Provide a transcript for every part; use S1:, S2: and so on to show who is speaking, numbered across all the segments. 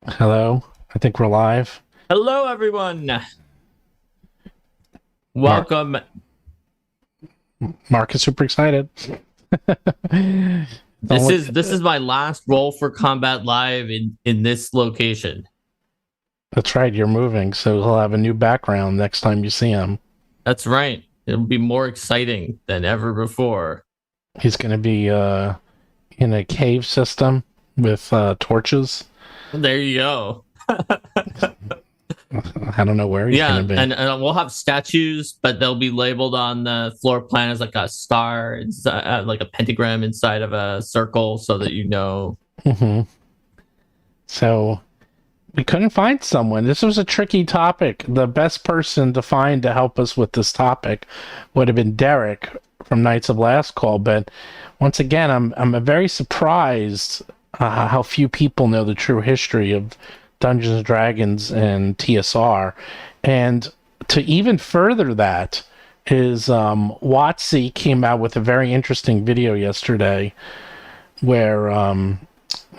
S1: Hello, I think we're live.
S2: Hello, everyone.
S1: Mark,
S2: Welcome.
S1: Mark is super excited.
S2: This is my last roll for Combat Live in this location.
S1: That's right, you're moving, so he'll have a new background next time you see him.
S2: That's right. It'll be more exciting than ever before.
S1: He's going to be in a cave system with torches.
S2: There you go.
S1: I don't know where he's
S2: Yeah,
S1: going to be.
S2: and we'll have statues, but they'll be labeled on the floor plan as like a star, like a pentagram inside of a circle, so that you know.
S1: hmm So we couldn't find someone. This was a tricky topic. The best person to find to help us with this topic would have been Derek from Knights of Last Call. But once again, I'm very surprised how few people know the true history of Dungeons and Dragons and TSR. And to even further that is WoTC came out with a very interesting video yesterday where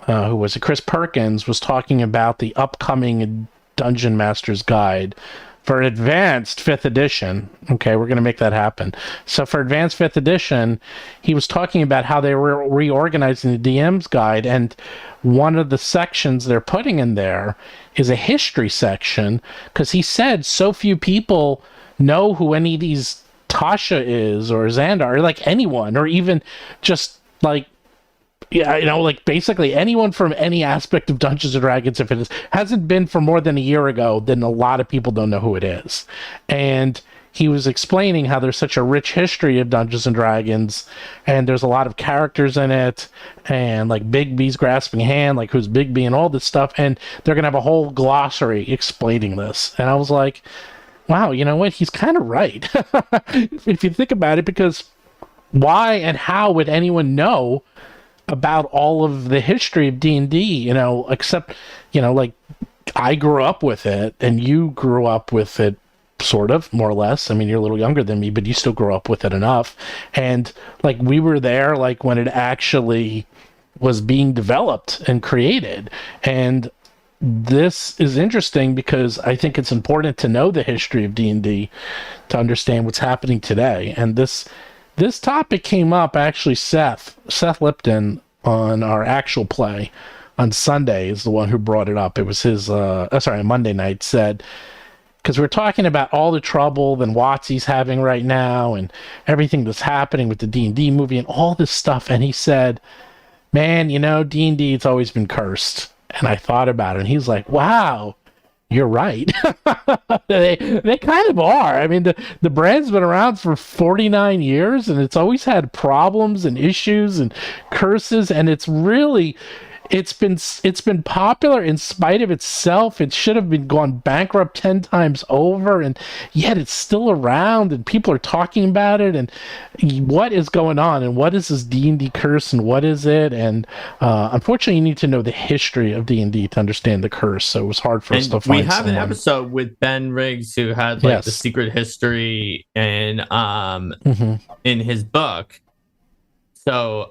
S1: who was it? Chris Perkins was talking about the upcoming Dungeon Master's Guide for Advanced 5th Edition. Okay, we're going to make that happen. So for Advanced 5th Edition, he was talking about how they were reorganizing the DM's guide, and one of the sections they're putting in there is a history section, because he said so few people know who any of these Tasha is, or Xandar, or like anyone, or even just like like basically anyone from any aspect of Dungeons and Dragons, if hasn't been for more than a year ago, then a lot of people don't know who it is. And he was explaining how there's such a rich history of Dungeons and Dragons, and there's a lot of characters in it, and like Bigby's grasping hand, like who's Bigby, and all this stuff, and they're gonna have a whole glossary explaining this. And I was like, wow, you know what? He's kind of right. If you think about it, because why and how would anyone know about all of the history of D&D, except, like I grew up with it and you grew up with it sort of, more or less. I mean, you're a little younger than me, but you still grew up with it enough. And like we were there like when it actually was being developed and created. And this is interesting because I think it's important to know the history of D&D to understand what's happening today. And this topic came up actually. Seth Lipton on our actual play on Sunday is the one who brought it up. It was his Monday night, said, because we're talking about all the trouble that WotC's having right now and everything that's happening with the D&D movie and all this stuff, and he said, man, D&D, it's always been cursed. And I thought about it, and he's like, wow, you're right. They kind of are. I mean, the brand's been around for 49 years, and it's always had problems and issues and curses, and it's been popular in spite of itself. It should have been gone bankrupt 10 times over, and yet it's still around, and people are talking about it. And what is going on? And what is this D&D curse? And what is it? And unfortunately, you need to know the history of D&D to understand the curse. So it was hard for us to
S2: And we
S1: find
S2: have an
S1: someone.
S2: episode with Ben Riggs who had like the
S1: Yes.
S2: secret history and
S1: hmm
S2: in his book. So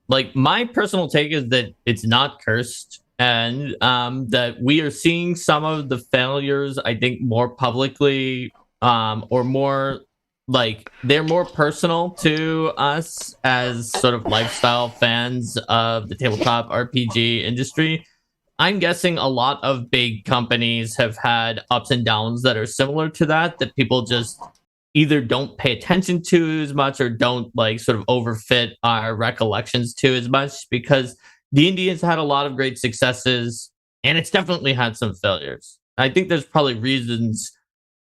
S2: like my personal take is that it's not cursed, and that we are seeing some of the failures, I think, more publicly, or more like they're more personal to us as sort of lifestyle fans of the tabletop RPG industry. I'm guessing a lot of big companies have had ups and downs that are similar to that people just either don't pay attention to as much or don't like sort of overfit our recollections to as much, because D&D has had a lot of great successes and it's definitely had some failures. I think there's probably reasons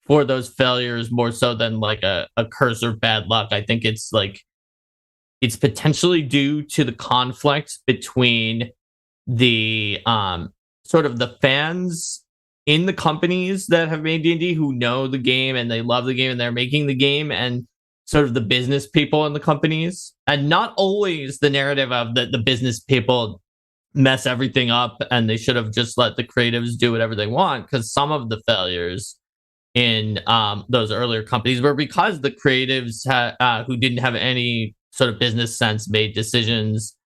S2: for those failures more so than like a curse or bad luck. I think it's like it's potentially due to the conflict between the sort of the fans in the companies that have made D&D who know the game and they love the game and they're making the game, and sort of the business people in the companies, and not always the narrative of the business people mess everything up and they should have just let the creatives do whatever they want, because some of the failures in those earlier companies were because the creatives who didn't have any sort of business sense made decisions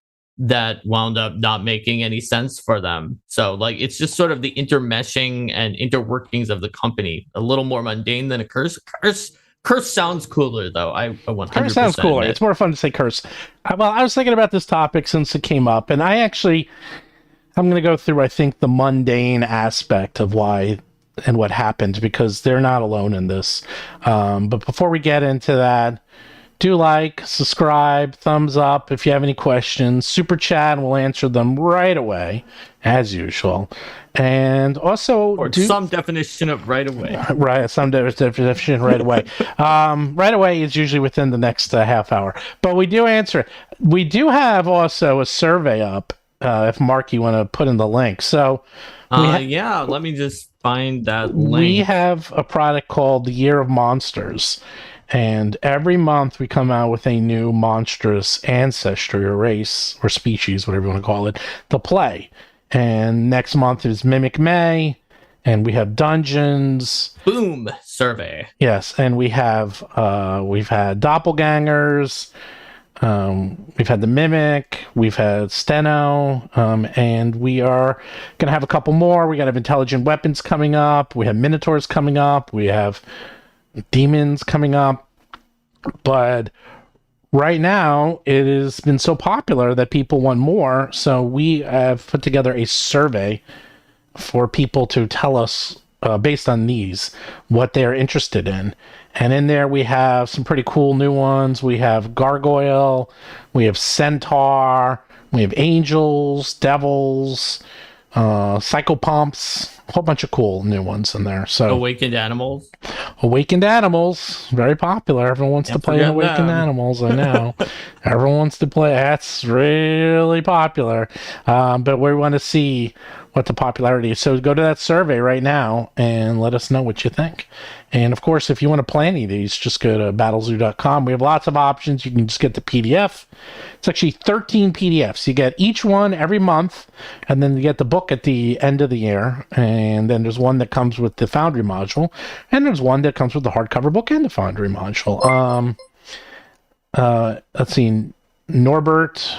S2: that wound up not making any sense for them. So like it's just sort of the intermeshing and interworkings of the company. A little more mundane than a curse. Curse sounds cooler though. I 100%
S1: Curse sounds cooler.
S2: admit.
S1: It's more fun to say curse. Well, I was thinking about this topic since it came up, and I'm going to go through, I think, the mundane aspect of why and what happened, because they're not alone in this. But before we get into that, do like, subscribe, thumbs up if you have any questions, super chat, and we'll answer them right away, as usual. And also,
S2: Or some definition of right away.
S1: Right, some definition right away. Right away is usually within the next half hour. But we do answer it. We do have also a survey up, if Mark, you want to put in the link. So,
S2: yeah, let me just find that link.
S1: We have a product called the Year of Monsters. And every month we come out with a new monstrous ancestry or race or species, whatever you want to call it, to play. And next month is Mimic May, and we have dungeons.
S2: Boom, survey.
S1: Yes, and we've had doppelgangers. We've had the Mimic, we've had Steno, and we are going to have a couple more. We got to have intelligent weapons coming up. We have Minotaurs coming up. We have demons coming up. But right now, it has been so popular that people want more. So we have put together a survey for people to tell us, based on these, what they're interested in. And in there, we have some pretty cool new ones. We have Gargoyle, we have Centaur, we have Angels, Devils, Psychopomps, a whole bunch of cool new ones in there. So
S2: Awakened Animals.
S1: Awakened Animals, very popular. Everyone wants to play Awakened Animals, I know. Everyone wants to play. That's really popular. But we want to see what the popularity is. So go to that survey right now and let us know what you think. And of course, if you want to play any of these, just go to battlezoo.com. We have lots of options. You can just get the PDF. It's actually 13 PDFs. You get each one every month, and then you get the book at the end of the year. And then there's one that comes with the Foundry module, and there's one that comes with the hardcover book and the Foundry module. Let's see, Norbert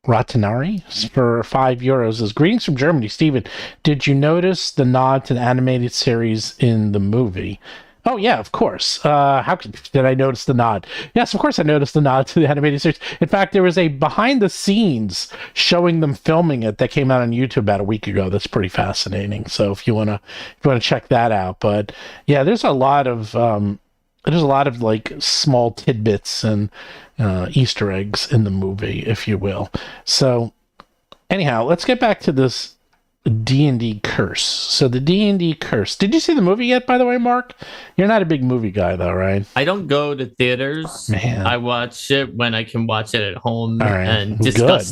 S1: Ratinari for €5 is greetings from Germany. Steven, did you notice the nod to the animated series in the movie? Oh yeah, of course. Did I notice the nod? Yes, of course I noticed the nod to the animated series. In fact, there was a behind the scenes showing them filming it that came out on YouTube about a week ago. That's pretty fascinating. So if you wanna check that out. But yeah, there's a lot of like small tidbits and Easter eggs in the movie, if you will. So anyhow, let's get back to this D&D Curse. So the D&D Curse. Did you see the movie yet, by the way, Mark? You're not a big movie guy, though, right?
S2: I don't go to theaters.
S1: Man.
S2: I watch it when I can watch it at home
S1: Right.
S2: and discuss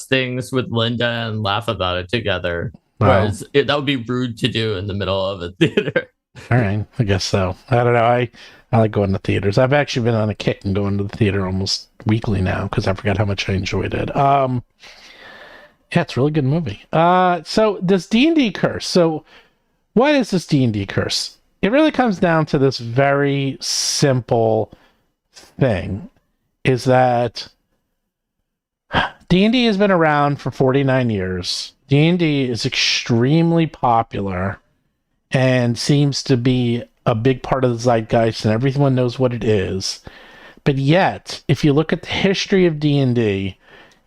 S2: things with Linda and laugh about it together.
S1: Wow.
S2: Whereas that would be rude to do in the middle of a theater.
S1: All right, I guess so. I don't know. I like going to theaters. I've actually been on a kick and going to the theater almost weekly now because I forgot how much I enjoyed it. Yeah, it's a really good movie. So this D&D Curse. So what is this D&D Curse? It really comes down to this very simple thing, is that D&D has been around for 49 years. D&D is extremely popular and seems to be a big part of the zeitgeist, and everyone knows what it is. But yet, if you look at the history of D&D,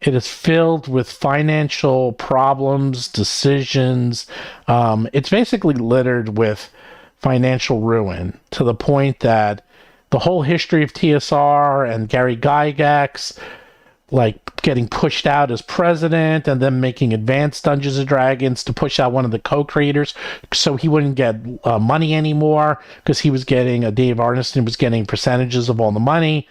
S1: it is filled with financial problems, decisions. It's basically littered with financial ruin, to the point that the whole history of TSR and Gary Gygax, like getting pushed out as president and then making Advanced Dungeons and Dragons to push out one of the co-creators so he wouldn't get money anymore, because he was getting, Dave Arneson was getting percentages of all the money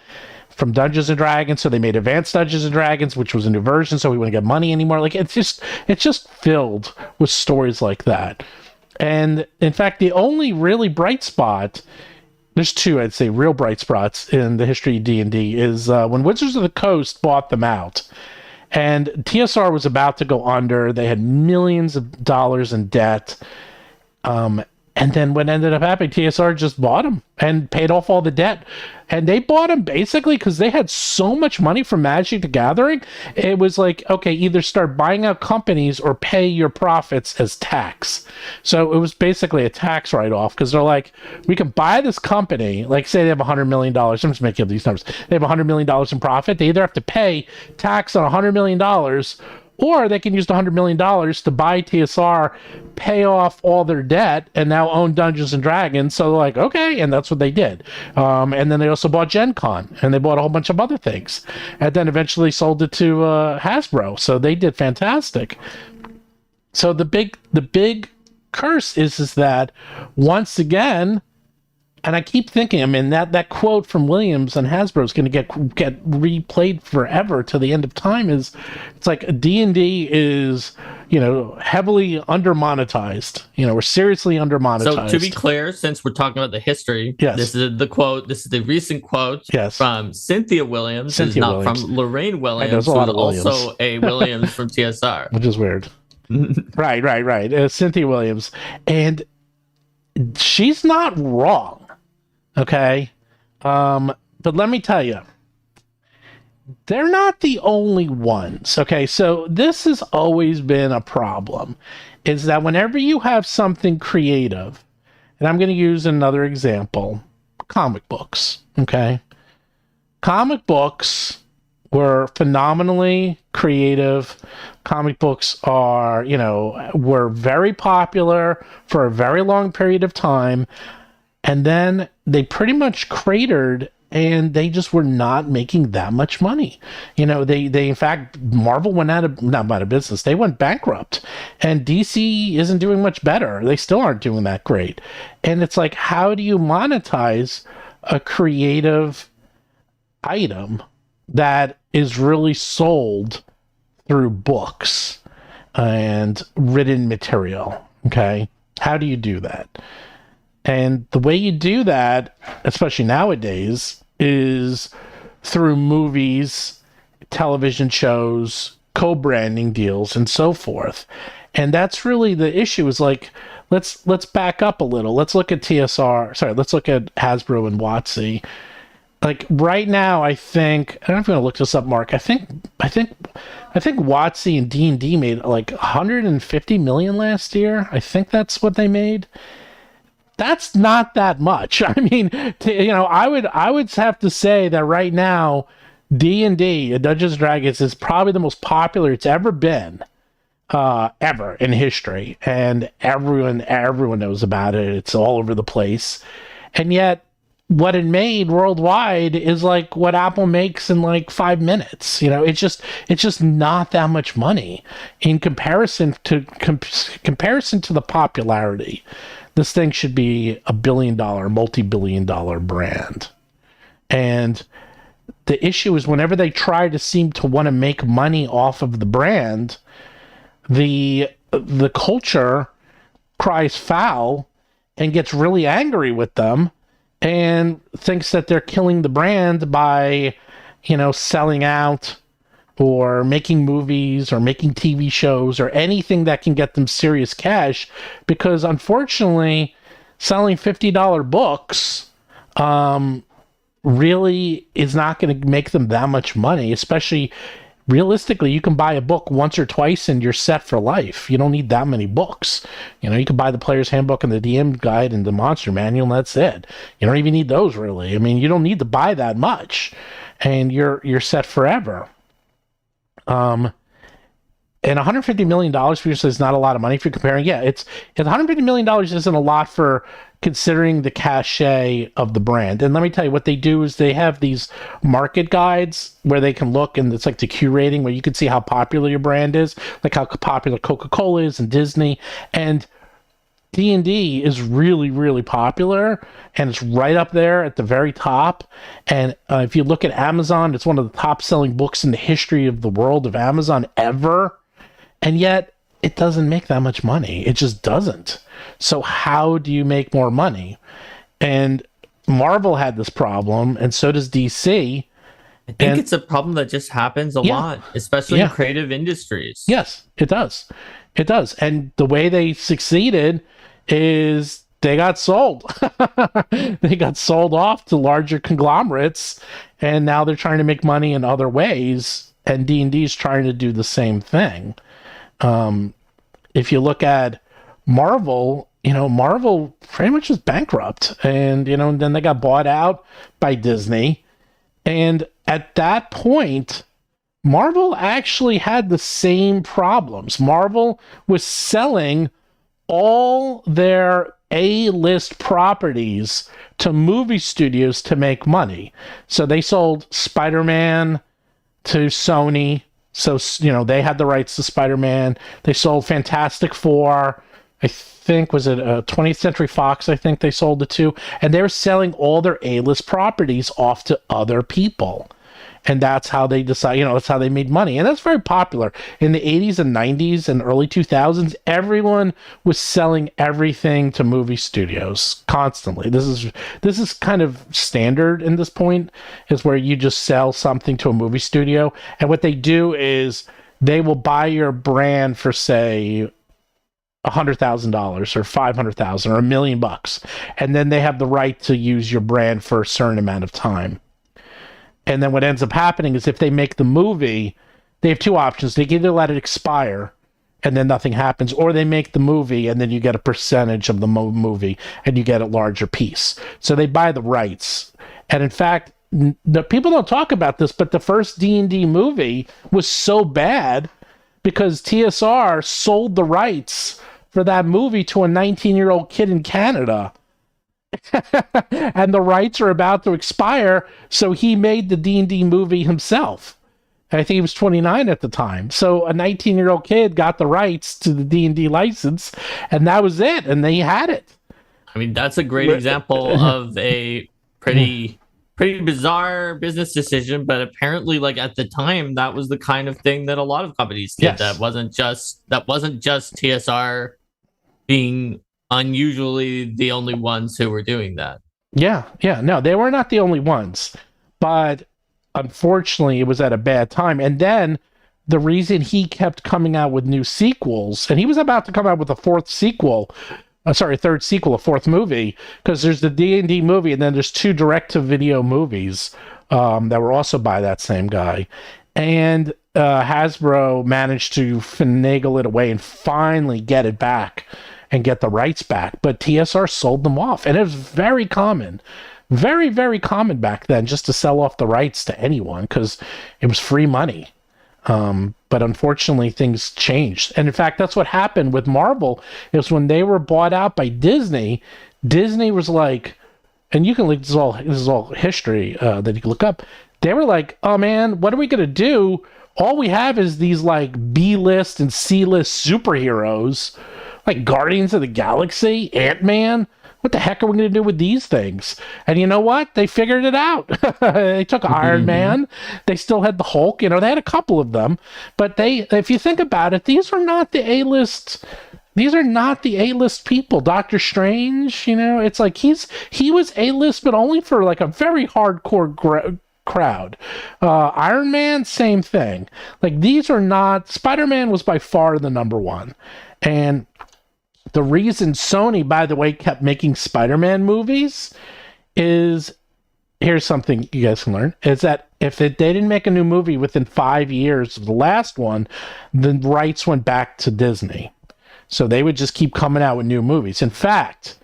S1: from Dungeons and Dragons, so they made Advanced Dungeons and Dragons, which was a new version, so he wouldn't get money anymore. Like, it's just filled with stories like that. And in fact, the only really bright spot, there's two, I'd say, real bright spots in the history of D&D, is when Wizards of the Coast bought them out. And TSR was about to go under. They had millions of dollars in debt. And then what ended up happening, TSR just bought them and paid off all the debt. And they bought them basically because they had so much money from Magic the Gathering. It was like, okay, either start buying out companies or pay your profits as tax. So it was basically a tax write-off because they're like, we can buy this company, like say they have $100 million. I'm just making up these numbers. They have $100 million in profit. They either have to pay tax on $100 million, or they can use the $100 million to buy TSR, pay off all their debt, and now own Dungeons and Dragons. So they're like, okay, and that's what they did. And then they also bought Gen Con, and they bought a whole bunch of other things, and then eventually sold it to Hasbro. So they did fantastic. So the big curse is that once again. And I keep thinking, I mean, that quote from Williams and Hasbro is going to get replayed forever to the end of time. It's like D&D is, heavily under-monetized. We're seriously under-monetized.
S2: So to be clear, since we're talking about the history,
S1: yes.
S2: This is the quote. This is the recent quote from Cynthia Williams. It's not Williams. From Lorraine Williams, who's also a Williams from TSR.
S1: Which is weird. Right. Cynthia Williams. And she's not wrong. Okay. But let me tell you, they're not the only ones. Okay. So this has always been a problem, is that whenever you have something creative, and I'm going to use another example, comic books. Okay. Comic books were phenomenally creative. Comic books are, were very popular for a very long period of time. And then they pretty much cratered, and they just were not making that much money. They in fact, Marvel went not out of business. They went bankrupt, and DC isn't doing much better. They still aren't doing that great. And it's like, how do you monetize a creative item that is really sold through books and written material? Okay. How do you do that? And the way you do that, especially nowadays, is through movies, television shows, co-branding deals, and so forth. And that's really the issue, is like, let's back up a little. Let's look at let's look at Hasbro and WoTC. Like right now, I don't know if you're gonna look this up, Mark. I think WoTC and D&D made like $150 million last year. I think that's what they made. That's not that much. I mean, I would have to say that right now, D&D, Dungeons & Dragons, is probably the most popular it's ever been, ever in history, and everyone knows about it. It's all over the place, and yet what it made worldwide is like what Apple makes in like 5 minutes. It's just not that much money in comparison to the popularity. This thing should be a billion-dollar, multi-billion-dollar brand. And the issue is whenever they try to seem to want to make money off of the brand, the culture cries foul and gets really angry with them and thinks that they're killing the brand by, selling out or making movies or making TV shows or anything that can get them serious cash, because unfortunately selling $50 books really is not going to make them that much money. Especially realistically, you can buy a book once or twice and you're set for life. You don't need that many books. You can buy the player's handbook and the DM guide and the monster manual, and that's it. You don't even need those, really. I mean, you don't need to buy that much, and you're set forever. And $150 million for you is not a lot of money if you're comparing. Yeah, it's $150 million isn't a lot for considering the cachet of the brand. And let me tell you, what they do is they have these market guides where they can look, and it's like the curating where you can see how popular your brand is, like how popular Coca-Cola is and Disney. And D&D is really, really popular, and it's right up there at the very top. And if you look at Amazon, it's one of the top-selling books in the history of the world of Amazon ever. And yet, it doesn't make that much money. It just doesn't. So how do you make more money? And Marvel had this problem, and so does DC.
S2: I think it's a problem that just happens a lot, especially in creative industries.
S1: Yes, it does. It does. And the way they succeeded is they got sold. They got sold off to larger conglomerates, and now they're trying to make money in other ways. And D&D is trying to do the same thing. If you look at Marvel, Marvel pretty much is bankrupt, and and then they got bought out by Disney. And at that point, Marvel actually had the same problems. Marvel was selling all their A-list properties to movie studios to make money. So they sold Spider-Man to Sony. So, they had the rights to Spider-Man. They sold Fantastic Four. I think, was it 20th Century Fox, I think they sold it to. And they were selling all their A-list properties off to other people. And that's how they decide, that's how they made money. And that's very popular. In the 80s and 90s and early 2000s, everyone was selling everything to movie studios constantly. This is kind of standard in this point, is where you just sell something to a movie studio. And what they do is they will buy your brand for, say, $100,000 or $500,000 or $1 million. And then they have the right to use your brand for a certain amount of time. And then what ends up happening is if they make the movie, they have two options. They can either let it expire and then nothing happens, or they make the movie and then you get a percentage of the movie and you get a larger piece. So they buy the rights. And in fact, the people don't talk about this, but the first D&D movie was so bad because TSR sold the rights for that movie to a 19-year-old kid in Canada. And the rights are about to expire, so he made the D&D movie himself. I think he was 29 at the time. So a 19-year-old kid got the rights to the D&D license, and that was it, and they had it.
S2: I mean, that's a great example of a pretty bizarre business decision, but apparently, like, at the time, that was the kind of thing that a lot of companies did. Yes. That wasn't just TSR being unusually the only ones who were doing that.
S1: Yeah. No, they were not the only ones. But unfortunately, it was at a bad time. And then the reason he kept coming out with new sequels, and he was about to come out with a third sequel, a fourth movie, because there's the D&D movie, and then there's two direct-to-video movies that were also by that same guy. And Hasbro managed to finagle it away and finally get it back and get the rights back, but TSR sold them off. And it was very common, very, very common back then, just to sell off the rights to anyone because it was free money. But unfortunately, things changed. And in fact, that's what happened with Marvel, is when they were bought out by Disney, Disney was like, and you can look, this is all history that you can look up. They were like, oh man, what are we going to do? All we have is these like B-list and C-list superheroes, like Guardians of the Galaxy, Ant-Man. What the heck are we going to do with these things? And you know what? They figured it out. They took Iron Man. They still had the Hulk. They had a couple of them. But if you think about it, these are not the A-list. These are not the A-list people. Doctor Strange, it's like he was A-list, but only for like a very hardcore crowd. Iron Man, same thing. Like, these are not. Spider-Man was by far the number one. And the reason Sony, by the way, kept making Spider-Man movies is, here's something you guys can learn, is that if they didn't make a new movie within 5 years of the last one, the rights went back to Disney. So they would just keep coming out with new movies. In fact,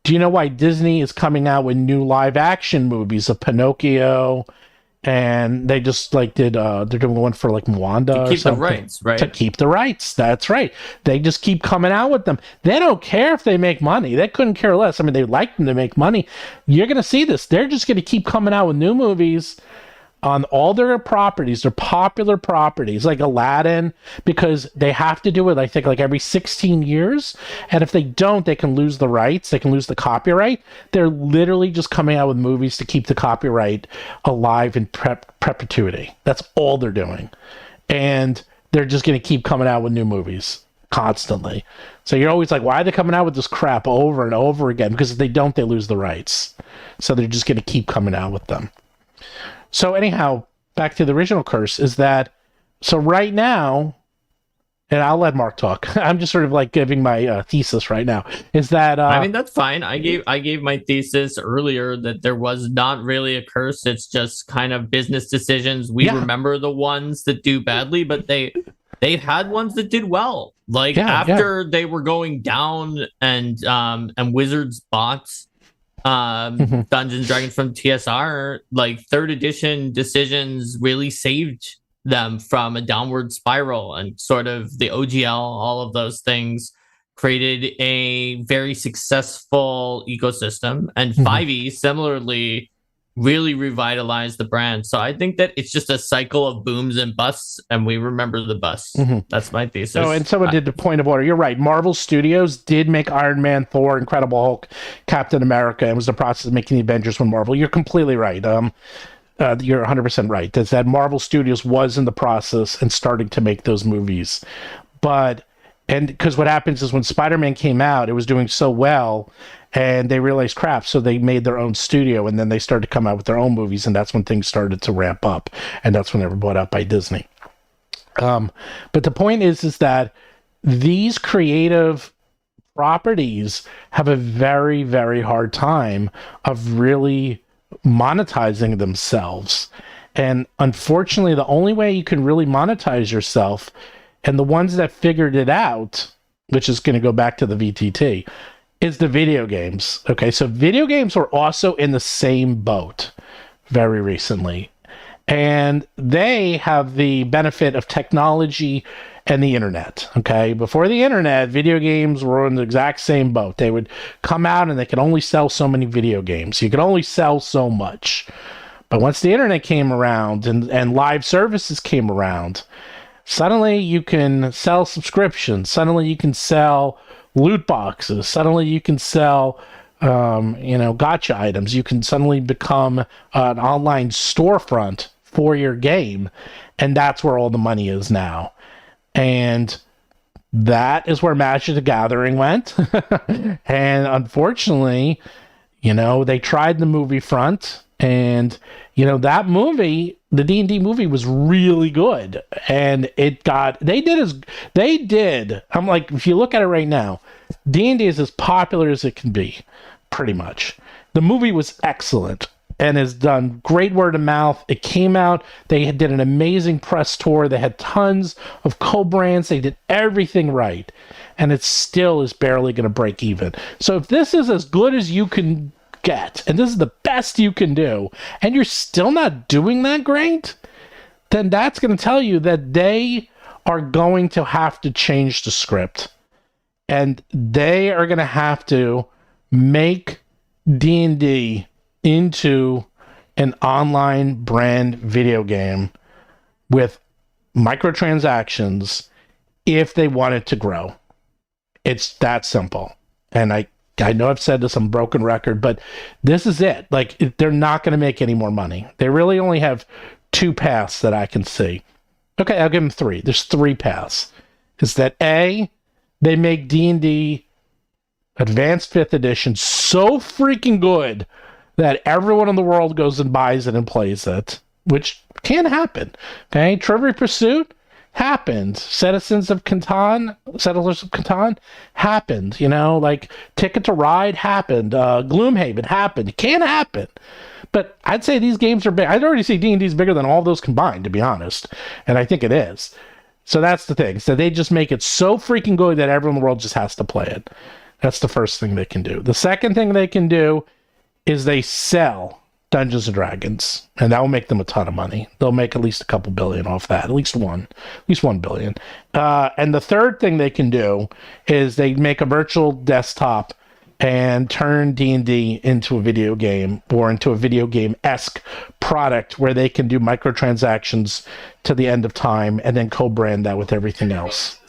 S1: do you know why Disney is coming out with new live action movies of Pinocchio? And they just did they're doing one for like Moana or something. To keep the rights, right? To keep the rights, that's right. They just keep coming out with them. They don't care if they make money. They couldn't care less. I mean, they like them to make money. You're going to see this. They're just going to keep coming out with new movies on all their properties, their popular properties, like Aladdin, because they have to do it, I think, like every 16 years. And if they don't, they can lose the rights. They can lose the copyright. They're literally just coming out with movies to keep the copyright alive in perpetuity. That's all they're doing. And they're just going to keep coming out with new movies constantly. So you're always like, why are they coming out with this crap over and over again? Because if they don't, they lose the rights. So they're just going to keep coming out with them. So anyhow, back to the original Curse is that, so right now, and I'll let Mark talk. I'm just sort of like giving my thesis right now. Is that
S2: I mean, that's fine. I gave my thesis earlier that there was not really a curse. It's just kind of business decisions. We remember the ones that do badly, but they had ones that did well. Like after they were going down and Wizards bought Dungeons and Dragons from TSR, like third edition decisions really saved them from a downward spiral, and sort of the OGL, all of those things created a very successful ecosystem. And 5e similarly really revitalized the brand. So I think that it's just a cycle of booms and busts, and we remember the busts. That's my thesis.
S1: Oh, and someone did the point of order. You're right. Marvel Studios did make Iron Man, Thor, Incredible Hulk, Captain America, and was the process of making the Avengers when Marvel. You're completely right. You're 100% right. That's that Marvel Studios was in the process and starting to make those movies. And because what happens is when Spider-Man came out, it was doing so well, and they realized, crap, so they made their own studio, and then they started to come out with their own movies, and that's when things started to ramp up, and that's when they were bought out by Disney. But the point is that these creative properties have a very, very hard time of really monetizing themselves. And unfortunately, the only way you can really monetize yourself, and the ones that figured it out, which is going to go back to the VTT, is the video games. Okay, so video games were also in the same boat very recently. And they have the benefit of technology and the internet. Okay, before the internet, video games were in the exact same boat. They would come out and they could only sell so many video games. You could only sell so much. But once the internet came around and live services came around, suddenly you can sell subscriptions. Suddenly you can sell loot boxes. Suddenly you can sell, gotcha items. You can suddenly become an online storefront for your game. And that's where all the money is now. And that is where Magic the Gathering went. And unfortunately, they tried the movie front. And, that movie, the D&D movie, was really good. And they did. I'm like, if you look at it right now, D&D is as popular as it can be, pretty much. The movie was excellent and has done great word of mouth. It came out. They did an amazing press tour. They had tons of co-brands. They did everything right. And it still is barely going to break even. So if this is as good as you can get, and this is the best you can do, and you're still not doing that great, then that's going to tell you that they are going to have to change the script, and they are going to have to make D&D into an online brand video game with microtransactions if they want it to grow. It's that simple. And I know I've said this on broken record, but this is it. Like, they're not going to make any more money. They really only have two paths that I can see. Okay, I'll give them three. There's three paths. Is that A, they make D&D Advanced 5th Edition so freaking good that everyone in the world goes and buys it and plays it, which can happen. Okay, Trivial Pursuit happened. Settlers of Catan happened. Like Ticket to Ride happened. Gloomhaven happened. It can happen. But I'd say these games are big. I'd already say D&D is bigger than all those combined, to be honest. And I think it is. So that's the thing. So they just make it so freaking good that everyone in the world just has to play it. That's the first thing they can do. The second thing they can do is they sell Dungeons and Dragons, and that will make them a ton of money. They'll make at least a couple billion off that, at least 1 billion. And the third thing they can do is they make a virtual desktop and turn D&D into a video game, or into a video game-esque product where they can do microtransactions to the end of time and then co-brand that with everything else.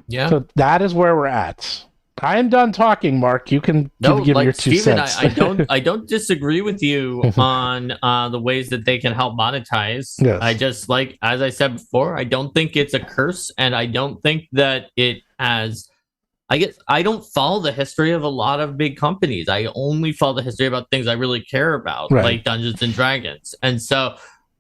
S2: Yeah.
S1: So that is where we're at. I am done talking, Mark. You can give your two cents.
S2: I don't disagree with you on the ways that they can help monetize.
S1: Yes.
S2: I just, like, as I said before, I don't think it's a curse, and I don't think that it has. I don't follow the history of a lot of big companies. I only follow the history about things I really care about,
S1: right,
S2: like Dungeons and Dragons. And so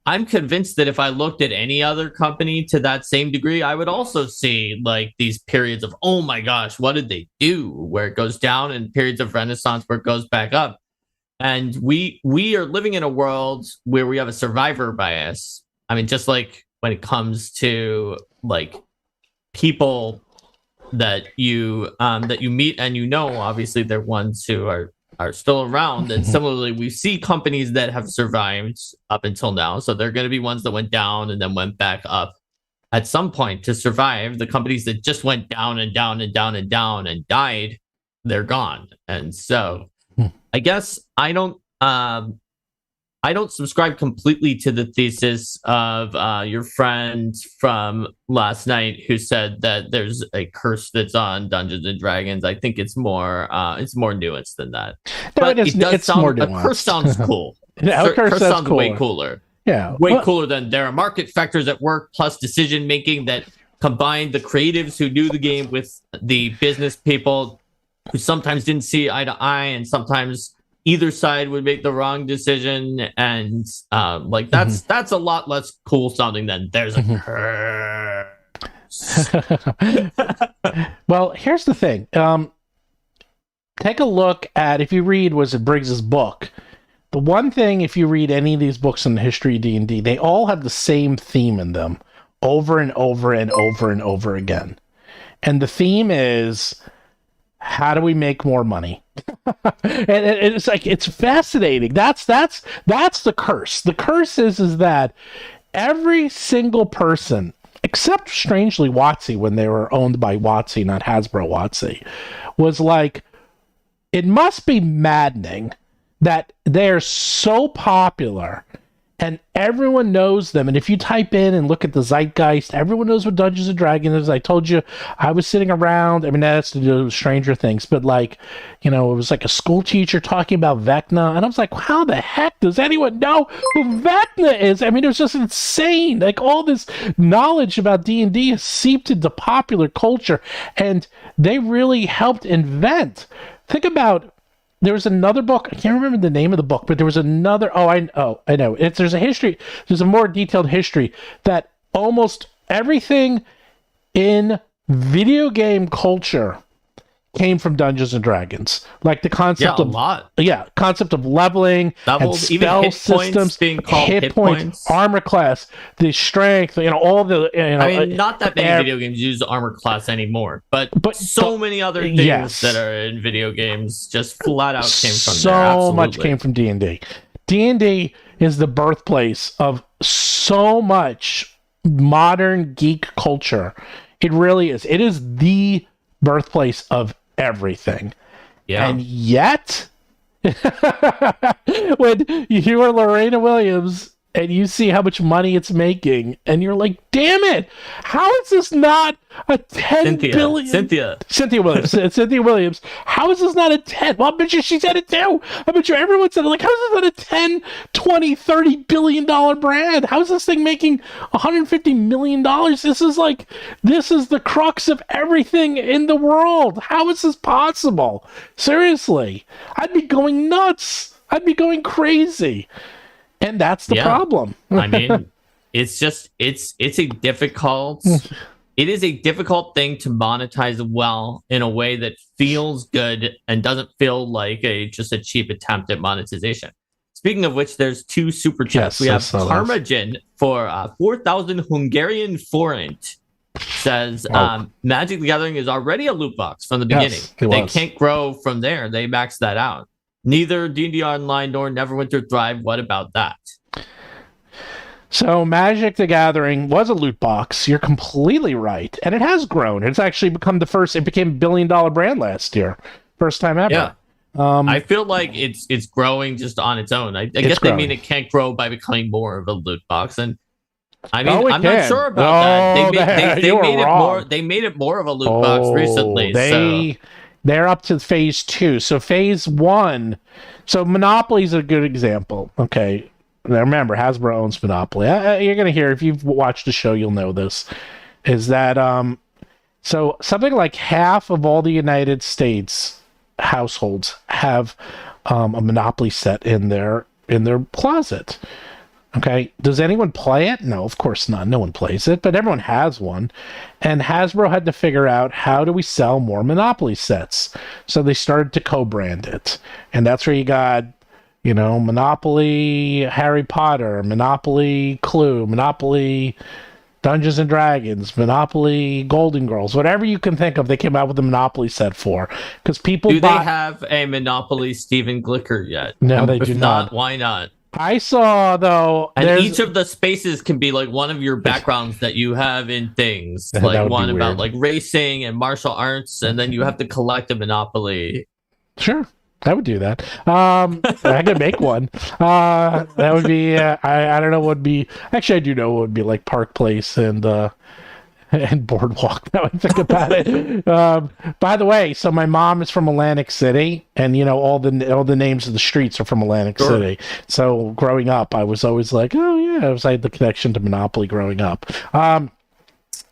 S2: I'm convinced that if I looked at any other company to that same degree, I would also see like these periods of, oh my gosh, what did they do? Where it goes down, and periods of renaissance where it goes back up. And we are living in a world where we have a survivor bias. I mean, just like when it comes to like people that you meet and obviously they're ones who are still around. And similarly, we see companies that have survived up until now. So they're going to be ones that went down and then went back up at some point to survive. The companies that just went down and down and down and down and died, they're gone. And so I guess I don't subscribe completely to the thesis of your friend from last night who said that there's a curse that's on Dungeons and Dragons. I think it's more nuanced than that.
S1: No,
S2: but
S1: it does sound more nuanced.
S2: A curse sounds cool.
S1: Yeah, a curse
S2: sounds
S1: cooler.
S2: way cooler.
S1: Yeah,
S2: way cooler than there are market factors at work plus decision making that combine the creatives who do the game with the business people who sometimes didn't see eye to eye, and sometimes either side would make the wrong decision, and that's a lot less cool sounding than there's a curse.
S1: Well, here's the thing. Take a look at, if you read Briggs's book, the one thing, if you read any of these books in the history of D&D, they all have the same theme in them over and over and over and over again. And the theme is, how do we make more money? And it's like, it's fascinating. That's the curse. The curse is that every single person, except strangely WoTC, when they were owned by WoTC, not Hasbro WoTC, was like, it must be maddening that they're so popular and everyone knows them. And if you type in and look at the zeitgeist, everyone knows what Dungeons and Dragons is. I told you, I was sitting around. I mean, that has to do with Stranger Things, but like, it was like a school teacher talking about Vecna. And I was like, how the heck does anyone know who Vecna is? I mean, it was just insane. Like, all this knowledge about D&D has seeped into popular culture, and they really helped invent. Think about, there was another book. I can't remember the name of the book, but there was another. I know. There's a history. There's a more detailed history that almost everything in video game culture came from Dungeons and Dragons. Like the concept concept of leveling,
S2: levels,
S1: and spell
S2: even hit
S1: systems,
S2: points being called hit points,
S1: armor class, the strength, all the.
S2: I mean, not that many video games use armor class anymore, but so many other things that are in video games just flat out came from there.
S1: So much came from D&D. D&D is the birthplace of so much modern geek culture. It really is. It is the birthplace of everything. Yeah. And yet, when you are Lorena Williams and you see how much money it's making, and you're like, damn it, how is this not a 10 billion? Cynthia Williams. Cynthia Williams. How is this not a 10? Well, I bet you she said it too. I bet you everyone said it. Like, how is this not a 10, 20, $30 billion brand? How is this thing making $150 million? This is the crux of everything in the world. How is this possible? Seriously. I'd be going nuts. I'd be going crazy. And that's the problem.
S2: I mean, it's a difficult thing to monetize well in a way that feels good and doesn't feel like just a cheap attempt at monetization. Speaking of which, there's 2 super chats. We have Parmajin for 4,000 Hungarian forint. Says Magic the Gathering is already a loot box from the beginning. They can't grow from there. They maxed that out. Neither D&D Online nor Neverwinter Thrive. What about that?
S1: So Magic the Gathering was a loot box. You're completely right. And it has grown. It's actually become it became $1 billion brand last year. First time ever.
S2: Yeah. I feel like it's growing just on its own. I guess they mean it can't grow by becoming more of a loot box. And I mean, I'm not sure about that. They made it more of a loot box recently.
S1: They're up to phase 2. So phase 1. So Monopoly is a good example. Okay. Now remember, Hasbro owns Monopoly. You're going to hear, if you've watched the show, you'll know this. Is that, so something like half of all the United States households have a Monopoly set in their closet. Okay. Does anyone play it? No, of course not. No one plays it, but everyone has one. And Hasbro had to figure out, how do we sell more Monopoly sets? So they started to co-brand it. And that's where you got, Monopoly Harry Potter, Monopoly Clue, Monopoly Dungeons and Dragons, Monopoly Golden Girls, whatever you can think of, they came out with a Monopoly set for. Because people
S2: do they have a Monopoly Steven Glicker yet?
S1: No, they do
S2: if
S1: not.
S2: Why not?
S1: I saw, though,
S2: and each of the spaces can be like one of your backgrounds that you have in things, like one about like racing and martial arts, and then you have to collect a Monopoly.
S1: Sure, I would do that. I could make one. That would be. I don't know what would be. Actually, I do know what would be like Park Place and Boardwalk. Now I think about it. By the way, so my mom is from Atlantic City, and all the names of the streets are from Atlantic City. So growing up, I was always like, oh yeah, I had the connection to Monopoly growing up.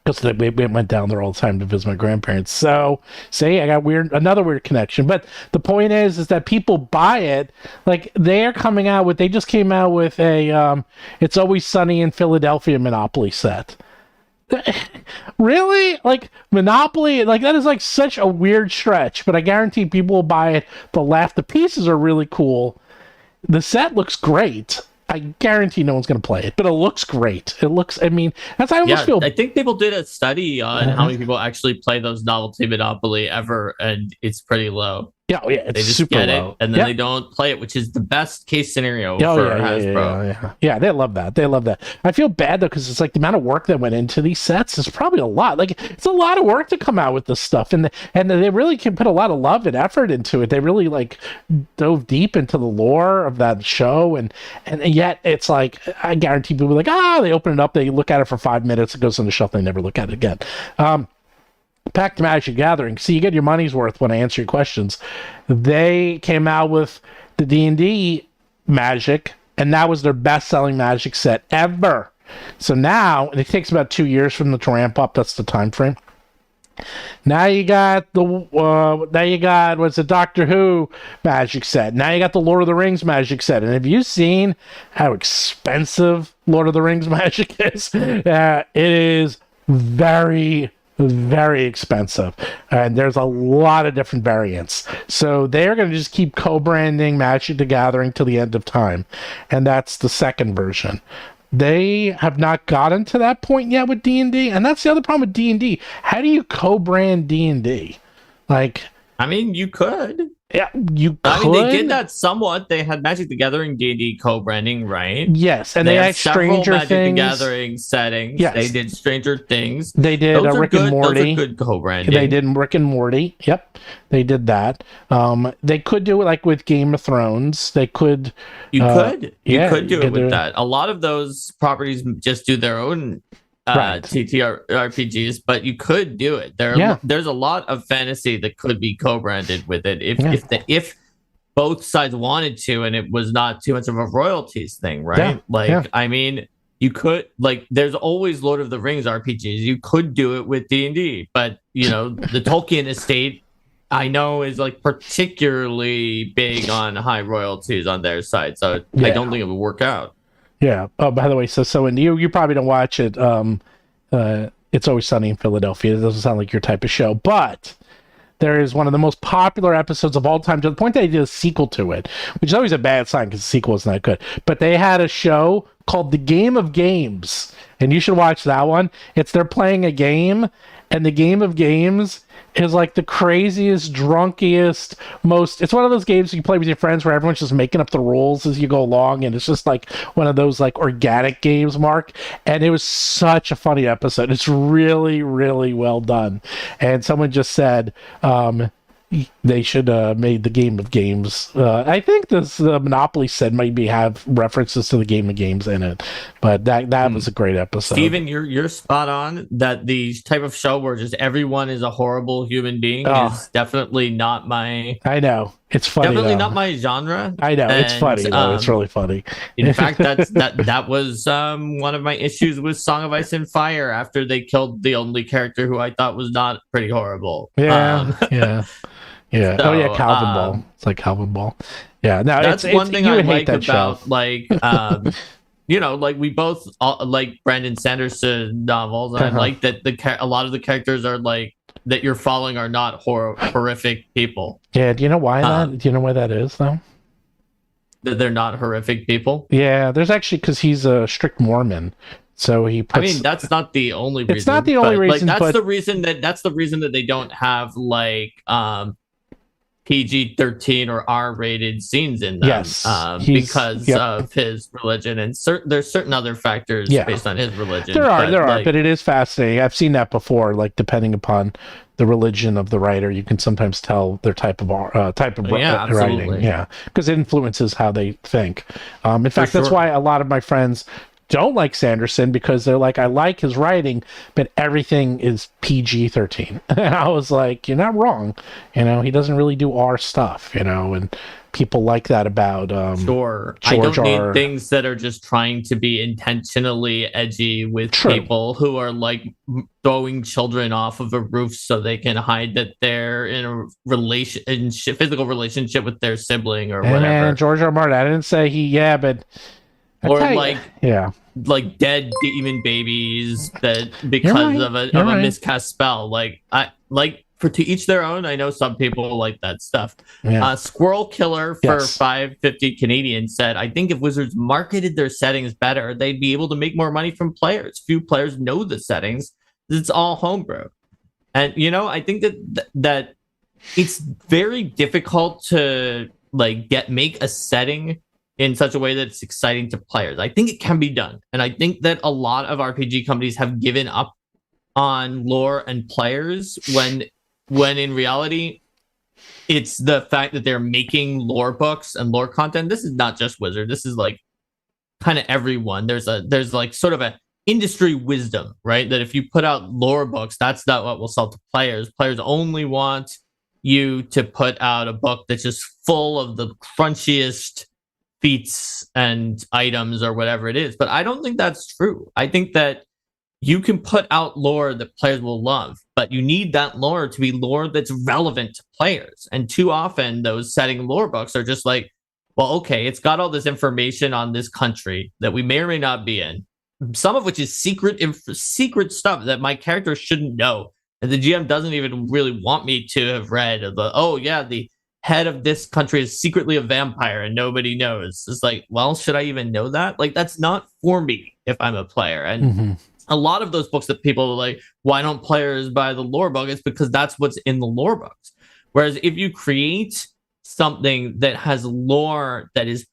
S1: Because we went down there all the time to visit my grandparents. So, see, I got another weird connection. But the point is that people buy it. Like, they just came out with a It's Always Sunny in Philadelphia Monopoly set. Really? Like, Monopoly, like, that is like such a weird stretch, but I guarantee people will buy it. They'll laugh. The pieces are really cool. The set looks great. I guarantee no one's going to play it, but it looks great. That's how I almost feel.
S2: I think people did a study on how many people actually play those Novelty Monopoly ever, and it's pretty low.
S1: Yeah, it's
S2: they just
S1: super
S2: get
S1: low.
S2: It, and then they don't play it, which is the best case scenario for Hasbro.
S1: Yeah, they love that. They love that. I feel bad though, because it's like the amount of work that went into these sets is probably a lot. Like, it's a lot of work to come out with this stuff, and they really can put a lot of love and effort into it. They really like dove deep into the lore of that show, and yet it's like, I guarantee people are like, they open it up, they look at it for 5 minutes, it goes on the shelf, they never look at it again. Pact Magic Gathering. See, you get your money's worth when I answer your questions. They came out with the D&D Magic, and that was their best-selling Magic set ever. So now, and it takes about 2 years for them to ramp up. That's the time frame. Now you got what's the Doctor Who Magic set. Now you got the Lord of the Rings Magic set. And have you seen how expensive Lord of the Rings Magic is? It is very, very expensive, and there's a lot of different variants. So they're going to just keep co-branding Magic the Gathering till the end of time, and that's the second version. They have not gotten to that point yet with D&D, and that's the other problem with D&D. How do you co-brand D&D? Like,
S2: I mean, you could.
S1: Yeah, you could.
S2: I mean, they did that somewhat. They had Magic the Gathering D&D co-branding, right?
S1: Yes, and they had Stranger
S2: Magic
S1: Things.
S2: the Gathering settings.
S1: Yes.
S2: They did Stranger Things.
S1: They did Rick and Morty.
S2: Those are good co-branding.
S1: They did Rick and Morty. Yep, they did that. They could do it like with Game of Thrones. They could.
S2: You could do it with that. A lot of those properties just do their own TTRPGs, but you could do it. There's a lot of fantasy that could be co-branded with it if both sides wanted to, and it was not too much of a royalties thing, right? I mean, you could, like, there's always Lord of the Rings RPGs. You could do it with D&D, but the Tolkien estate, I know, is like particularly big on high royalties on their side, so I don't think it would work out.
S1: Yeah. Oh, by the way, so and you probably don't watch it. It's Always Sunny in Philadelphia. It doesn't sound like your type of show, but there is one of the most popular episodes of all time, to the point that they did a sequel to it, which is always a bad sign because the sequel is not good. But they had a show called The Game of Games, and you should watch that one. They're playing a game, and the Game of Games is like the craziest, drunkiest, it's one of those games you play with your friends where everyone's just making up the rules as you go along, and it's just like one of those like organic games, Mark. And it was such a funny episode. It's really, really well done. And someone just said they should made the Game of Games. I think this Monopoly set maybe have references to the Game of Games in it, but that was a great episode.
S2: Steven, you're spot on that the type of show where just everyone is a horrible human being is definitely not my.
S1: I know, it's funny.
S2: Definitely not my genre.
S1: I know, it's funny though. It's really funny.
S2: In fact, that was one of my issues with Song of Ice and Fire after they killed the only character who I thought was not pretty horrible.
S1: Yeah. Yeah. So, Calvin Ball. It's like Calvin Ball. Yeah. No,
S2: that's one thing I like about like like we both like Brandon Sanderson novels, and I like that a lot of the characters are like that you're following are not horrific people.
S1: Yeah, do you know why that? Do you know why that is, though?
S2: That they're not horrific people.
S1: Yeah, there's actually, because he's a strict Mormon, so he puts...
S2: I mean, that's not the only reason.
S1: It's not the only reason,
S2: like,
S1: but...
S2: that's the reason that they don't have like PG-13 or R-rated scenes in them.
S1: Yes,
S2: because of his religion, and there's certain other factors based on his religion.
S1: There are, but it is fascinating. I've seen that before. Like, depending upon the religion of the writer, you can sometimes tell their type of writing. Yeah, because it influences how they think. In fact, that's why a lot of my friends don't like Sanderson, because they're like, I like his writing, but everything is PG-13. And I was like, you're not wrong. He doesn't really do R stuff, and people like that about
S2: George I don't need things that are just trying to be intentionally edgy with people who are like throwing children off of a roof so they can hide that they're in a physical relationship with their sibling or whatever.
S1: Man, George R. Martin, I didn't say but
S2: or like dead demon babies that because of a miscast spell. For to each their own. I know some people like that stuff. Squirrel Killer for 550 Canadian said, I think if Wizards marketed their settings better, they'd be able to make more money from players. Few players know the settings. It's all homebrew. And I think that it's very difficult to make a setting in such a way that it's exciting to players. I think it can be done. And I think that a lot of RPG companies have given up on lore and players when in reality, it's the fact that they're making lore books and lore content. This is not just Wizard. This is like kind of everyone. There's like sort of a industry wisdom, right? That if you put out lore books, that's not what will sell to players. Players only want you to put out a book that's just full of the crunchiest feats and items or whatever it is. But I don't think that's true. I think that you can put out lore that players will love, but you need that lore to be lore that's relevant to players. And too often those setting lore books are just like, well, okay, it's got all this information on this country that we may or may not be in, some of which is secret stuff that my character shouldn't know. And the GM doesn't even really want me to have read the head of this country is secretly a vampire and nobody knows. It's like, well, should I even know that? Like, that's not for me if I'm a player. And a lot of those books that people are like, why don't players buy the lore book? It's because that's what's in the lore books. Whereas if you create something that has lore that is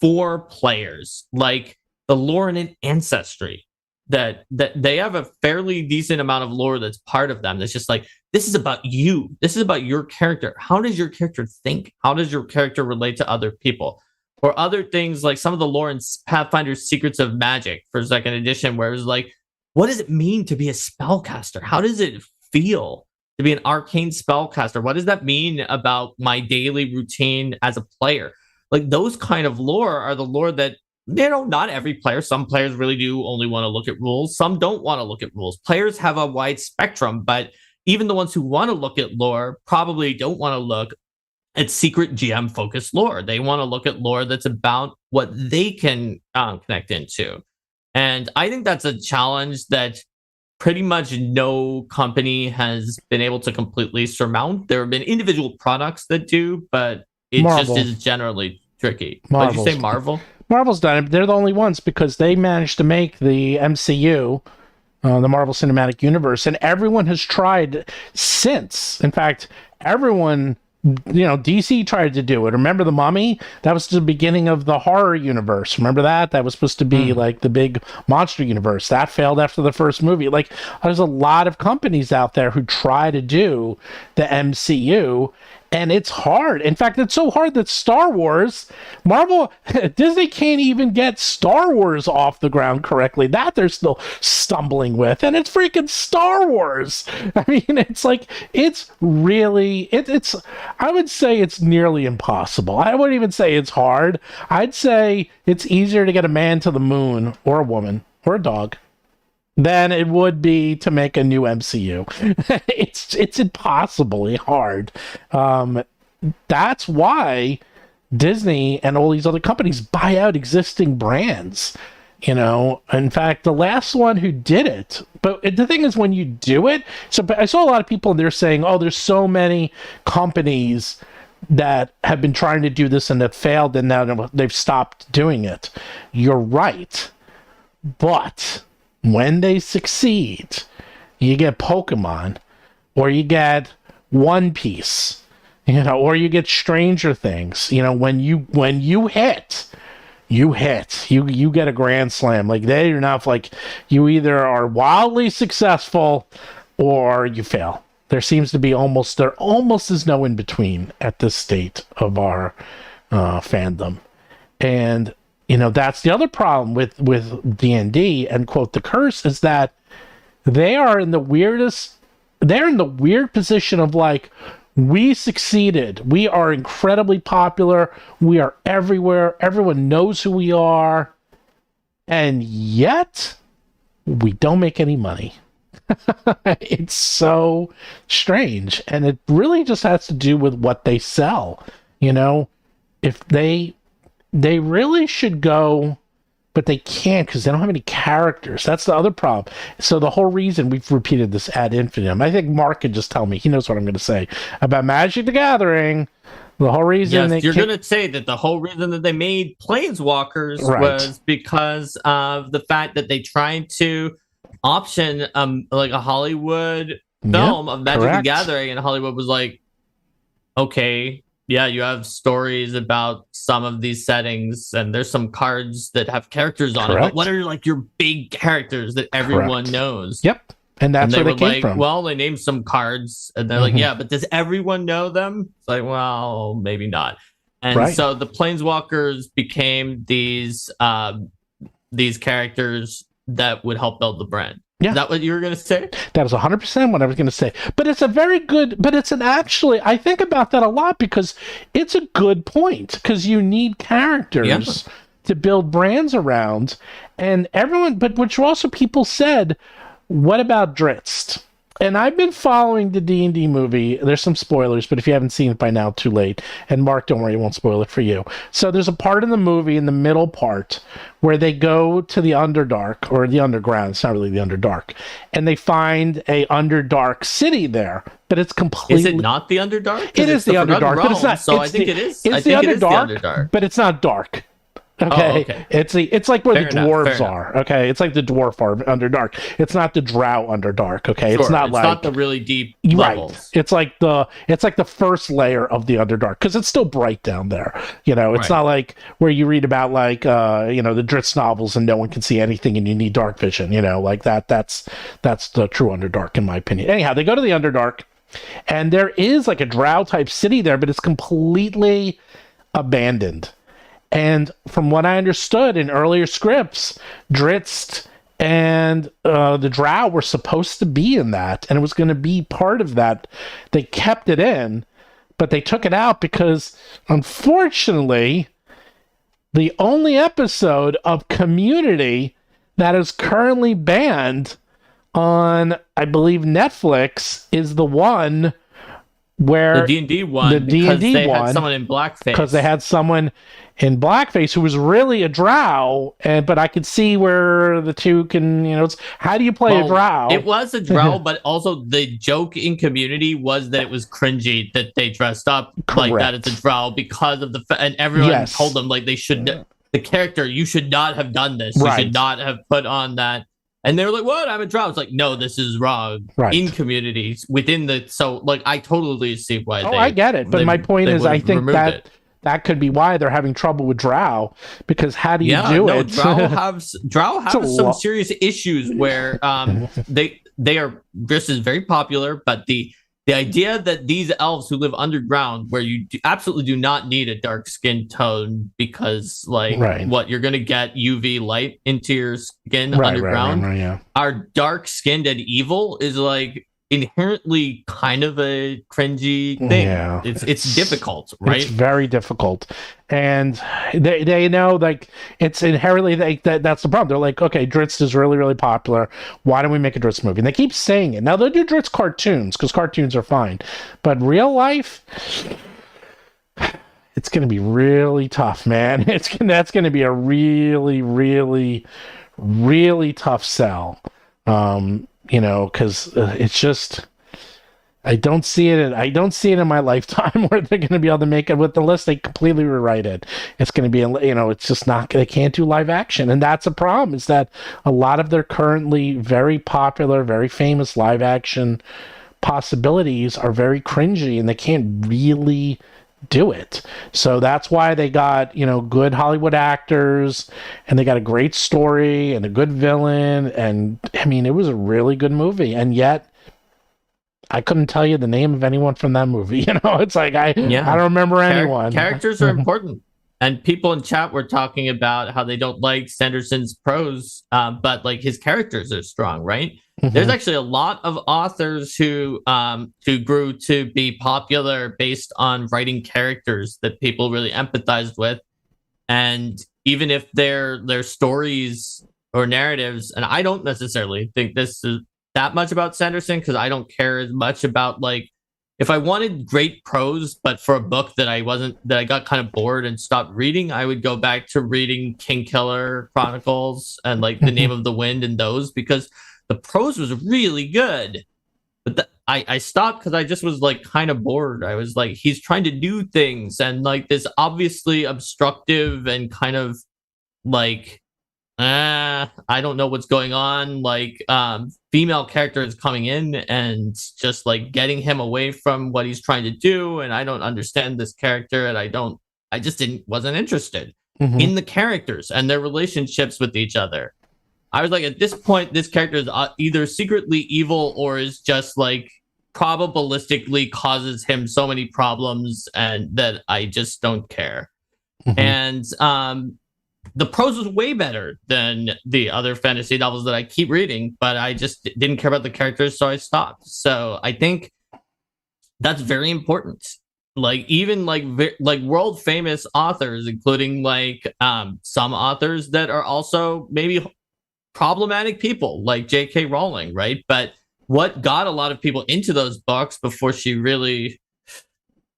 S2: for players, like the lore in an Ancestry, that they have a fairly decent amount of lore that's part of them. That's just like, this is about you. This is about your character. How does your character think? How does your character relate to other people? Or other things like some of the lore in Pathfinder's Secrets of Magic for second edition, where it was like, what does it mean to be a spellcaster? How does it feel to be an arcane spellcaster? What does that mean about my daily routine as a player? Like, those kind of lore are the lore that, not every player. Some players really do only want to look at rules. Some don't want to look at rules. Players have a wide spectrum, but even the ones who want to look at lore probably don't want to look at secret GM focused lore. They want to look at lore that's about what they can connect into. And I think that's a challenge that pretty much no company has been able to completely surmount. There have been individual products that do, but it just is generally tricky. Did you say Marvel?
S1: Marvel's done it. They're the only ones because they managed to make the MCU, the Marvel Cinematic Universe, and everyone has tried since. In fact, everyone... DC tried to do it. Remember The Mummy? That was the beginning of the horror universe. Remember that? That was supposed to be like the big monster universe. That failed after the first movie. Like, there's a lot of companies out there who try to do the MCU, and it's hard. In fact, it's so hard that Star Wars, Disney can't even get Star Wars off the ground correctly. That they're still stumbling with, and it's freaking Star Wars. I mean, it's like, it's really, it's, I would say it's nearly impossible. I wouldn't even say it's hard. I'd say it's easier to get a man to the moon, or a woman, or a dog, than it would be to make a new MCU. It's impossibly hard. That's why Disney and all these other companies buy out existing brands. You know, in fact, the last one who did it, but the thing is, when you do it, so but I saw a lot of people and they're saying, oh, there's so many companies that have been trying to do this and that failed, and now they've stopped doing it. You're right. But when they succeed, you get Pokemon, or you get One Piece, you know, or you get Stranger Things. You know, when you hit, you get a grand slam. Like, they're not like, you either are wildly successful or you fail. There seems to be almost is no in between at this state of our fandom. And you know, that's the other problem with D&D and quote the curse, is that they're in the weird position of like, we succeeded. We are incredibly popular. We are everywhere. Everyone knows who we are. And yet, we don't make any money. It's so strange. And it really just has to do with what they sell. You know, if they really should go, but they can't because they don't have any characters. That's the other problem. So the whole reason we've repeated this ad infinitum, I think Mark could just tell me, he knows what I'm going to say about Magic the Gathering. The whole reason
S2: you're going to say that the whole reason that they made Planeswalkers was because of the fact that they tried to option like a Hollywood film of Magic the Gathering, and Hollywood was like, okay, yeah, you have stories about some of these settings, and there's some cards that have characters on it. But what are like your big characters that everyone knows?
S1: Yep. And that's where they came from.
S2: Well, they named some cards, and they're like, yeah, but does everyone know them? It's like, well, maybe not. And so the Planeswalkers became these characters that would help build the brand. Yeah. Is that what you were going to say?
S1: That is 100% what I was going to say. But it's a very good, but it's an actually, I think about that a lot because it's a good point, because you need characters to build brands around. And everyone, but which also people said, what about Drizzt? And I've been following the D&D movie. There's some spoilers, but if you haven't seen it by now, too late. And Mark, don't worry, I won't spoil it for you. So there's a part in the movie, in the middle part, where they go to the Underdark, or the Underground. It's not really the Underdark. And they find a Underdark city there. But it's completely...
S2: Is it not the Underdark?
S1: It is the Underdark, but it's not...
S2: So I think it is.
S1: It's the Underdark, but it's not dark. Okay. It's like where the dwarves are. Okay, it's like the dwarf are Underdark. It's not the drow Underdark. Okay,
S2: it's not the really deep levels.
S1: Right. It's like the first layer of the Underdark, because it's still bright down there. You know, it's not like where you read about like you know, the Drizzt novels and no one can see anything and you need dark vision. You know, like that. That's the true Underdark in my opinion. Anyhow, they go to the Underdark, and there is like a drow type city there, but it's completely abandoned. And from what I understood in earlier scripts, Drizzt and the Drow were supposed to be in that, and it was going to be part of that. They kept it in, but they took it out because, unfortunately, the only episode of Community that is currently banned on, I believe, Netflix is the one where...
S2: The D&D one, because they had someone in blackface.
S1: Because they had someone in blackface who was really a drow, but I could see where the two can, you know, it's how do you play a drow?
S2: It was a drow, but also the joke in Community was that it was cringy that they dressed up like that as a drow because of and everyone told them like they should, the character, you should not have done this. You should not have put on that. And they were like, what? I'm a drow. It's like, no, this is wrong. In communities within so like I totally see why
S1: I get it. But my point is, I think that could be why they're having trouble with drow, because how do you do it?
S2: Drow have some serious issues where they are just is very popular, but the idea that these elves who live underground, where you absolutely do not need a dark skin tone because what you're going to get UV light into your skin underground, are dark skinned and evil is like inherently kind of a cringy thing. It's difficult, right?
S1: It's very difficult, and they know like it's inherently that's the problem. They're like, okay, Drizzt is really, really popular. Why don't we make a Drizzt movie? And they keep saying it. Now they'll do Drizzt cartoons because cartoons are fine, but real life, It's going to be really tough, man. That's going to be a really, really, really tough sell. Because it's just I don't see it. I don't see it in my lifetime where they're going to be able to make it with unless they completely rewrite it. It's going to be, it's just not. They can't do live action, and that's a problem. Is that a lot of their currently very popular, very famous live action possibilities are very cringy, and they can't really do it. So that's why they got good Hollywood actors, and they got a great story and a good villain, and I mean it was a really good movie, and yet I couldn't tell you the name of anyone from that movie. It's like I don't remember anyone.
S2: Characters are important, and people in chat were talking about how they don't like Sanderson's prose, but like his characters are strong, right? Mm-hmm. There's actually a lot of authors who grew to be popular based on writing characters that people really empathized with, and even if their stories or narratives, and I don't necessarily think this is that much about Sanderson because I don't care as much about like if I wanted great prose, but for a book that I got kind of bored and stopped reading, I would go back to reading Kingkiller Chronicles and like The Name of the Wind and those because the prose was really good. But I stopped because I just was like kind of bored. I was like, he's trying to do things and like this obviously obstructive and kind of like I don't know what's going on. Like, female characters coming in and just like getting him away from what he's trying to do. And I don't understand this character. And I just wasn't interested in the characters and their relationships with each other. I was like, at this point, this character is either secretly evil or is just like probabilistically causes him so many problems and that I just don't care. And, the prose was way better than the other fantasy novels that I keep reading, but I just didn't care about the characters, so I stopped. So I think that's very important. Like even like world famous authors, including like some authors that are also maybe problematic people, like J.K. Rowling, right? But what got a lot of people into those books before she really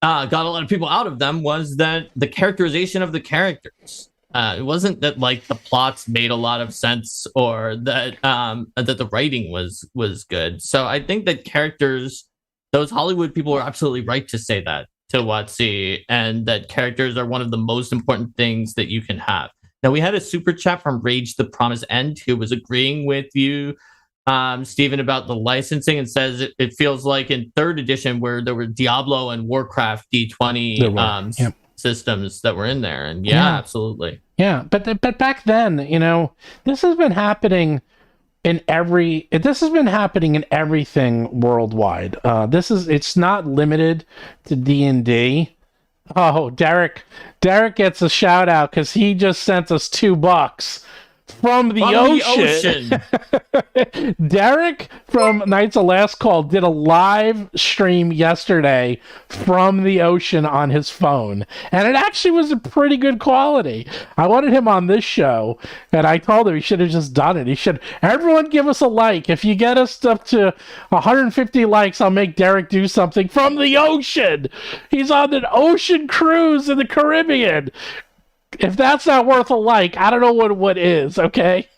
S2: got a lot of people out of them was that the characterization of the characters. It wasn't that like the plots made a lot of sense or that that the writing was good. So I think that characters, those Hollywood people are absolutely right to say that to WoTC, and that characters are one of the most important things that you can have. Now we had a super chat from Rage the Promised End who was agreeing with you, Stephen, about the licensing and says it feels like in 3rd edition where there were Diablo and Warcraft D20 systems that were in there, and absolutely, but
S1: back then, this has been happening in everything worldwide. It's not limited to D&D. Oh, Derek gets a shout out because he just sent us $2 from the ocean. Derek from Knights of Last Call did a live stream yesterday from the ocean on his phone, and it actually was a pretty good quality. I wanted him on this show, and I told him he should have just done it. Everyone give us a like. If you get us up to 150 likes, I'll make Derek do something from the ocean. He's on an ocean cruise in the Caribbean. If that's not worth a like, I don't know what is, okay?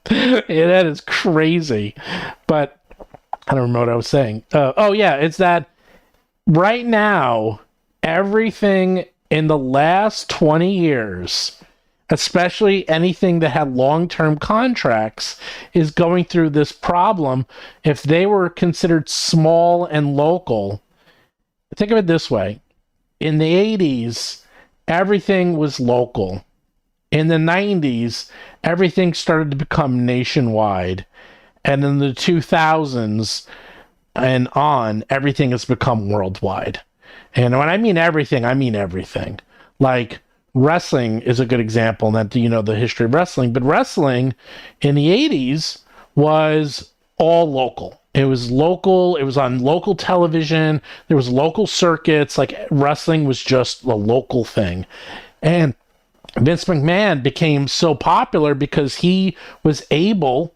S1: That is crazy. But I don't remember what I was saying. It's that right now, everything in the last 20 years, especially anything that had long-term contracts, is going through this problem. If they were considered small and local, think of it this way. In the 80s, everything was local. In the 90s, everything started to become nationwide. And in the 2000s and on, everything has become worldwide. And when I mean everything, I mean everything. Like, wrestling is a good example, that the history of wrestling. But wrestling in the 80s was all local. It was local. It was on local television. There was local circuits. Like, wrestling was just a local thing. And Vince McMahon became so popular because he was able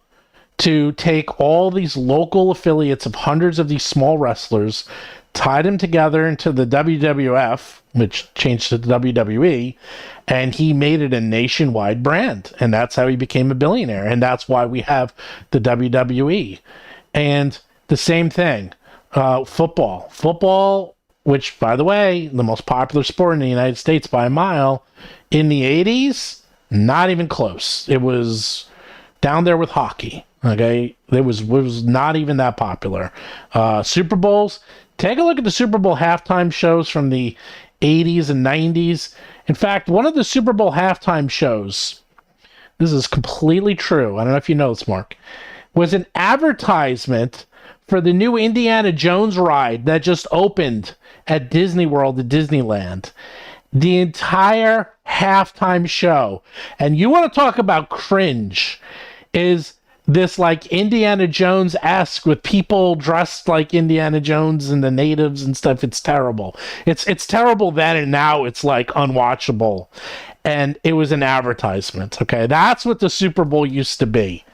S1: to take all these local affiliates of hundreds of these small wrestlers, tied him together into the WWF, which changed to the WWE, and he made it a nationwide brand. And that's how he became a billionaire. And that's why we have the WWE. And the same thing, football. Football, which, by the way, the most popular sport in the United States by a mile, in the 80s, not even close. It was down there with hockey. Okay, it was not even that popular. Super Bowls. Take a look at the Super Bowl halftime shows from the 80s and 90s. In fact, one of the Super Bowl halftime shows, this is completely true, I don't know if you know this, Mark, was an advertisement for the new Indiana Jones ride that just opened at Disney World at Disneyland. The entire halftime show, and you want to talk about cringe, is this like Indiana Jones-esque with people dressed like Indiana Jones and the natives and stuff. It's terrible. It's terrible then, and now it's like unwatchable. And it was an advertisement. Okay, that's what the Super Bowl used to be.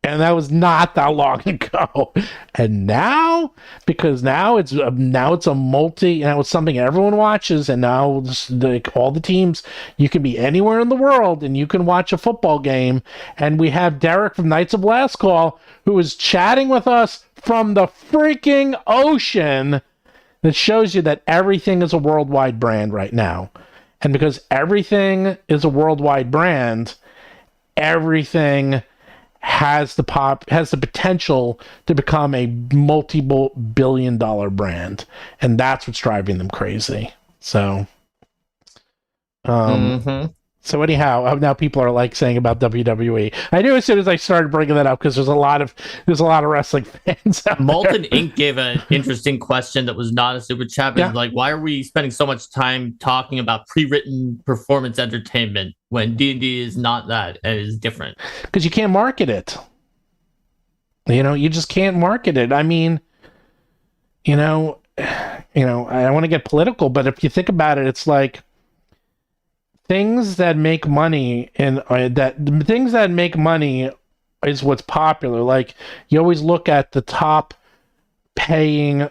S1: And that was not that long ago. And now, because now it's a now it's something everyone watches, and now like all the teams, you can be anywhere in the world and you can watch a football game. And we have Derek from Knights of Last Call, who is chatting with us from the freaking ocean. That shows you that everything is a worldwide brand right now. And because everything is a worldwide brand, everything has the potential to become a multi-billion-dollar brand, and that's what's driving them crazy. So, so anyhow, now people are like saying about WWE. I knew as soon as I started bringing that up because there's a lot of wrestling fans out
S2: Molten
S1: there.
S2: Ink gave an interesting question that was not a super chat. But like, why are we spending so much time talking about pre-written performance entertainment when D&D is not that and is different?
S1: Because you can't market it. You just can't market it. I mean, I don't want to get political, but if you think about it, it's like things that make money things that make money is what's popular. Like, you always look at the top paying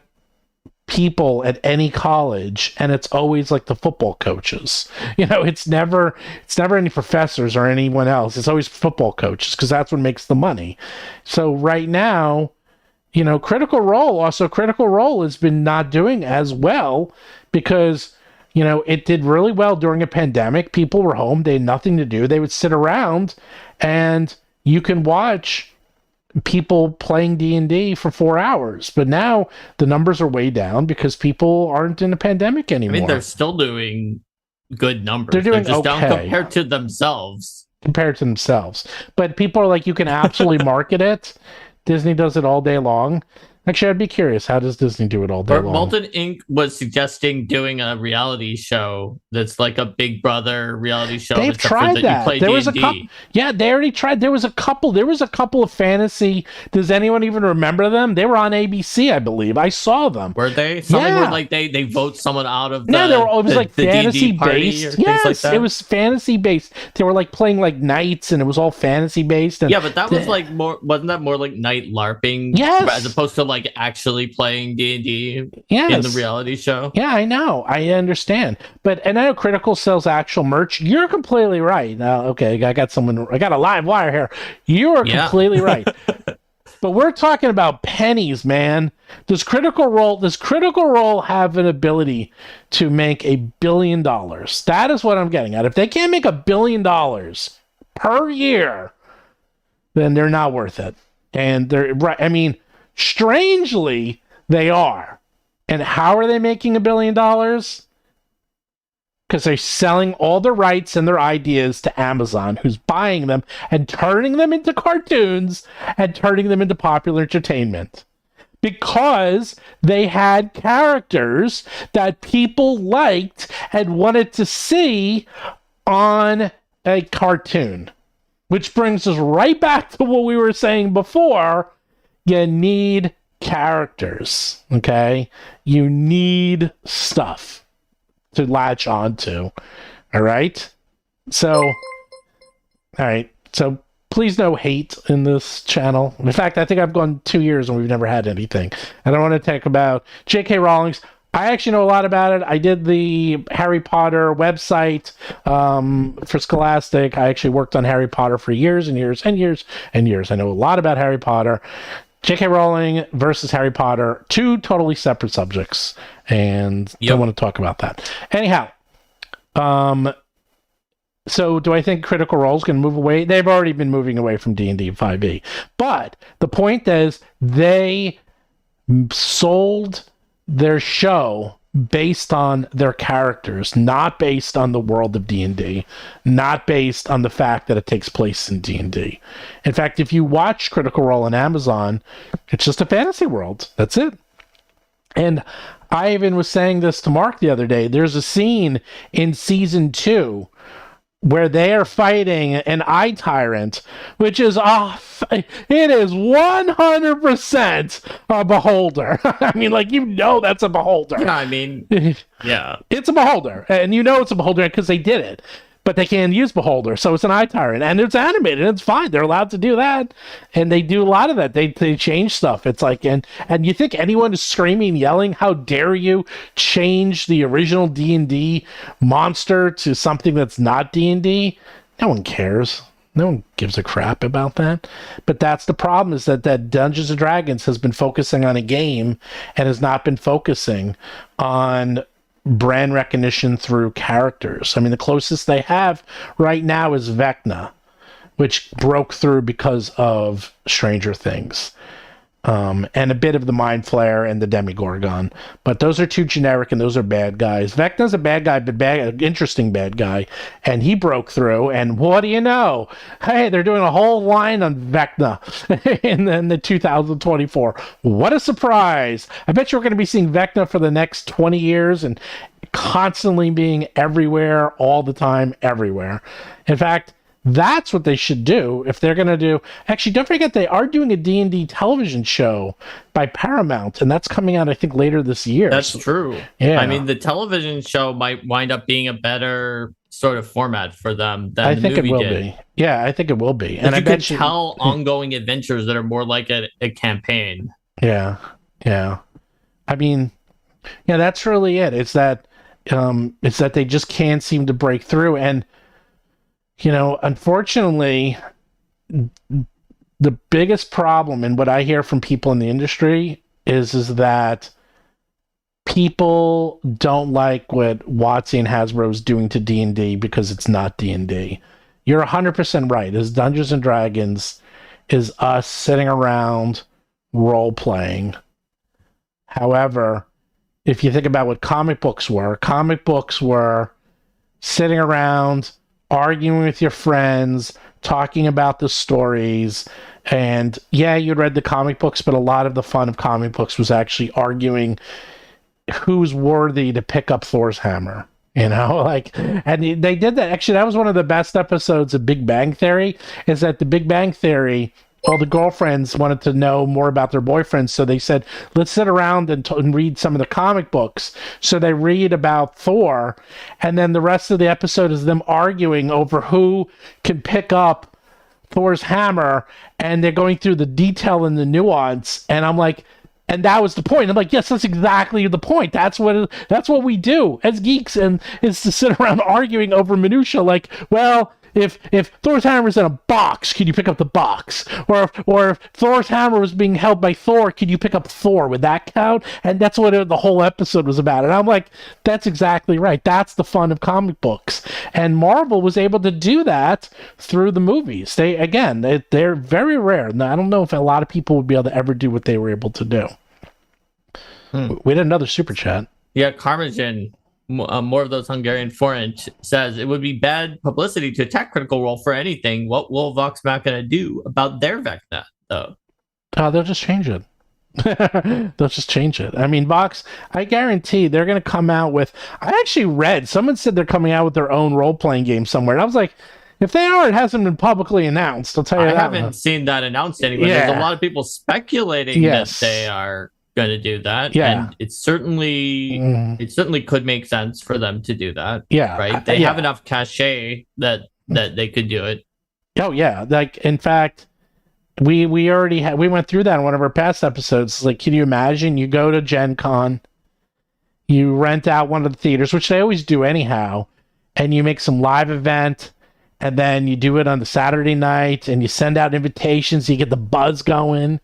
S1: people at any college, and it's always like the football coaches. It's never any professors or anyone else. It's always football coaches, because that's what makes the money. So right now, Critical Role has been not doing as well because it did really well during a pandemic. People were home, they had nothing to do, they would sit around, and you can watch people playing D&D for 4 hours. But now the numbers are way down because people aren't in a pandemic anymore.
S2: I mean, they're still doing good numbers.
S1: They're doing
S2: just
S1: okay
S2: down compared to themselves. But people are like, you can absolutely market it. Disney does it all day long. Actually, I'd be curious, how does Disney do it all day long? Molten Ink was suggesting doing a reality show that's like a Big Brother reality show.
S1: They've tried that. There was a couple. Yeah, they already tried. There was a couple of fantasy. Does anyone even remember them? They were on ABC, I believe. I saw them.
S2: Were they? Something where like they vote someone out of the.
S1: No, it was like fantasy based. Yes,
S2: like that?
S1: It was fantasy based. They were like playing like knights, and it was all fantasy based.
S2: Yeah, but that was like more. Wasn't that more like night LARPing?
S1: Yes,
S2: as opposed to like actually playing D&D in the reality show.
S1: Yeah, I know. I understand. But, and I know Critical sells actual merch. You're completely right. Now, okay, I got a live wire here. You are completely right. But we're talking about pennies, man. Does Critical Role have an ability to make $1 billion? That is what I'm getting at. If they can't make $1 billion per year, then they're not worth it. And they're right. I mean, strangely, they are. And how are they making $1 billion? Because they're selling all the rights and their ideas to Amazon, who's buying them and turning them into cartoons and turning them into popular entertainment. Because they had characters that people liked and wanted to see on a cartoon. Which brings us right back to what we were saying before. You need characters, okay? You need stuff to latch onto, all right? So please no hate in this channel. In fact, I think I've gone 2 years and we've never had anything. I don't want to talk about J.K. Rowling's. I actually know a lot about it. I did the Harry Potter website for Scholastic. I actually worked on Harry Potter for years and years and years and years. I know a lot about Harry Potter. J.K. Rowling versus Harry Potter, 2 totally separate subjects, and don't want to talk about that. Anyhow, so do I think Critical Role is going to move away? They've already been moving away from D&D 5e. But the point is, they sold their show based on their characters, not based on the world of D&D, not based on the fact that it takes place in D&D. In fact, if you watch Critical Role on Amazon, it's just a fantasy world. That's it. And I even was saying this to Mark the other day. There's a scene in season 2 where they are fighting an eye tyrant, which is it is 100% a beholder. I mean, like, that's a beholder.
S2: Yeah, I mean, yeah.
S1: It's a beholder, and it's a beholder because they did it. But they can't use beholder, so it's an eye tyrant, and it's animated, and it's fine. They're allowed to do that, and they do a lot of that. They change stuff. It's like, and you think anyone is screaming, yelling, "How dare you change the original D&D monster to something that's not D&D?" No one cares. No one gives a crap about that. But that's the problem, is that Dungeons & Dragons has been focusing on a game and has not been focusing on brand recognition through characters. I mean, the closest they have right now is Vecna, which broke through because of Stranger Things. And a bit of the Mind Flayer and the Demigorgon. But those are 2 generic, and those are bad guys. Vecna's a bad guy, but interesting bad guy. And he broke through, and what do you know? Hey, they're doing a whole line on Vecna in the 2024. What a surprise. I bet you're going to be seeing Vecna for the next 20 years and constantly being everywhere, all the time, everywhere. In fact, that's what they should do if they're going to do... Actually, don't forget, they are doing a D&D television show by Paramount, and that's coming out, I think, later this year.
S2: That's true.
S1: Yeah.
S2: I mean, the television show might wind up being a better sort of format for them than the movie did. I think it will be.
S1: Yeah, I think it will be. And
S2: you can tell ongoing adventures that are more like a campaign.
S1: Yeah, yeah. I mean, yeah, that's really it. It's that they just can't seem to break through, and unfortunately, the biggest problem, and what I hear from people in the industry, is that people don't like what WoTC and Hasbro is doing to D&D because it's not D&D. You're 100% right. As Dungeons & Dragons is us sitting around role-playing. However, if you think about what comic books were sitting around, arguing with your friends, talking about the stories, and yeah, you read the comic books, but a lot of the fun of comic books was actually arguing who's worthy to pick up Thor's hammer. And they did that. Actually, that was one of the best episodes of Big Bang Theory, is that the Big Bang Theory, all the girlfriends wanted to know more about their boyfriends, so they said, let's sit around and read some of the comic books. So they read about Thor, and then the rest of the episode is them arguing over who can pick up Thor's hammer, and they're going through the detail and the nuance, and I'm like, and that was the point. I'm like, yes, that's exactly the point. That's what we do as geeks, and is to sit around arguing over minutia, like, well, If Thor's hammer is in a box, could you pick up the box? Or if Thor's hammer was being held by Thor, could you pick up Thor? Would that count? And that's what the whole episode was about. And I'm like, that's exactly right. That's the fun of comic books. And Marvel was able to do that through the movies. They're very rare. Now, I don't know if a lot of people would be able to ever do what they were able to do. We had another super chat.
S2: Yeah, Carmagen, more of those Hungarian foreign, says it would be bad publicity to attack Critical Role for anything. What will Vox Machina do about their Vecna, though?
S1: They'll just change it. They'll just change it. I mean, Vox, I guarantee they're going to come out with... I actually read, someone said they're coming out with their own role-playing game somewhere. And I was like, if they are, it hasn't been publicly announced. I'll tell you that.
S2: I haven't seen that announced anywhere. Yeah. There's a lot of people speculating that they are going to do that. Yeah. And it certainly could make sense for them to do that.
S1: Yeah.
S2: Right? They have enough cachet that they could do it.
S1: Oh yeah, like in fact, we already had we went through that in one of our past episodes. Like, can you imagine? You go to Gen Con, you rent out one of the theaters, which they always do anyhow, and you make some live event, and then you do it on the Saturday night, and you send out invitations, you get the buzz going,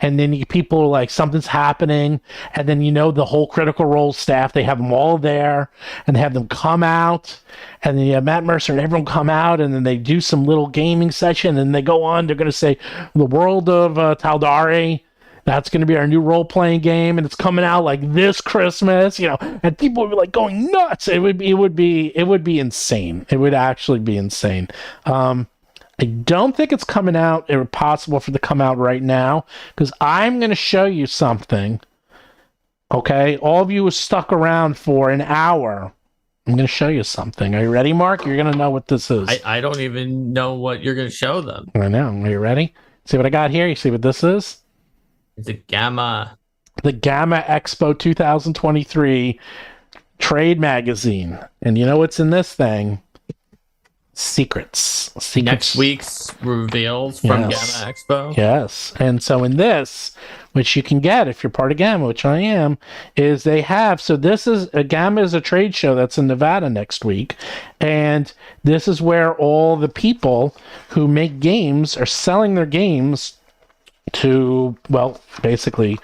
S1: and then people are like, something's happening, and then the whole Critical Role staff, they have them all there, and they have them come out, and then you have Matt Mercer and everyone come out, and then they do some little gaming session, and they go on, they're going to say, the world of Taldari, that's going to be our new role-playing game, and it's coming out like this Christmas, and people would be like going nuts. It would be insane. It would actually be insane. I don't think it's coming out, or possible for it to come out right now, because I'm going to show you something. Okay, all of you who stuck around for an hour, I'm going to show you something. Are you ready, Mark? You're going to know what this is.
S2: I don't even know what you're going to show them.
S1: I know. Are you ready? See what I got here? You see what this is?
S2: It's a Gamma.
S1: The Gamma Expo 2023 trade magazine. And you know what's in this thing? Secrets.
S2: Next week's reveals from Gamma Expo.
S1: Yes. And so in this, which you can get if you're part of Gamma, which I am, is they have, so this is, Gamma is a trade show that's in Nevada next week. And this is where all the people who make games are selling their games to, well, basically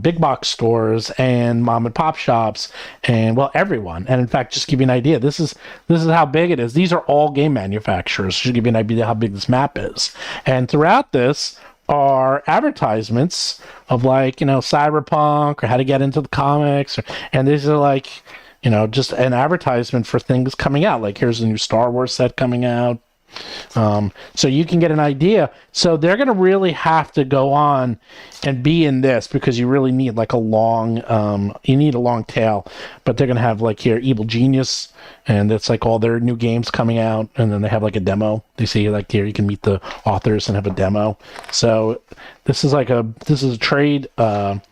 S1: big box stores and mom and pop shops and, well, everyone. And in fact, just to give you an idea, this is how big it is. These are all game manufacturers, just to give you an idea how big this map is. And throughout this are advertisements of, like, Cyberpunk or how to get into the comics, and these are like, just an advertisement for things coming out. Like, here's a new Star Wars set coming out. So you can get an idea. So they're going to really have to go on and be in this, because you really need like a long tail. But they're going to have, like, here, Evil Genius, and it's like all their new games coming out, and then they have like a demo. They see, like, here you can meet the authors and have a demo. So this is a trade event.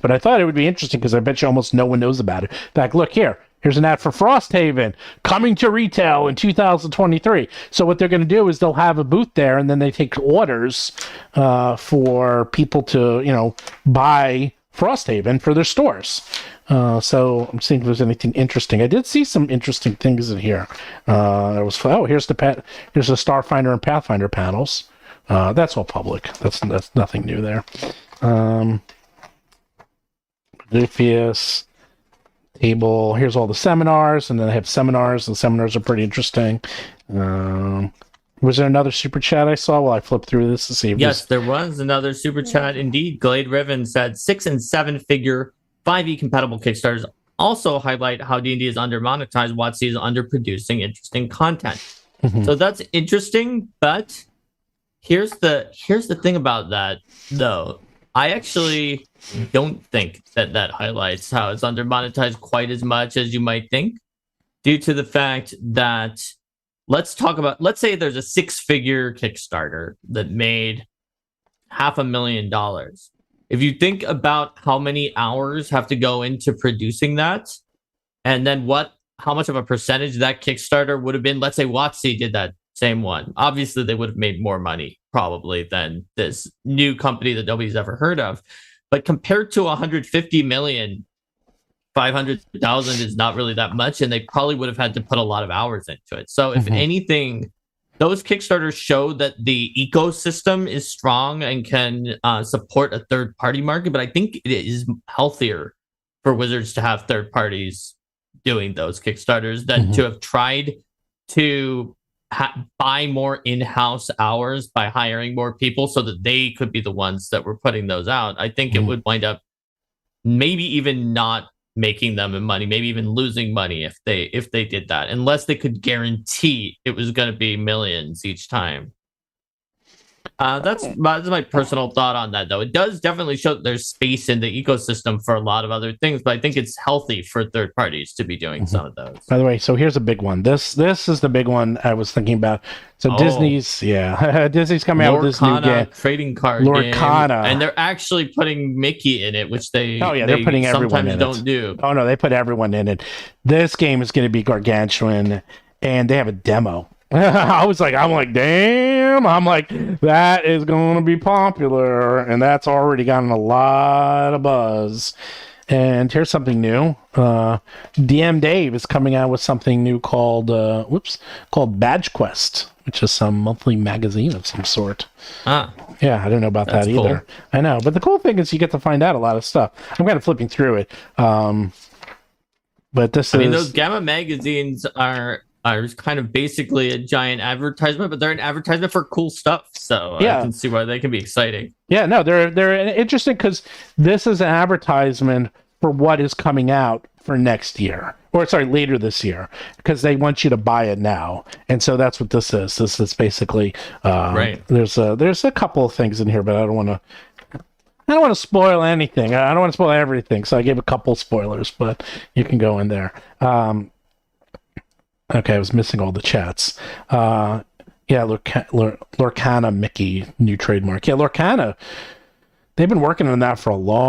S1: But I thought it would be interesting because I bet you almost no one knows about it. In fact, look here. Here's an ad for Frosthaven coming to retail in 2023. So what they're going to do is they'll have a booth there, and then they take orders for people to, buy Frosthaven for their stores. So I'm seeing if there's anything interesting. I did see some interesting things in here. Here's the Starfinder and Pathfinder panels. That's all public. That's nothing new there. Lufius. Table. Here's all the seminars, and then they have seminars, and seminars are pretty interesting. Was there another super chat I saw while I flipped through this to see?
S2: Yes, there was another super chat. Indeed, Glade Riven said 6 and 7 figure 5e compatible Kickstarters also highlight how D&D is under monetized. WoTC is under producing interesting content. So that's interesting, but here's the thing about that, though. I actually don't think that highlights how it's under monetized quite as much as you might think, due to the fact that let's say there's a 6-figure Kickstarter that made $500,000. If you think about how many hours have to go into producing that, and then how much of a percentage that Kickstarter would have been, let's say WoTC did that same one. Obviously, they would have made more money probably than this new company that nobody's ever heard of. But compared to 150 million, 500,000 is not really that much, and they probably would have had to put a lot of hours into it. So if anything, those Kickstarters show that the ecosystem is strong and can support a third-party market, but I think it is healthier for Wizards to have third parties doing those Kickstarters than to have tried to buy more in-house hours by hiring more people so that they could be the ones that were putting those out. I think it would wind up maybe even not making them money, maybe even losing money if they did that, unless they could guarantee it was going to be millions each time. That's my personal thought on that, though. It does definitely show that there's space in the ecosystem for a lot of other things, but I think it's healthy for third parties to be doing some of those.
S1: By the way, so here's a big one. This is the big one I was thinking about. So Disney's coming out with this new game,
S2: trading card game, and they're actually putting Mickey in it, which they're putting everyone in don't do.
S1: Oh no, they put everyone in it. This game is going to be gargantuan, and they have a demo. I'm like, damn. I'm like, that is going to be popular, and that's already gotten a lot of buzz. And here's something new. DM Dave is coming out with something new called called Badge Quest, which is some monthly magazine of some sort.
S2: Ah,
S1: Yeah, I don't know about that either.
S2: cool.
S1: I know, but the cool thing is you get to find out a lot of stuff. I'm kind of flipping through it. But this
S2: I
S1: is
S2: mean, those Gamma magazines are kind of basically a giant advertisement, but they're an advertisement for cool stuff. So
S1: Yeah.
S2: I can see why they can be exciting.
S1: Yeah, no, they're interesting because this is an advertisement for what is coming out for next year, or sorry, later this year, because they want you to buy it now, and so that's what this is. This is basically
S2: Right.
S1: There's a couple of things in here, but I don't want to spoil anything. I don't want to spoil everything, so I gave a couple spoilers, but you can go in there. Okay, I was missing all the chats. Yeah, Lorcana Mickey, new trademark. Yeah, Lorcana. They've been working on that for a long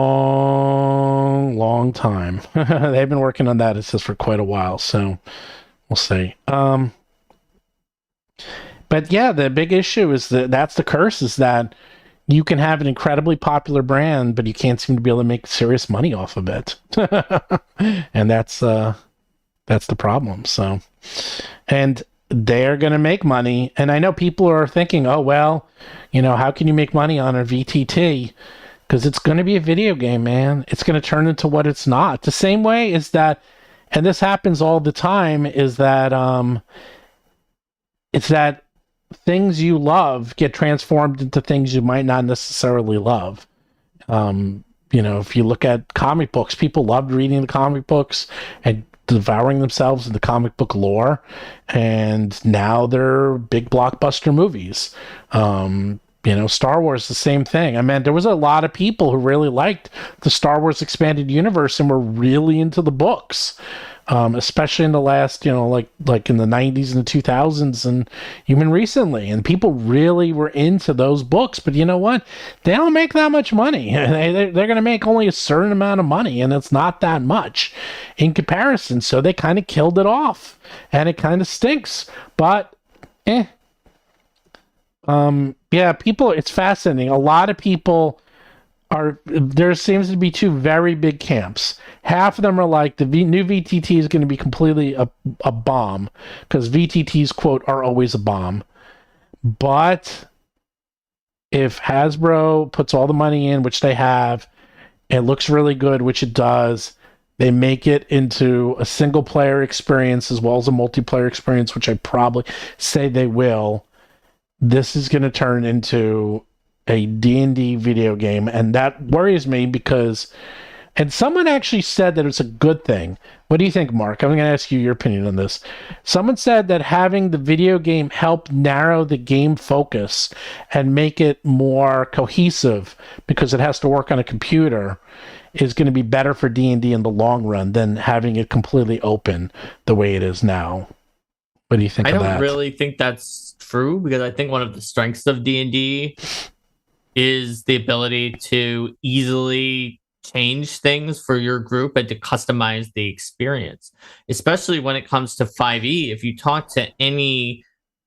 S1: time. They've been working on that, it says, for quite a while, so we'll see. But yeah, the big issue is that's the curse, is that you can have an incredibly popular brand, but you can't seem to be able to make serious money off of it. And that's the problem. So, and they're going to make money. And I know people are thinking, oh, well, how can you make money on a VTT? Because it's going to be a video game, man. It's going to turn into what it's not. The same way is that, and this happens all the time, is that it's that things you love get transformed into things you might not necessarily love. If you look at comic books, people loved reading the comic books and devouring themselves in the comic book lore, and now they're big blockbuster movies. Star Wars, the same thing. I mean, there was a lot of people who really liked the Star Wars expanded universe and were really into the books. Especially in the last, like in the 90s and the 2000s and even recently. And people really were into those books. But you know what? They don't make that much money. They're going to make only a certain amount of money, and it's not that much in comparison. So they kind of killed it off, and it kind of stinks. But, yeah, people, it's fascinating. A lot of people there seems to be two very big camps. Half of them are like, the new VTT is going to be completely a bomb, because VTTs, quote, are always a bomb. But if Hasbro puts all the money in, which they have, it looks really good, which it does, they make it into a single player experience as well as a multiplayer experience, which I probably say they will, this is going to turn into a D&D video game, and that worries me because, and someone actually said that it's a good thing. What do you think, Mark? I'm going to ask you your opinion on this. Someone said that having the video game help narrow the game focus and make it more cohesive, because it has to work on a computer, is going to be better for D&D in the long run than having it completely open the way it is now. What do you think of that?
S2: I don't really think that's true, because I think one of the strengths of D&D is the ability to easily change things for your group and to customize the experience, especially when it comes to 5e. If you talk to any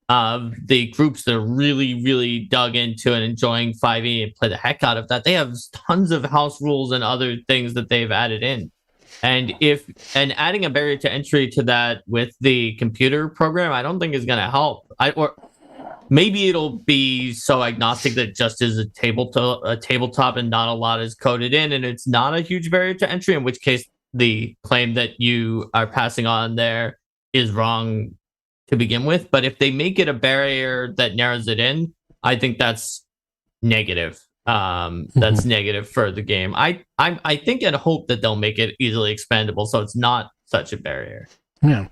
S2: of the groups that are really, really dug into and enjoying 5e and play the heck out of that, they have tons of house rules and other things that they've added in. And adding a barrier to entry to that with the computer program, I don't think is going to help. Or maybe it'll be so agnostic that it just is a tabletop and not a lot is coded in, and it's not a huge barrier to entry, in which case the claim that you are passing on there is wrong to begin with. But if they make it a barrier that narrows it in, I think that's negative. That's negative for the game. I think and hope that they'll make it easily expandable, so it's not such a barrier.
S1: Yeah.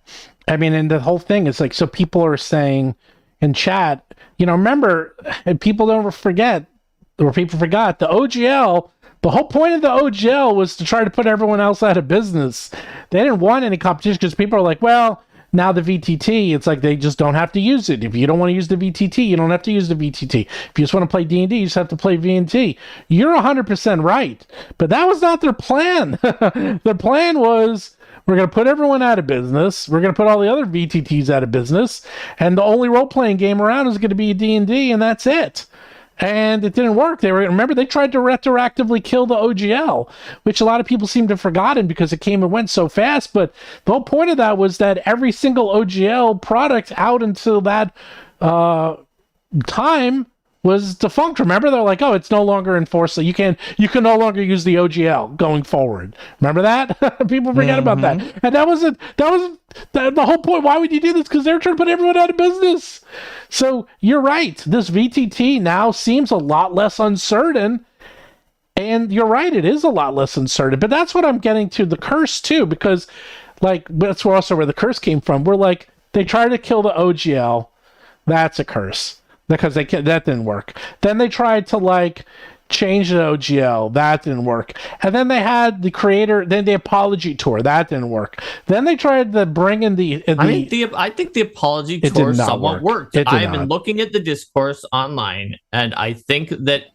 S1: I mean, and the whole thing is like, so people are saying in chat, remember, and people don't forget, or people forgot, the OGL, the whole point of the OGL was to try to put everyone else out of business. They didn't want any competition, because people are like, well, now the VTT, it's like they just don't have to use it. If you don't want to use the VTT, you don't have to use the VTT. If you just want to play D&D, you just have to play V&T. You're 100% right. But that was not their plan. Their plan was, We're going to put everyone out of business. We're going to put all the other VTTs out of business. And the only role-playing game around is going to be D&D, and that's it. And it didn't work. Remember, they tried to retroactively kill the OGL, which a lot of people seem to have forgotten because it came and went so fast. But the whole point of that was that every single OGL product out until that time was defunct. Remember, they're like, oh, it's no longer enforceable. You can no longer use the OGL going forward. Remember that? People forget about that. And that was the whole point. Why would you do this? Because they're trying to put everyone out of business. So you're right. This VTT now seems a lot less uncertain. And you're right, it is a lot less uncertain. But that's what I'm getting to the curse too, because like that's also where the curse came from. We're like, they tried to kill the OGL. That's a curse. Because that didn't work. Then they tried to like change the OGL. That didn't work. And then they had the apology tour. That didn't work. Then they tried to bring in
S2: I think the apology tour somewhat worked. I've been looking at the discourse online, and I think that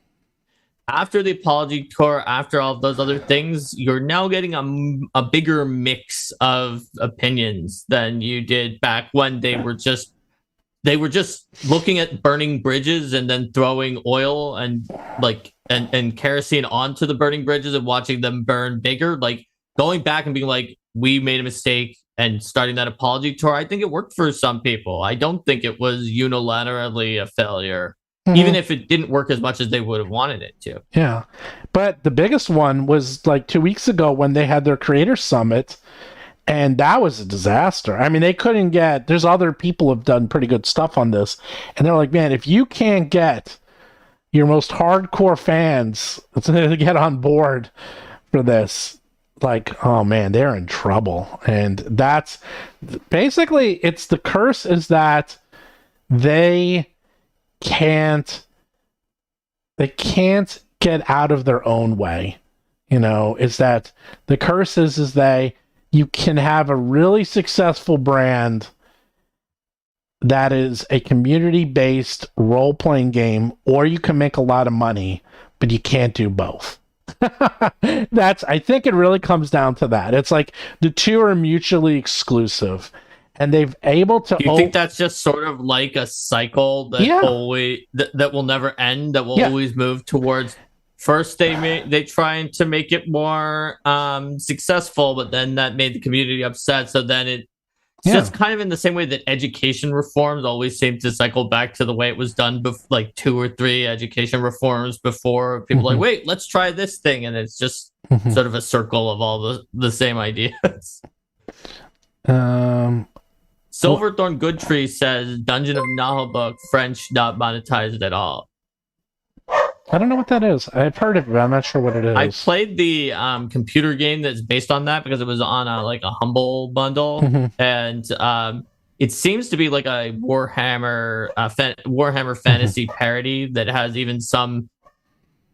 S2: after the apology tour, after all of those other things, you're now getting a bigger mix of opinions than you did back when they were just looking at burning bridges and then throwing oil and kerosene onto the burning bridges and watching them burn bigger. Like going back and being like, we made a mistake and starting that apology tour. I think it worked for some people. I don't think it was unilaterally a failure, even if it didn't work as much as they would have wanted it to.
S1: Yeah. But the biggest one was like 2 weeks ago when they had their creator summit. And that was a disaster. I mean, they couldn't there's other people have done pretty good stuff on this. And they're like, man, if you can't get your most hardcore fans to get on board for this, like, oh man, they're in trouble. And that's basically, it's the curse is that they can't get out of their own way. Is that the curse is you can have a really successful brand that is a community-based role-playing game, or you can make a lot of money, but you can't do both. I think it really comes down to that. It's like the two are mutually exclusive, and they've able to.
S2: Do you think that's just sort of like a cycle that that will never end? That will always move towards. First, they trying to make it more successful, but then that made the community upset. So then it's just kind of in the same way that education reforms always seem to cycle back to the way it was done, like 2 or 3 education reforms before. People like, wait, let's try this thing, and it's just sort of a circle of all the same ideas. Silverthorn Goodtree says Dungeon of Naheulbeuk French not monetized at all.
S1: I don't know what that is. I've heard of it, but I'm not sure what it is.
S2: I played the computer game that's based on that because it was on a Humble bundle, and it seems to be like a Warhammer fantasy parody that has even some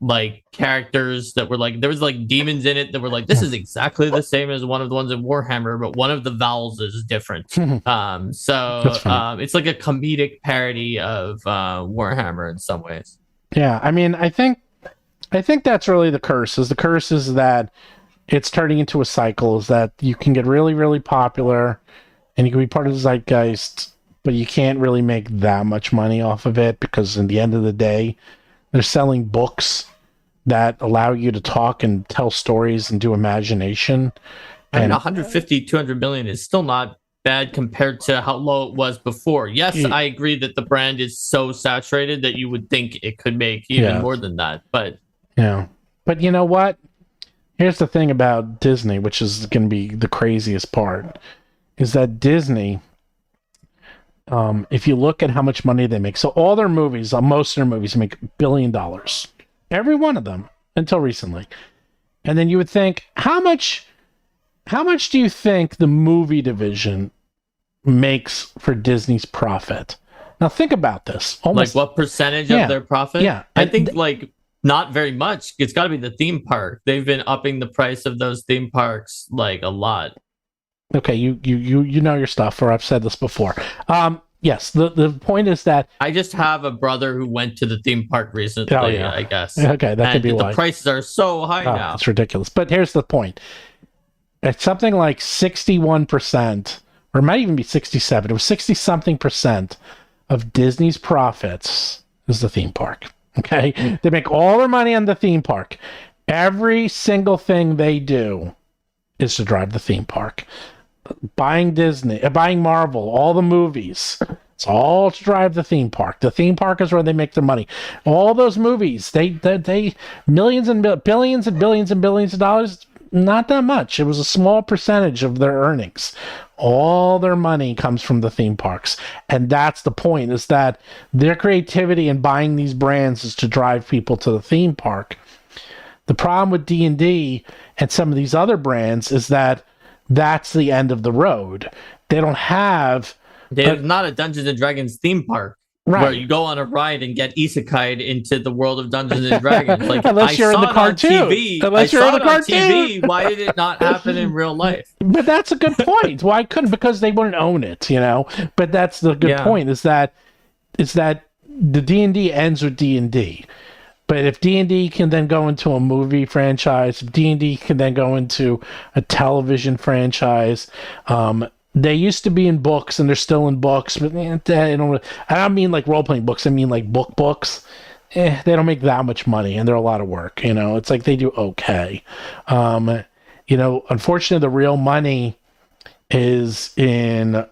S2: like characters that were like there was like demons in it that were like this is exactly the same as one of the ones in Warhammer, but one of the vowels is different. It's like a comedic parody of Warhammer in some ways.
S1: Yeah, I mean, I think that's really the curse. The curse is that it's turning into a cycle. Is that you can get really, really popular, and you can be part of the zeitgeist, but you can't really make that much money off of it because, in the end of the day, they're selling books that allow you to talk and tell stories and do imagination.
S2: I mean, 150, 200 million is still not bad compared to how low it was before. Yes, I agree that the brand is so saturated that you would think it could make even more than that. But
S1: you know what? Here's the thing about Disney, which is going to be the craziest part, is that Disney, if you look at how much money they make, so all their movies, most of their movies make $1 billion. Every one of them, until recently. And then you would think, how much do you think the movie division makes for Disney's profit? Now think about this.
S2: Like what percentage of their profit?
S1: Yeah.
S2: I think like not very much. It's got to be the theme park. They've been upping the price of those theme parks like a lot.
S1: Okay, you know your stuff, or I've said this before. Yes, the point is that
S2: I just have a brother who went to the theme park recently, I guess.
S1: Okay, that could be why.
S2: The prices are so high now.
S1: It's ridiculous. But here's the point. it's something like 61%, or it might even be 67. It was 60 something percent of Disney's profits is the theme park. Okay. They make all their money on the theme park. Every single thing they do is to drive the theme park. Buying Disney, buying Marvel, all the movies. It's all to drive the theme park. The theme park is where they make their money. All those movies, they millions and billions and billions and billions of dollars. Not that much. It was a small percentage of their earnings. All their money comes from the theme parks. And that's the point, is that their creativity in buying these brands is to drive people to the theme park. The problem with D&D and some of these other brands is that that's the end of the road. They don't have...
S2: There's not a Dungeons and Dragons theme park. Right. Where you go on a ride and get isekai'd into the world of Dungeons and Dragons. Like,
S1: unless you're in the cartoon. Unless you're in the cartoon.
S2: TV, why did it not happen in real life?
S1: But that's a good point. Why couldn't? Because they wouldn't own it, you know. But that's the good point. Is that the D&D ends with D&D. But if D&D can then go into a movie franchise, if D&D can then go into a television franchise, they used to be in books, and they're still in books, but I don't mean like role-playing books. I mean like books. They don't make that much money, and they're a lot of work. You know, it's like they do okay. Unfortunately, the real money is in.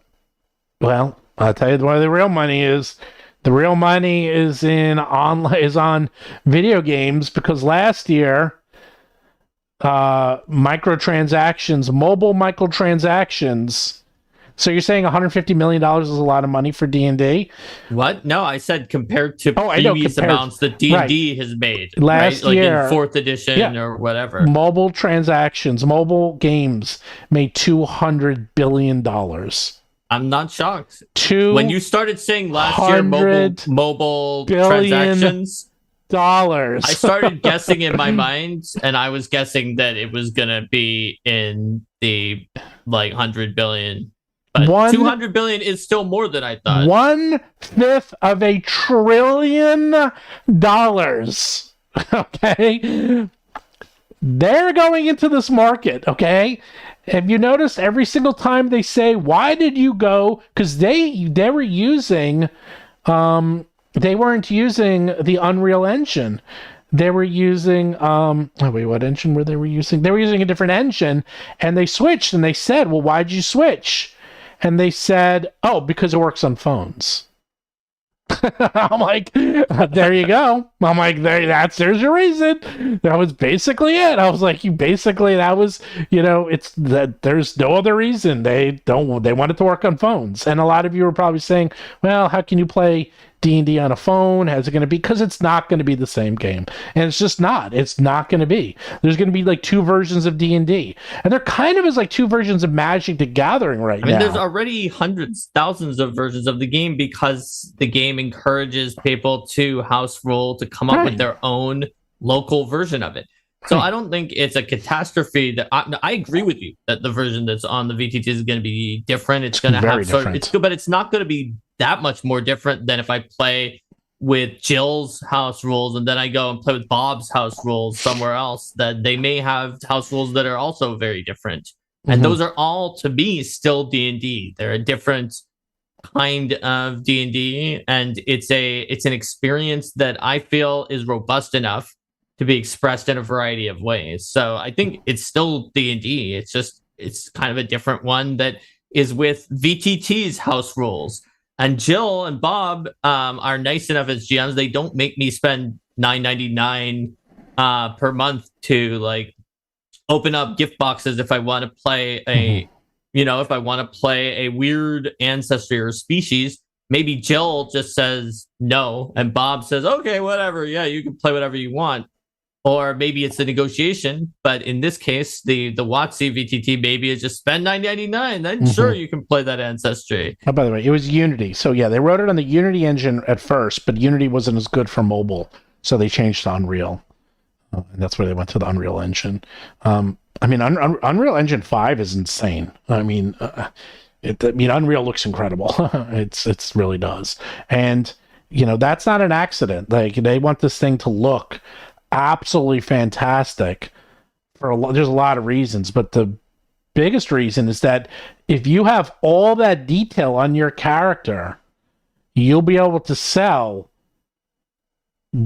S1: Well, I'll tell you where the real money is. The real money is on video games, because last year, mobile microtransactions. So you're saying $150 million is a lot of money for D&D?
S2: What? No, I said compared to previous amounts that D&D has made.
S1: Last year,
S2: like in 4th edition or whatever.
S1: Mobile transactions, mobile games made $200 billion.
S2: I'm not shocked. When you started saying last year mobile transactions...
S1: dollars.
S2: I started guessing in my mind, and I was guessing that it was going to be in the 100 billion. But 200 billion is still more than I thought.
S1: 1/5 of $1 trillion. Okay. They're going into this market. Okay. Have you noticed every single time they say, why did you go? Because they were using, they weren't using the Unreal Engine. They were using, what engine were they using? They were using a different engine, and they switched, and they said, well, why'd you switch? And they said, oh, because it works on phones. I'm like, there you go. I'm like, there's your reason. That was basically it. I was like, it's that there's no other reason. They want it to work on phones. And a lot of you are probably saying, well, how can you play D&D on a phone? How's it going to be? Because it's not going to be the same game. And it's just not. It's not going to be. There's going to be like 2 versions of D&D. And they're kind of as like 2 versions of Magic the Gathering now.
S2: There's already hundreds, thousands of versions of the game, because the game encourages people to house rule, to come up with their own local version of it. So I don't think it's a catastrophe. That I agree with you that the version that's on the VTT is going to be different. It's going to have it's good, but it's not going to be that much more different than if I play with Jill's house rules and then I go and play with Bob's house rules somewhere else. That they may have house rules that are also very different, and those are all, to me, still D&D. They're a different kind of D&D, and it's an experience that I feel is robust enough to be expressed in a variety of ways. So I think it's still D&D. It's kind of a different one that is with VTT's house rules. And Jill and Bob are nice enough as GMs. They don't make me spend $9.99 per month to open up gift boxes if I want to play if I want to play a weird ancestry or species. Maybe Jill just says no, and Bob says, okay, whatever. Yeah, you can play whatever you want. Or maybe it's a negotiation, but in this case, the WoTC VTT maybe is just spend $9.99. Then sure, you can play that ancestry.
S1: Oh, by the way, it was Unity. So yeah, they wrote it on the Unity engine at first, but Unity wasn't as good for mobile, so they changed to Unreal, and that's where they went to the Unreal Engine. Unreal Engine 5 is insane. Unreal looks incredible. It really does, and that's not an accident. They want this thing to look absolutely fantastic there's a lot of reasons, but the biggest reason is that if you have all that detail on your character, you'll be able to sell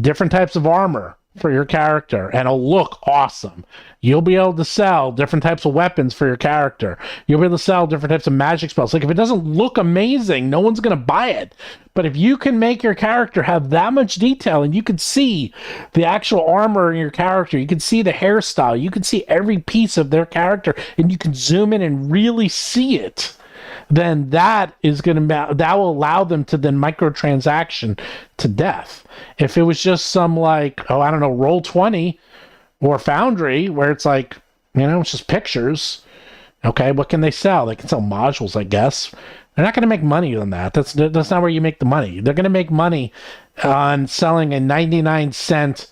S1: different types of armor for your character, and it'll look awesome. You'll be able to sell different types of weapons for your character. You'll be able to sell different types of magic spells. Like, if it doesn't look amazing, no one's going to buy it. But if you can make your character have that much detail, and you can see the actual armor in your character, you can see the hairstyle, you can see every piece of their character, and you can zoom in and really see it, then that will allow them to then microtransaction to death. If it was just some, like, I don't know, Roll20 or Foundry, where it's like, it's just pictures. Okay, what can they sell? They can sell modules, I guess. They're not going to make money on that. That's not where you make the money. They're going to make money on selling a 99-cent,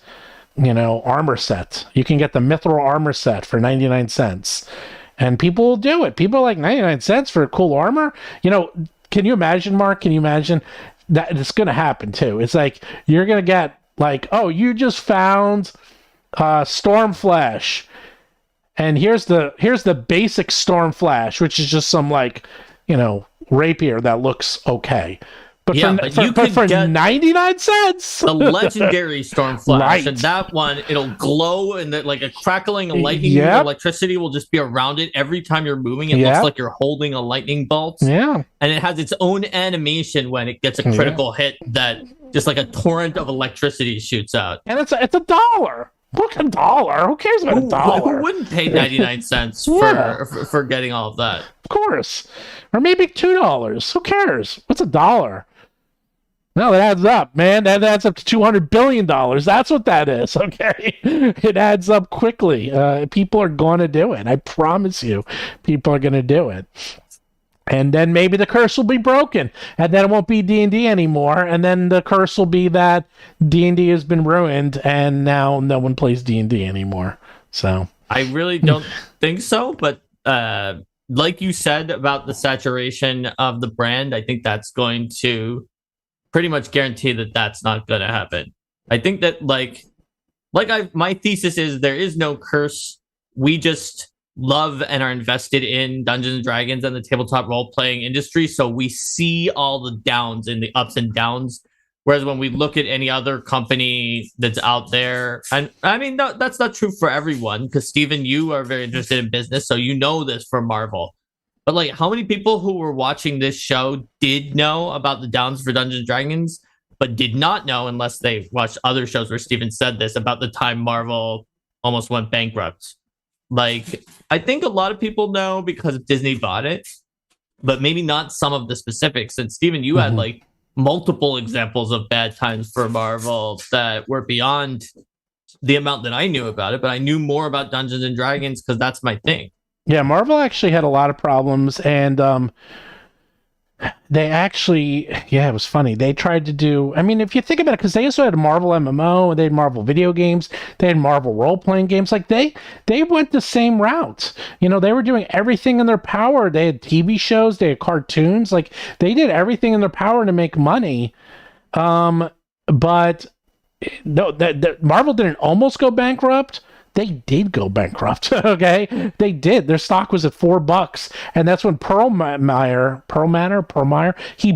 S1: armor set. You can get the Mithril armor set for 99 cents. And people will do it. People are like, 99 cents for a cool armor? Can you imagine, Mark? Can you imagine that it's going to happen too? It's like, you're going to get like, oh, you just found Stormflash. And here's the basic Stormflash, which is just some, like, rapier that looks okay. But for 99 cents,
S2: the legendary Stormflash, right. And that one, it'll glow, and like a crackling lightning, electricity will just be around it every time you're moving. It looks like you're holding a lightning bolt.
S1: Yeah, and
S2: it has its own animation when it gets a critical hit, that just like a torrent of electricity shoots out.
S1: And it's $1. Look, $1. Who cares about $1?
S2: Who wouldn't pay 99 cents for getting all of that?
S1: Of course, or maybe $2. Who cares? What's $1? No, it adds up, man. That adds up to $200 billion. That's what that is, okay? It adds up quickly. People are going to do it. I promise you, people are going to do it. And then maybe the curse will be broken, and then it won't be D&D anymore, and then the curse will be that D&D has been ruined, and now no one plays D&D anymore. So
S2: I really don't think so, but like you said about the saturation of the brand, I think that's going to pretty much guarantee that that's not going to happen. I think that my thesis is there is no curse. We just love and are invested in Dungeons and Dragons and the tabletop role-playing industry, so we see all the downs and the ups and downs. Whereas when we look at any other company that's out there, and I mean, that's not true for everyone, because Steven, you are very interested in business, so you know this from Marvel. But like, how many people who were watching this show did know about the downs for Dungeons and Dragons, but did not know, unless they watched other shows where Steven said this, about the time Marvel almost went bankrupt? Like, I think a lot of people know because Disney bought it, but maybe not some of the specifics. And Steven, you had like multiple examples of bad times for Marvel that were beyond the amount that I knew about it, but I knew more about Dungeons and Dragons because that's my thing.
S1: Yeah, Marvel actually had a lot of problems, and they actually, it was funny. They tried to do, I mean, if you think about it, because they also had a Marvel MMO, and they had Marvel video games, they had Marvel role-playing games. Like, they went the same route. They were doing everything in their power. They had TV shows, they had cartoons. Like, they did everything in their power to make money. But no, that Marvel didn't almost go bankrupt. They did go bankrupt. Okay, they did. Their stock was at $4, and that's when Perlmeyer, he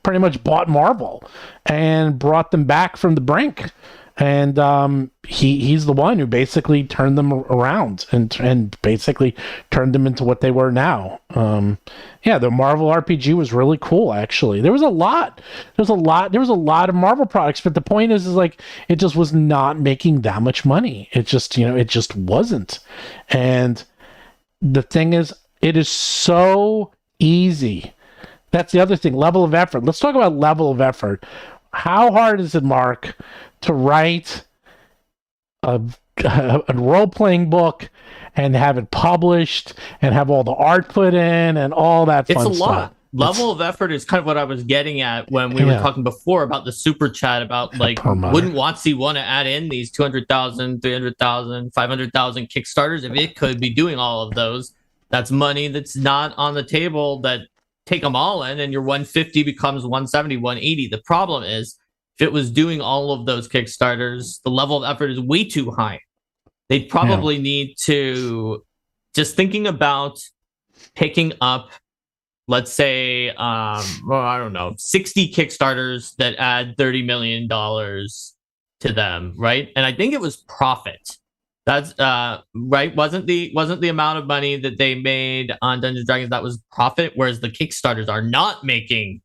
S1: pretty much bought Marvel and brought them back from the brink. And he's the one who basically turned them around and basically turned them into what they were now. The Marvel RPG was really cool, actually. There was a lot of Marvel products, but the point is like, it just was not making that much money. It just, it just wasn't. And the thing is, it is so easy. That's the other thing, level of effort. Let's talk about level of effort. How hard is it, Mark, to write a role-playing book and have it published and have all the art put in and all that fun stuff?
S2: It's a lot. Level of effort is kind of what I was getting at when we were talking before about the super chat, about like, wouldn't WoTC want to add in these 200,000, 300,000, 500,000 Kickstarters? If it could be doing all of those, that's money that's not on the table, that take them all in and your 150 becomes 170, 180. The problem is, if it was doing all of those Kickstarters, the level of effort is way too high. They'd probably need to just thinking about picking up, let's say, I don't know, 60 Kickstarters that add $30 million to them, right? And I think it was profit. That's right. Wasn't the amount of money that they made on Dungeons and Dragons, that was profit, whereas the Kickstarters are not making.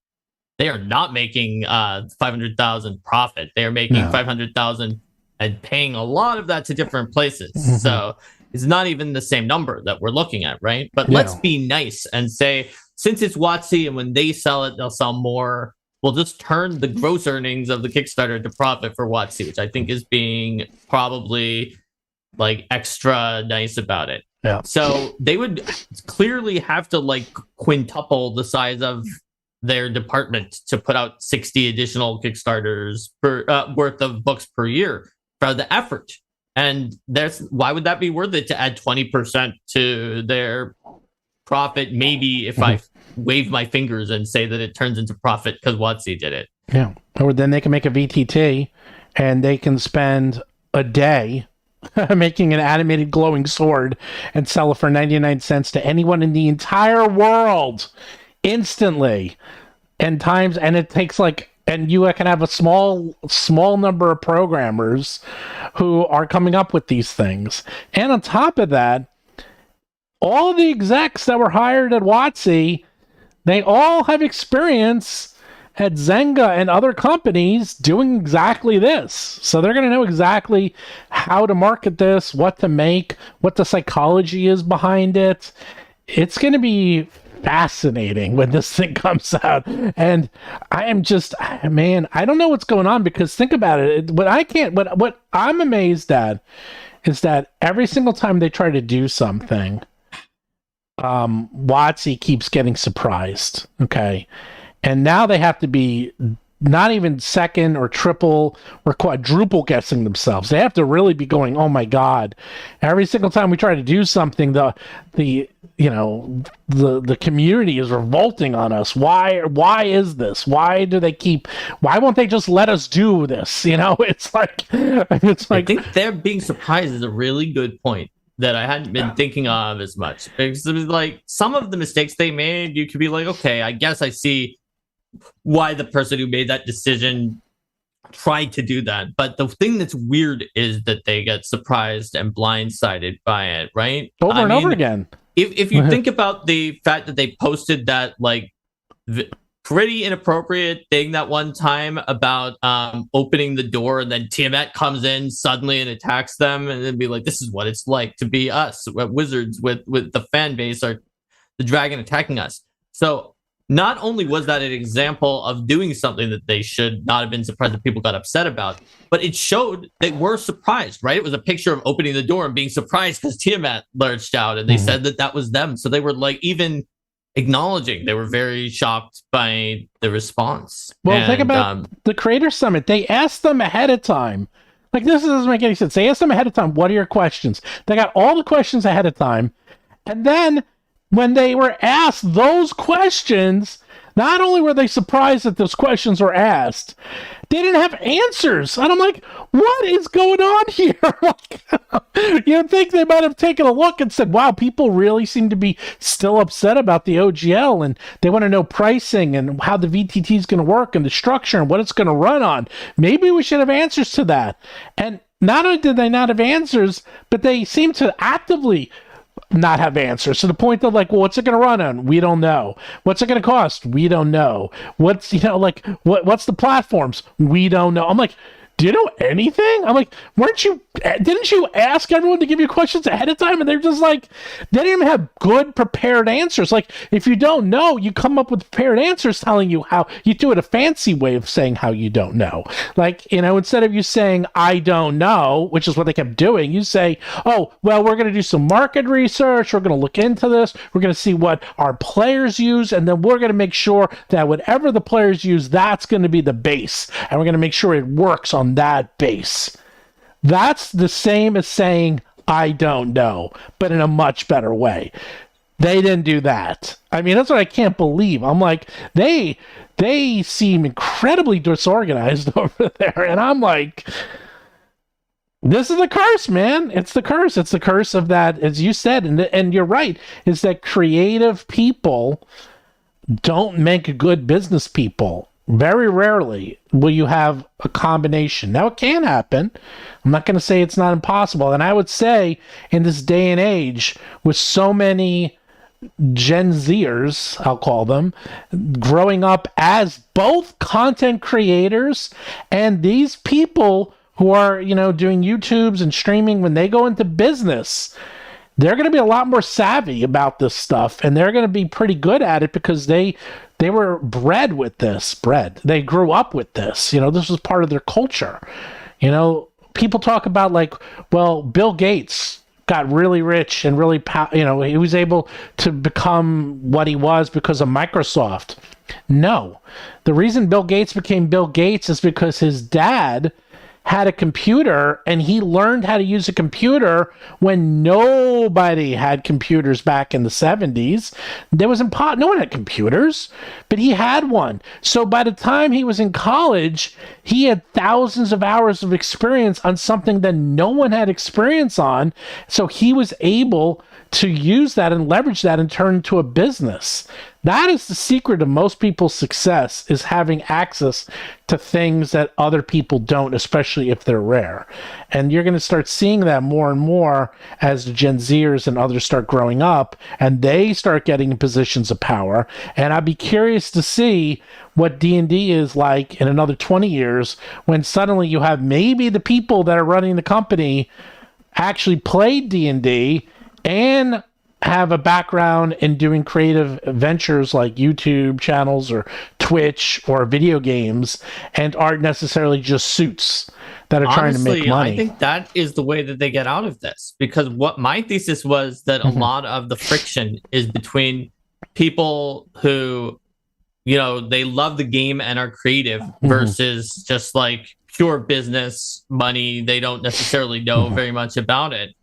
S2: They are not making 500,000 profit. They are making 500,000 and paying a lot of that to different places. Mm-hmm. So it's not even the same number that we're looking at, right? But let's be nice and say, since it's WoTC and when they sell it, they'll sell more. We'll just turn the gross earnings of the Kickstarter to profit for WoTC, which I think is being probably like extra nice about it. Yeah. So they would clearly have to like quintuple the size of their department to put out 60 additional Kickstarters worth of books per year for the effort. And why would that be worth it to add 20% to their profit? Maybe if I wave my fingers and say that it turns into profit because WoTC did it.
S1: Yeah. Or then they can make a VTT and they can spend a day making an animated glowing sword and sell it for 99 cents to anyone in the entire world instantly. And it takes and you can have a small number of programmers who are coming up with these things. And on top of that, all the execs that were hired at WoTC, they all have experience at Zynga and other companies doing exactly this. So they're going to know exactly how to market this, what to make, what the psychology is behind it. It's going to be fascinating when this thing comes out. And I am just, man, I don't know what's going on, because think about it. What I'm amazed at is that every single time they try to do something, WoTC keeps getting surprised. Okay. And now they have to be not even second or triple or quadruple guessing themselves. They have to really be going, oh my God. Every single time we try to do something, the community is revolting on us. Why is this? Why won't they just let us do this? It's like I
S2: think they're being surprised is a really good point that I hadn't been thinking of as much. Because it was like some of the mistakes they made, you could be like, okay, I guess I see why the person who made that decision tried to do that. But the thing that's weird is that they get surprised and blindsided by it, right?
S1: Over and over again.
S2: If you think about the fact that they posted that pretty inappropriate thing that one time about opening the door and then Tiamat comes in suddenly and attacks them, and then be like, this is what it's like to be us, wizards with the fan base, or the dragon attacking us. So not only was that an example of doing something that they should not have been surprised that people got upset about, but it showed they were surprised, right? It was a picture of opening the door and being surprised because Tiamat lurched out, and they said that was them. So they were even acknowledging they were very shocked by the response.
S1: Well, think about the Creator Summit. They asked them ahead of time. This doesn't make any sense. They asked them ahead of time, what are your questions? They got all the questions ahead of time. And then when they were asked those questions, not only were they surprised that those questions were asked, they didn't have answers. And I'm like, what is going on here? You'd think they might have taken a look and said, wow, people really seem to be still upset about the OGL, and they want to know pricing and how the VTT is going to work and the structure and what it's going to run on. Maybe we should have answers to that. And not only did they not have answers, but they seem to actively not have answers, to the point of what's it going to run on? We don't know. What's it going to cost? We don't know. What's the platforms? We don't know. I'm like, do you know anything? I'm like, didn't you ask everyone to give you questions ahead of time? And they're just they didn't even have good prepared answers. If you don't know, you come up with prepared answers telling you how. You do it a fancy way of saying how you don't know. Instead of you saying, I don't know, which is what they kept doing, you say, oh, well, we're going to do some market research. We're going to look into this. We're going to see what our players use. And then we're going to make sure that whatever the players use, that's going to be the base. And we're going to make sure it works on that base. That's the same as saying I don't know, but in a much better way. They didn't do that. I mean, that's what I can't believe. I'm like, they seem incredibly disorganized over there, and I'm like, This is the curse, man. It's the curse. It's the curse of that, as you said, and you're right. Is that creative people don't make good business people. Very rarely will you have a combination. Now, it can happen. I'm not going to say it's not impossible. And I would say in this day and age, with so many Gen Zers, I'll call them, growing up as both content creators and these people who are, doing YouTubes and streaming, when they go into business, they're going to be a lot more savvy about this stuff, and they're going to be pretty good at it because they were bred with this. They grew up with this. This was part of their culture. People talk about, like, well, Bill Gates got really rich and really, he was able to become what he was because of Microsoft. No, the reason Bill Gates became Bill Gates is because his dad had a computer, and he learned how to use a computer when nobody had computers back in the 70s. There was no one had computers, but he had one. So by the time he was in college, he had thousands of hours of experience on something that no one had experience on. So he was able to use that and leverage that and turn into a business. That is the secret of most people's success, is having access to things that other people don't, especially if they're rare. And you're going to start seeing that more and more as the Gen Zers and others start growing up and they start getting in positions of power. And I'd be curious to see what D&D is like in another 20 years, when suddenly you have maybe the people that are running the company actually played D&D and have a background in doing creative ventures like YouTube channels or Twitch or video games, and aren't necessarily just suits that are trying to make money.
S2: I think that is the way that they get out of this, because what my thesis was that a lot of the friction is between people who, they love the game and are creative versus just like pure business money. They don't necessarily know very much about it.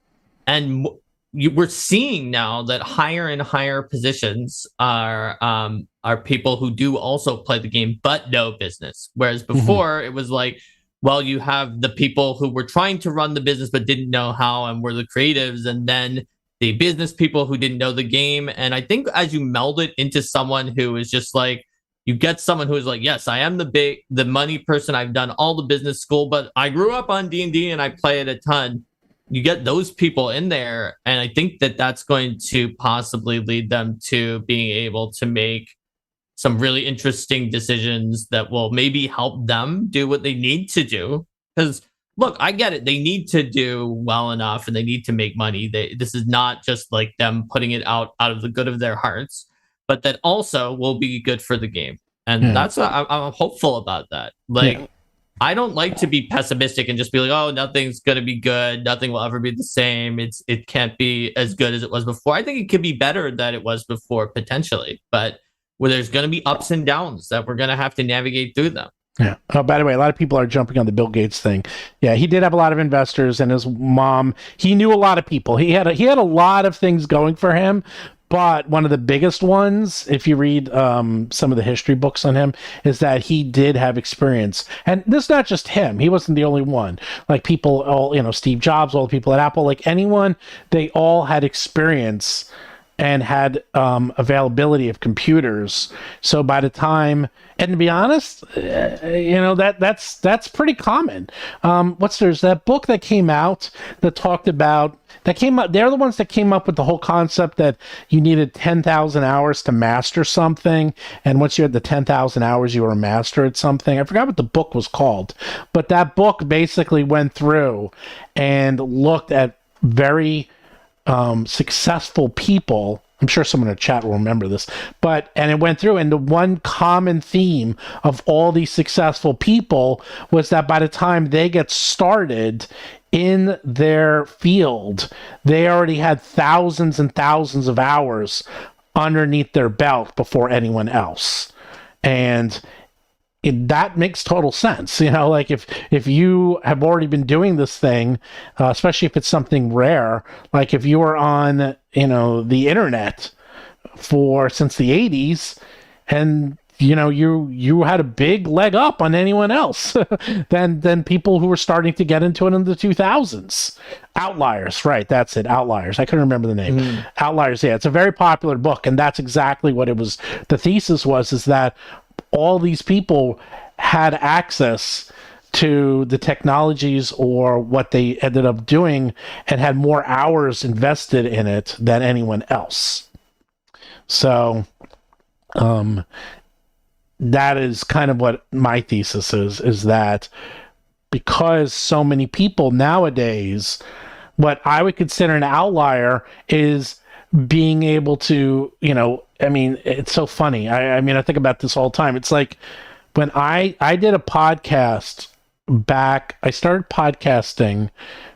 S2: And we're seeing now that higher and higher positions are people who do also play the game but know business. Whereas before it was like, well, you have the people who were trying to run the business but didn't know how and were the creatives, and then the business people who didn't know the game. And I think as you meld it into someone who is just like, you get someone who is like, yes, I am the money person. I've done all the business school, but I grew up on D&D and I play it a ton. You get those people in there, and I think that that's going to possibly lead them to being able to make some really interesting decisions that will maybe help them do what they need to do. Because look, I get it. They need to do well enough and they need to make money. This is not just like them putting it out of the good of their hearts, but that also will be good for the game. And that's I'm hopeful about that. I don't like to be pessimistic and just be like, oh, nothing's going to be good. Nothing will ever be the same. It can't be as good as it was before. I think it could be better than it was before, potentially. But where there's going to be ups and downs that we're going to have to navigate through them.
S1: Yeah. Oh, by the way, a lot of people are jumping on the Bill Gates thing. Yeah, he did have a lot of investors, and his mom, he knew a lot of people. He had a lot of things going for him. But one of the biggest ones, if you read some of the history books on him, is that he did have experience. And this is not just him. He wasn't the only one. Like people, all, Steve Jobs, all the people at Apple, like anyone, they all had experience and had availability of computers. So by the time, and to be honest, that's pretty common. There's that book that came out that talked about, they're the ones that came up with the whole concept that you needed 10,000 hours to master something. And once you had the 10,000 hours, you were a master at something. I forgot what the book was called, but that book basically went through and looked at very successful people. I'm sure someone in the chat will remember this, and it went through, and the one common theme of all these successful people was that by the time they get started in their field, they already had thousands and thousands of hours underneath their belt before anyone else. And that makes total sense. Like if you have already been doing this thing, especially if it's something rare, like if you were on, the internet since the 80s, and you had a big leg up on anyone else than people who were starting to get into it in the 2000s. Outliers, right? That's it. Outliers. I couldn't remember the name. Outliers. Yeah, it's a very popular book, and that's exactly what it was. The thesis was is that all these people had access to the technologies or what they ended up doing and had more hours invested in it than anyone else. So, that is kind of what my thesis is that because so many people nowadays, what I would consider an outlier is being able to, I mean, it's so funny. I mean, I think about this all the time. It's like when I did a podcast I started podcasting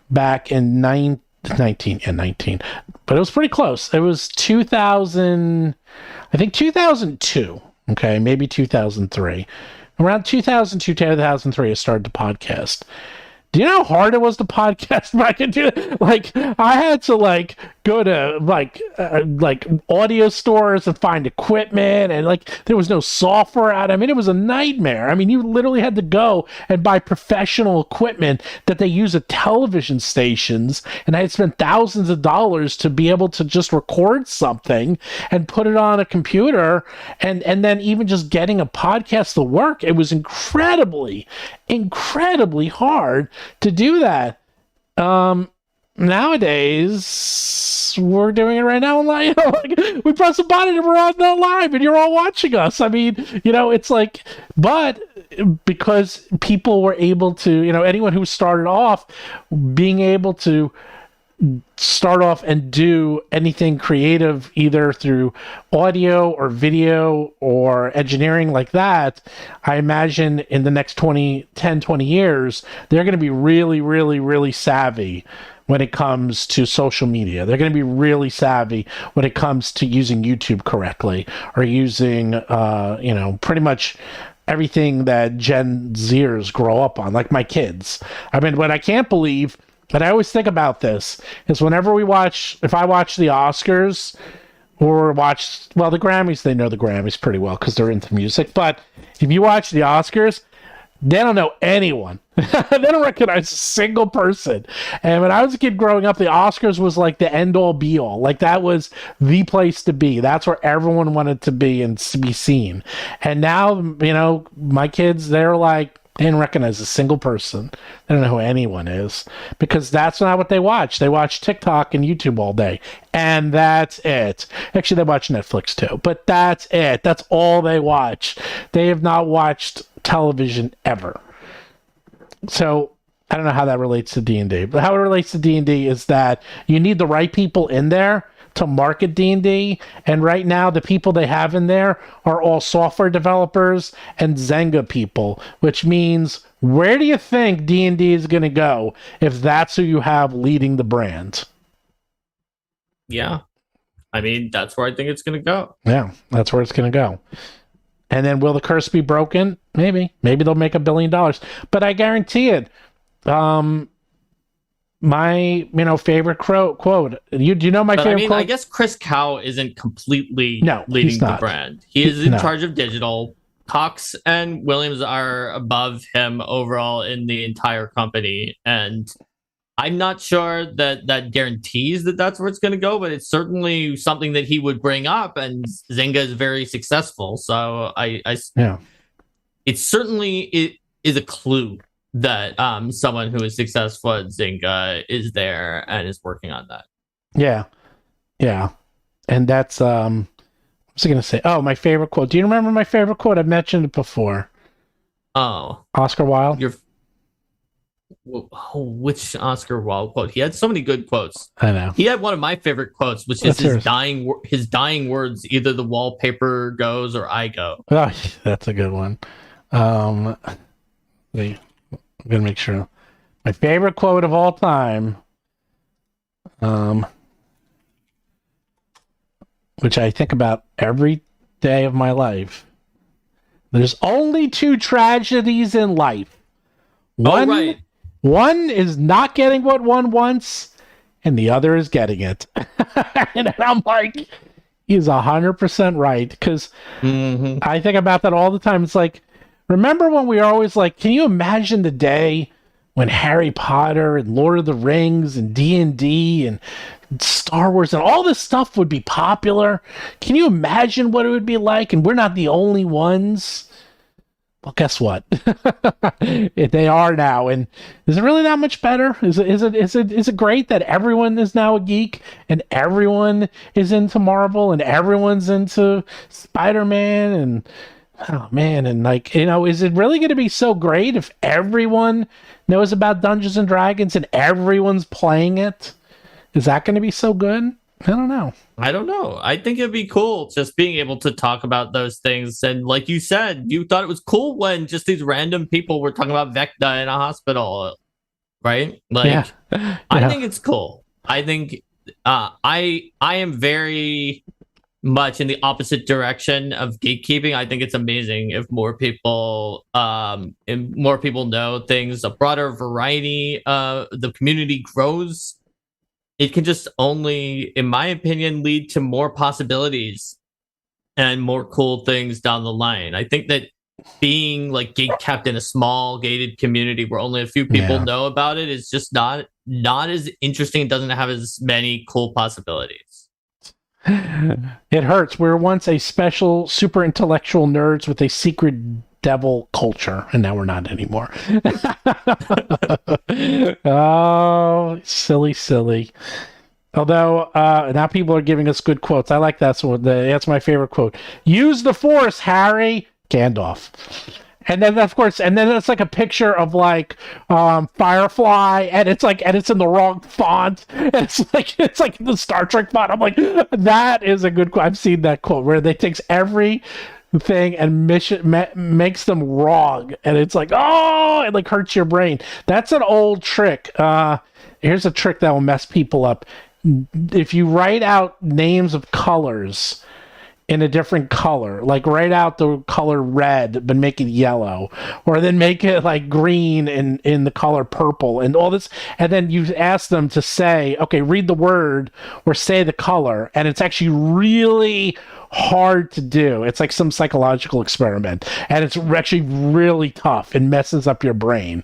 S1: back in 19, but it was pretty close. It was 2000, I think 2002. Okay, maybe 2003. Around 2002, 2003, I started the podcast. Do you know how hard it was to podcast back into it? Like, I had to go to like audio stores and find equipment, and there was no software out. I mean, it was a nightmare. I mean, you literally had to go and buy professional equipment that they use at television stations, and I had spent thousands of dollars to be able to just record something and put it on a computer, and then even just getting a podcast to work, it was incredibly hard to do that. Nowadays we're doing it right now online. We press a button and we're on the live and you're all watching us. I mean, it's but because people were able to, anyone who started off being able to start off and do anything creative either through audio or video or engineering like that, I imagine in the next 20 years they're going to be really, really, really savvy when it comes to social media. They're going to be really savvy when it comes to using YouTube correctly or using pretty much everything that Gen Zers grow up on, like my kids. I mean, what I can't believe, but I always think about this, is whenever if I watch the Oscars or the Grammys, they know the Grammys pretty well because they're into music. But if you watch the Oscars, they don't know anyone. They don't recognize a single person. And when I was a kid growing up, the Oscars was like the end all be all. Like that was the place to be. That's where everyone wanted to be and to be seen. And now, my kids, they're like, they didn't recognize a single person. They don't know who anyone is because that's not what they watch. They watch TikTok and YouTube all day, and that's it. Actually, they watch Netflix too, but that's it. That's all they watch. They have not watched television ever. So I don't know how that relates to D&D, but how it relates to D&D is that you need the right people in there to market D&D, and right now the people they have in there are all software developers and Zynga people, which means where do you think D&D is going to go if that's who you have leading the brand?
S2: Yeah. I mean, that's where I think it's going to go.
S1: Yeah, that's where it's going to go. And then will the curse be broken? Maybe they'll make $1 billion, but I guarantee it. My favorite quote. Do you know my favorite quote?
S2: I guess Chris Cow isn't completely leading the brand. He is in charge of digital. Cox and Williams are above him overall in the entire company, and I'm not sure that guarantees that that's where it's going to go, but it's certainly something that he would bring up, and Zynga is very successful, so it certainly is a clue that someone who is successful at Zynga is there and is working on that.
S1: Yeah. And that's what was I going to say? Oh, my favorite quote. Do you remember my favorite quote? I've mentioned it before.
S2: Oh.
S1: Oscar Wilde?
S2: Which Oscar Wilde quote? He had so many good quotes.
S1: I know.
S2: He had one of my favorit quotes, which is his dying words, either the wallpaper goes or I go.
S1: Oh, that's a good one. I'm going to make sure. My favorite quote of all time, which I think about every day of my life. There's only two tragedies in life. One is not getting what one wants, and the other is getting it. And I'm like, He's 100% right, because
S2: Mm-hmm.
S1: I think about that all the time. It's like, remember when we were always like, can you imagine the day when Harry Potter and Lord of the Rings and D&D and Star Wars and all this stuff would be popular? Can you imagine what it would be like? And we're not the only ones. Well, guess what? They are now, and is it really that much better? Is it great that everyone is now a geek and everyone is into Marvel and everyone's into Spider-Man and oh man, and like, is it really going to be so great if everyone knows about Dungeons and Dragons and everyone's playing it? Is that going to be so good? I don't know.
S2: I don't know. I think it'd be cool just being able to talk about those things. And like you said, you thought it was cool when just these random people were talking about Vecna in a hospital, right? Like,
S1: Yeah.
S2: I think it's cool. I think I am very much in the opposite direction of gatekeeping. I think it's amazing if more people know things, a broader variety, the community grows. It can just only, in my opinion, lead to more possibilities and more cool things down the line. I think that being like gate kept in a small gated community where only a few people know about it is just not as interesting. It doesn't have as many cool possibilities.
S1: It hurts. We were once a special, super intellectual nerds with a secret devil culture, and now we're not anymore. Oh, silly. Although now people are giving us good quotes. I like that. So that's my favorite quote. Use the Force, Harry. Gandalf. And then of course, it's like a picture of like Firefly, and it's in the wrong font. And it's like the Star Trek font. I'm like, that is a good quote. I've seen that quote where they takes every thing and makes them wrong, and it's like, oh, it like hurts your brain. That's an old trick. Here's a trick that will mess people up. If you write out names of colors in a different color, like write out the color red but make it yellow, or then make it like green in the color purple and all this, and then you ask them to say, okay, read the word or say the color, and it's actually really hard to do. It's like some psychological experiment, and it's actually really tough and messes up your brain.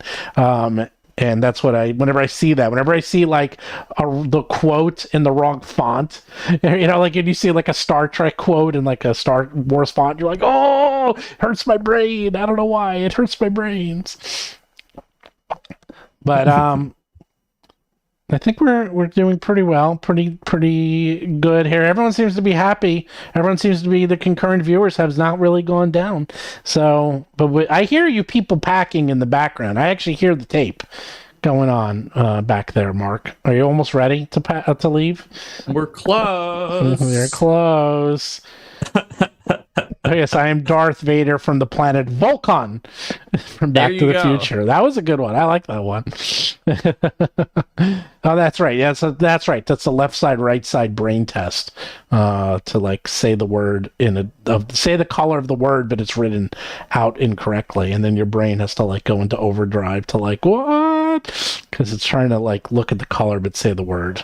S1: And that's what whenever I see like the quote in the wrong font, like if you see like a Star Trek quote in like a Star Wars font, you're like, oh, it hurts my brain. I don't know why it hurts my brains. But I think we're doing pretty well, pretty good here. Everyone seems to be happy. Everyone seems to be, the concurrent viewers has not really gone down. So, but I hear you people packing in the background. I actually hear the tape going on back there, Mark. Are you almost ready to leave?
S2: We're close.
S1: We're close. Oh, yes, I am Darth Vader from the planet Vulcan from Back to the Future. That was a good one. I like that one. Oh, that's right. Yeah, so that's right. That's the left side, right side brain test to like say the word say the color of the word, but it's written out incorrectly, and then your brain has to like go into overdrive to like what, because it's trying to like look at the color but say the word.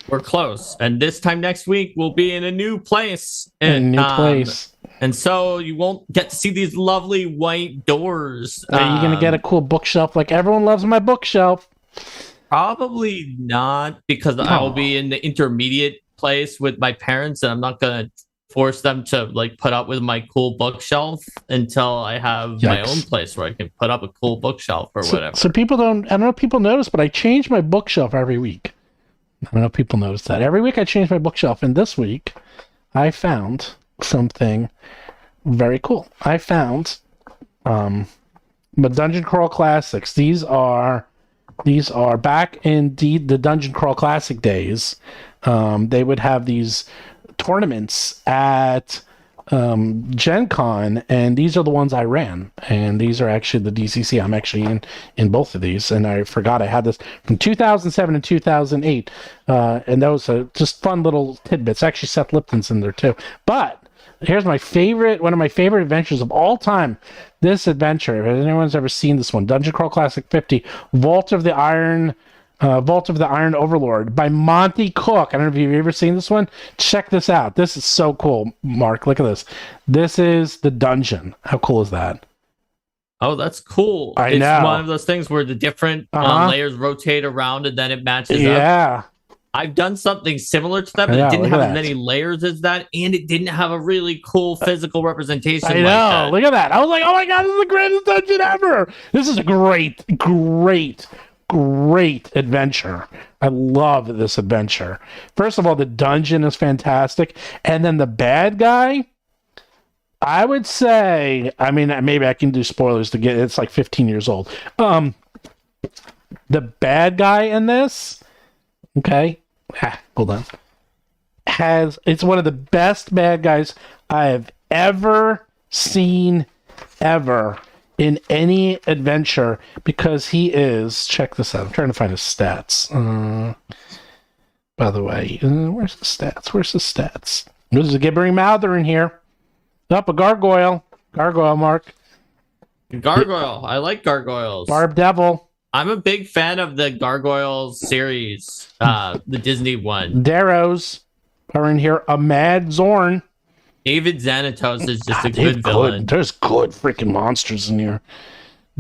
S2: We're close, and this time next week we'll be in a new place. And so you won't get to see these lovely white doors.
S1: Are you gonna get a cool bookshelf like everyone loves my bookshelf?
S2: Probably not, because I will be in the intermediate place with my parents, and I'm not gonna force them to like put up with my cool bookshelf until I have my own place where I can put up a cool bookshelf or whatever.
S1: So people don't. I don't know if people notice, but I change my bookshelf every week. I don't know if people notice that. Every week I change my bookshelf, and this week I found something very cool. I found the Dungeon Crawl Classics. These are back in the Dungeon Crawl Classic days. They would have these tournaments at Gen Con, and these are the ones I ran, and these are actually the DCC. I'm actually in both of these, and I forgot I had this from 2007 and 2008, and those are just fun little tidbits. Actually, Seth Lipton's in there too. But here's one of my favorite adventures of all time. This adventure, if anyone's ever seen this one, Dungeon Crawl Classic 50, Vault of the Iron Vault of the Iron Overlord by Monty Cook. I don't know if you've ever seen this one. Check this out. This is so cool, Mark. Look at this. This is the dungeon. How cool is that?
S2: Oh, that's cool.
S1: I know.
S2: It's one of those things where the different layers rotate around and then it matches up.
S1: Yeah.
S2: I've done something similar to that, but it didn't have as many layers as that, and it didn't have a really cool physical representation like that.
S1: Look at that. I was like, oh my god, this is the greatest dungeon ever. This is a great adventure. I love this adventure. First of all, the dungeon is fantastic, and then the bad guy, I would say, I mean, maybe I can do spoilers to get it's like 15 years old. The bad guy in this, okay, hold on, it's one of the best bad guys I have ever seen in any adventure, because he is, check this out, I'm trying to find his stats. By the way, where's the stats? There's a gibbering mouther in here. Up, a gargoyle, Mark.
S2: Gargoyle, I like gargoyles.
S1: Barb Devil.
S2: I'm a big fan of the Gargoyles series, the Disney one.
S1: Darrows are in here. A Mad Zorn.
S2: David Xanatos is just a good villain.
S1: There's good freaking monsters in here.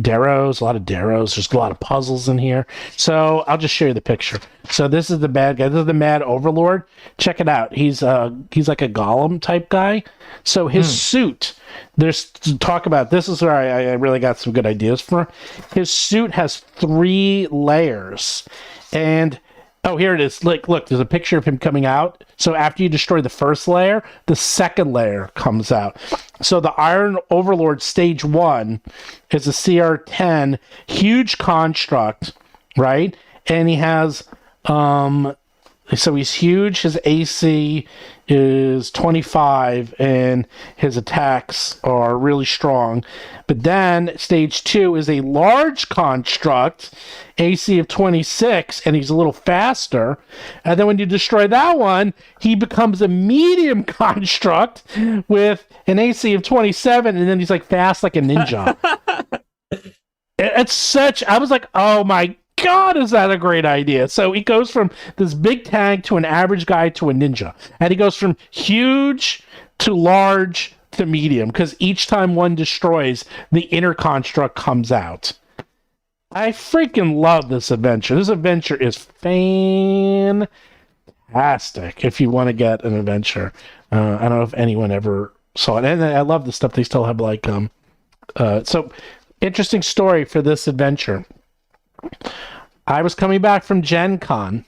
S1: Darrows, a lot of Darrows. There's a lot of puzzles in here. So I'll just show you the picture. So this is the bad guy. This is the Mad Overlord. Check it out. He's like a golem type guy. So his suit, there's talk about, this is where I really got some good ideas for. His suit has 3 layers. And oh, here it is. Look, there's a picture of him coming out. So after you destroy the first layer, the second layer comes out. So the Iron Overlord Stage 1 is a CR10, huge construct, right? And he has, so he's huge. His AC is 25, and his attacks are really strong. But then Stage 2 is a large construct, AC of 26, and he's a little faster. And then when you destroy that one, he becomes a medium construct with an AC of 27, and then he's like fast like a ninja. It's such, I was like, oh my God, is that a great idea? So he goes from this big tank to an average guy to a ninja. And he goes from huge to large to medium, because each time one destroys, the inner construct comes out. I freaking love this adventure. This adventure is fantastic if you want to get an adventure. I don't know if anyone ever saw it. And I love the stuff they still have, like, so interesting story for this adventure. I was coming back from Gen Con.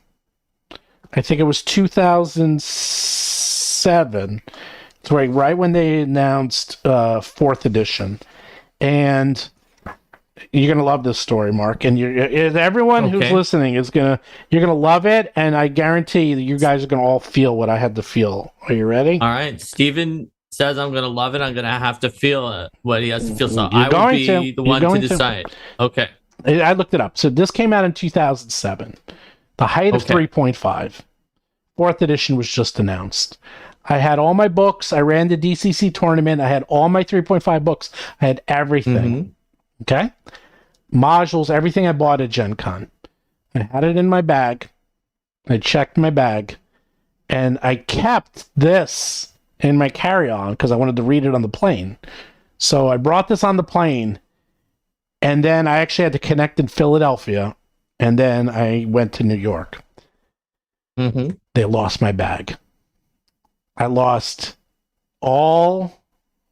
S1: I think it was 2007. It's right when they announced 4th edition. And you're gonna love this story, Mark. And everyone who's listening you're gonna love it. And I guarantee that you guys are gonna all feel what I had to feel. Are you ready?
S2: All right. Steven says I'm gonna love it. I'm gonna have to feel what he has to feel. So I will be the one to decide. Okay.
S1: I looked it up. So this came out in 2007. The height of 3.5. 4th edition was just announced. I had all my books. I ran the DCC tournament. I had all my 3.5 books. I had everything. Okay? Modules, everything I bought at Gen Con. I had it in my bag. I checked my bag. And I kept this in my carry-on because I wanted to read it on the plane. So I brought this on the plane. And then I actually had to connect in Philadelphia. And then I went to New York. They lost my bag. I lost all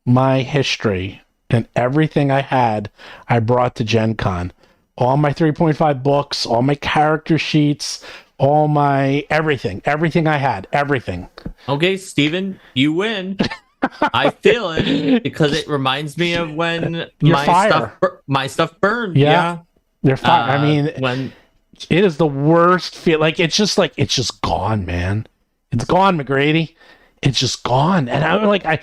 S1: my history and everything I had. I brought to Gen Con. All my 3.5 books, all my character sheets, all my everything I had, everything.
S2: Okay, Steven, you win. I feel it because it reminds me of when my stuff burned.
S1: Yeah. They're fire. I mean,
S2: when
S1: it is the worst feel. It's just gone, man. It's gone, McGrady. It's just gone. And I'm like, I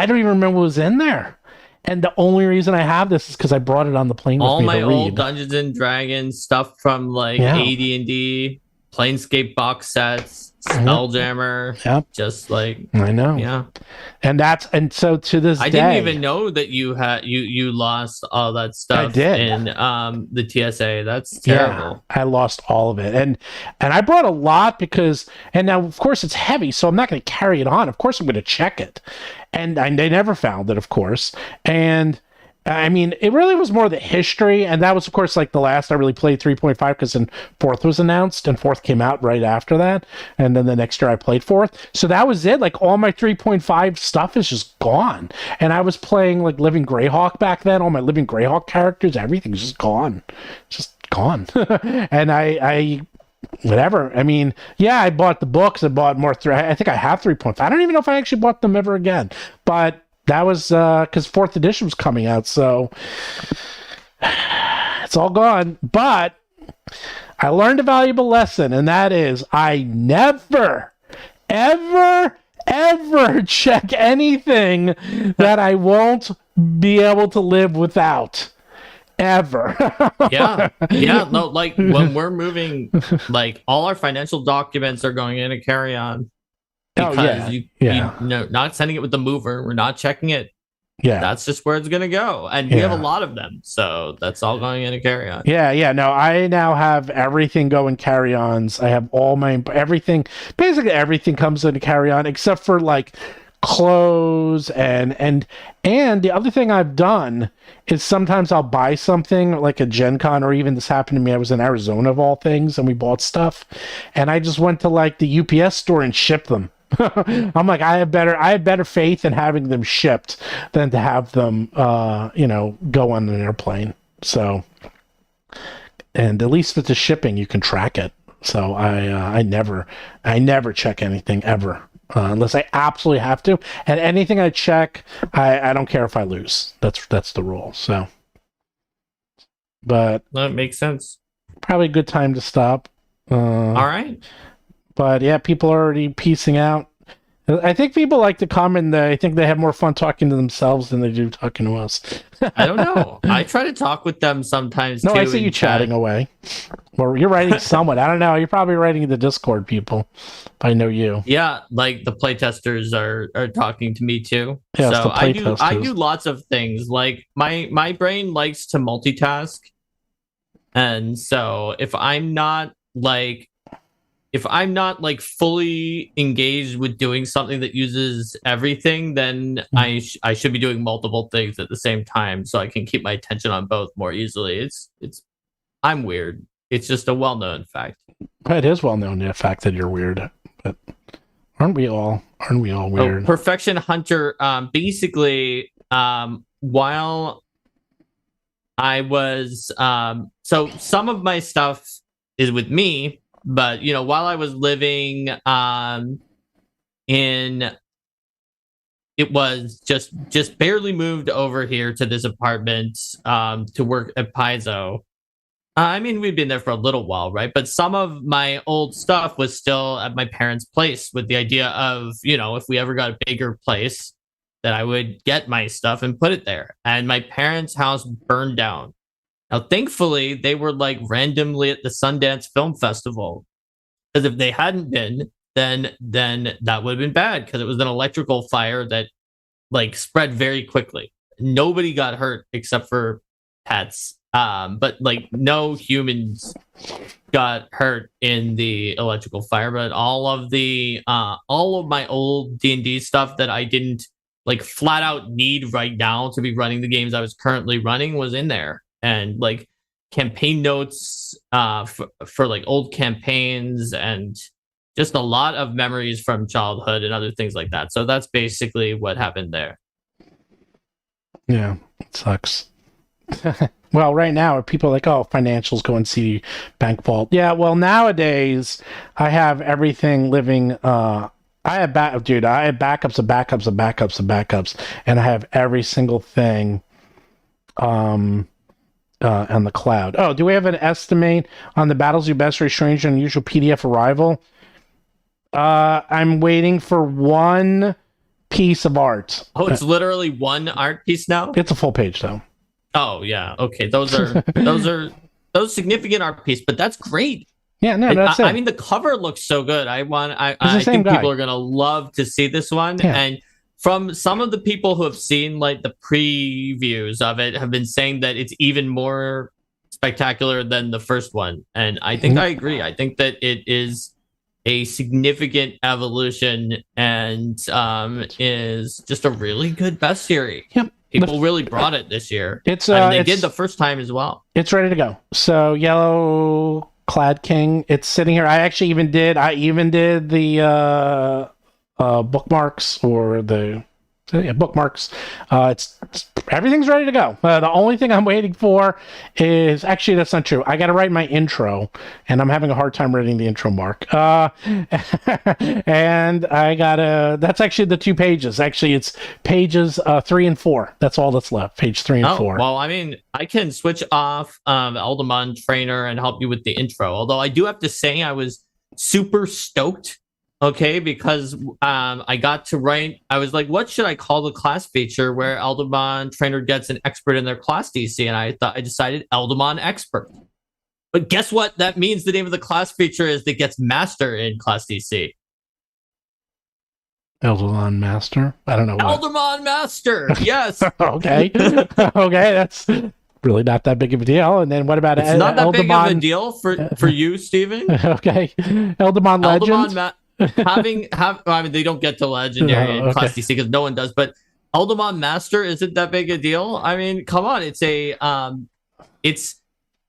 S1: don't even remember what was in there. And the only reason I have this is because I brought it on the plane with
S2: all
S1: me
S2: my
S1: to read.
S2: old Dungeons and Dragons stuff from like AD&D, Planescape box sets. Spelljammer.
S1: Yep.
S2: Just like,
S1: I know.
S2: yeah.
S1: And so to this
S2: I
S1: day,
S2: didn't even know that you lost all that stuff.
S1: I did.
S2: In the TSA. That's terrible.
S1: Yeah, I lost all of it, and I brought a lot because, and now of course it's heavy, so I'm not going to carry it on. Of course I'm going to check it, and they never found it, of course. And I mean, it really was more the history, and that was of course like the last I really played 3.5 because then fourth was announced, and fourth came out right after that, and then the next year I played fourth. So that was it. Like all my 3.5 stuff is just gone, and I was playing like Living Greyhawk back then. All my Living Greyhawk characters, everything's just gone, just gone. And I whatever. I mean, yeah, I bought the books. I bought more. I think I have 3.5. I don't even know if I actually bought them ever again, but. That was because fourth edition was coming out, so it's all gone. But I learned a valuable lesson, and that is I never, ever, ever check anything that I won't be able to live without. Ever.
S2: Yeah. No, like when we're moving, like all our financial documents are going in a carry-on. Because you know, not sending it with the mover, we're not checking it. Yeah, that's just where it's gonna go, and we have a lot of them, so that's all going in a carry-on. Yeah.
S1: No, I now have everything going carry-ons. I have all my everything. Basically, everything comes in a carry-on except for like clothes and the other thing I've done is sometimes I'll buy something like a Gen Con, or even this happened to me. I was in Arizona of all things, and we bought stuff, and I just went to like the UPS store and shipped them. I'm like, I have better faith in having them shipped than to have them, go on an airplane. So, and at least with the shipping, you can track it. So I never check anything ever unless I absolutely have to. And anything I check, I don't care if I lose. That's the rule. So, but
S2: that makes sense.
S1: Probably a good time to stop.
S2: All right.
S1: But yeah, people are already piecing out. I think people like to comment that I think they have more fun talking to themselves than they do talking to us.
S2: I don't know. I try to talk with them sometimes too.
S1: No, I see you chatting away. Or you're writing someone. I don't know. You're probably writing the Discord people. I know you.
S2: Yeah, like the playtesters are talking to me too.
S1: Yeah,
S2: so I do lots of things. Like my brain likes to multitask. And so if I'm not fully engaged with doing something that uses everything, then I should be doing multiple things at the same time so I can keep my attention on both more easily. I'm weird. It's just a well-known fact.
S1: It is well-known, the fact that you're weird. But aren't we all weird?
S2: Perfection Hunter, basically, while I was so some of my stuff is with me. But, while I was living it was just barely moved over here to this apartment to work at Paizo. I mean, we've been there for a little while, right? But some of my old stuff was still at my parents' place with the idea of, if we ever got a bigger place, that I would get my stuff and put it there. And my parents' house burned down. Now, thankfully, they were like randomly at the Sundance Film Festival. Because if they hadn't been, then that would have been bad, because it was an electrical fire that like spread very quickly. Nobody got hurt except for pets. But like no humans got hurt in the electrical fire. But all of my old D&D stuff that I didn't like flat out need right now to be running the games I was currently running was in there. And like campaign notes for like old campaigns, and just a lot of memories from childhood and other things like that. So that's basically what happened there.
S1: Yeah, it sucks. Well, right now people are like, oh, financials, go and see bank vault. Yeah, well, nowadays I have everything living. I have backups of backups of backups of backups, and I have every single thing on the cloud. Oh, do we have an estimate on the Battles of Best Strange and Unusual PDF arrival? I'm waiting for one piece of art.
S2: Oh, it's literally one art piece now?
S1: It's a full page though.
S2: Oh yeah, okay. Those significant art piece, but that's great.
S1: Yeah, no, that's it.
S2: I mean, the cover looks so good. I
S1: the same
S2: think
S1: guy.
S2: people are gonna love to see this one.
S1: Yeah.
S2: And from some of the people who have seen like the previews of it, have been saying that it's even more spectacular than the first one. And I think I agree. I think that it is a significant evolution and is just a really good bestiary.
S1: Yep.
S2: People really brought it this year.
S1: It's
S2: I mean, they did the first time as well.
S1: It's ready to go. So Yellow Clad King, it's sitting here. I even did the bookmarks or the bookmarks. It's everything's ready to go. The only thing I'm waiting for is actually that's not true. I got to write my intro, and I'm having a hard time writing the intro, Mark. And I gotta. That's actually the 2 pages. Actually, it's pages 3 and 4. That's all that's left. Page 3 and 4.
S2: Well, I mean, I can switch off Eldamon Trainer and help you with the intro. Although I do have to say, I was super stoked. Okay, because I got to write. I was like, what should I call the class feature where Eldamon Trainer gets an expert in their class DC? And I decided Eldamon Expert. But guess what? That means the name of the class feature is that gets Master in class DC.
S1: Eldamon Master? I don't know.
S2: Eldamon Master. Yes.
S1: Okay. Okay, that's really not that big of a deal. And then what about
S2: it's not that big of a deal for you, Steven?
S1: Okay. Eldamon Legend.
S2: I mean, they don't get to legendary in class DC because no one does, but Eldamon Master isn't that big a deal. I mean, come on,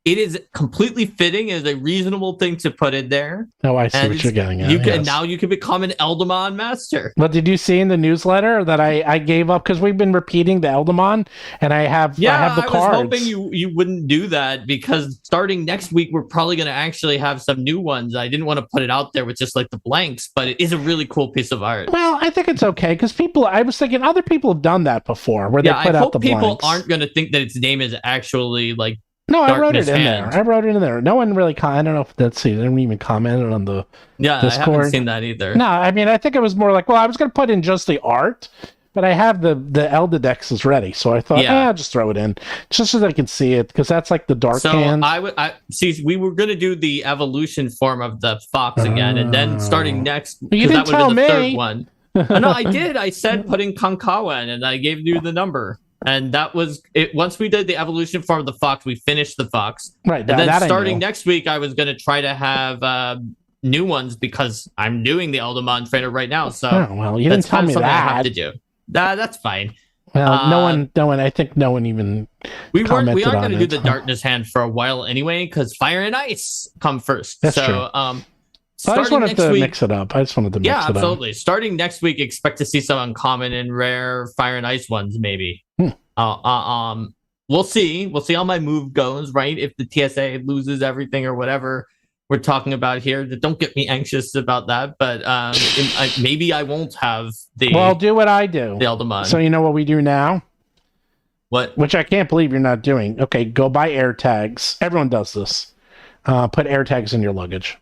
S2: it is completely fitting as a reasonable thing to put in there.
S1: Oh, I see what you're getting at.
S2: Now you can become an Eldamon Master.
S1: But did you see in the newsletter that I gave up because we've been repeating the Eldamon, and I have the cards.
S2: I was hoping you wouldn't do that because starting next week we're probably going to actually have some new ones. I didn't want to put it out there with just like the blanks, but it is a really cool piece of art.
S1: Well, I think it's okay because I was thinking other people have done that before where they put out the blanks.
S2: I hope people aren't going to think that its name is actually like.
S1: No, I wrote it in there. No one really I don't know if that's they didn't even comment on the Discord.
S2: I haven't seen that either.
S1: No, I mean I think it was more like, well, I was going to put in just the art, but I have the Eldidex is ready, so I thought, I'll just throw it in just so that I can see it because that's like the dark hand.
S2: I see. We were going to do the evolution form of the fox again, and then starting next,
S1: you didn't tell me.
S2: The third one. No, I did. I said putting Konkawa in, and I gave you the number. And that was it. Once we did the evolution form of the fox, we finished the fox.
S1: Right.
S2: And then starting next week, I was going to try to have new ones because I'm doing the Eldamon Trainer right now. So
S1: you didn't tell me that.
S2: I have to do. That's fine.
S1: Well, no one. I think no one even.
S2: We aren't going to do the Darkness Hand for a while anyway because Fire and Ice come first.
S1: That's true.
S2: I
S1: just wanted to mix it up.
S2: Yeah, absolutely. Starting next week, expect to see some uncommon and rare Fire and Ice ones, maybe. We'll see. We'll see how my move goes, right? If the TSA loses everything or whatever we're talking about here, don't get me anxious about that. But maybe I won't have the.
S1: Well, do what I do.
S2: The Eldamon.
S1: So you know what we do now?
S2: What?
S1: Which I can't believe you're not doing. Okay, go buy air tags. Everyone does this. Put air tags in your luggage.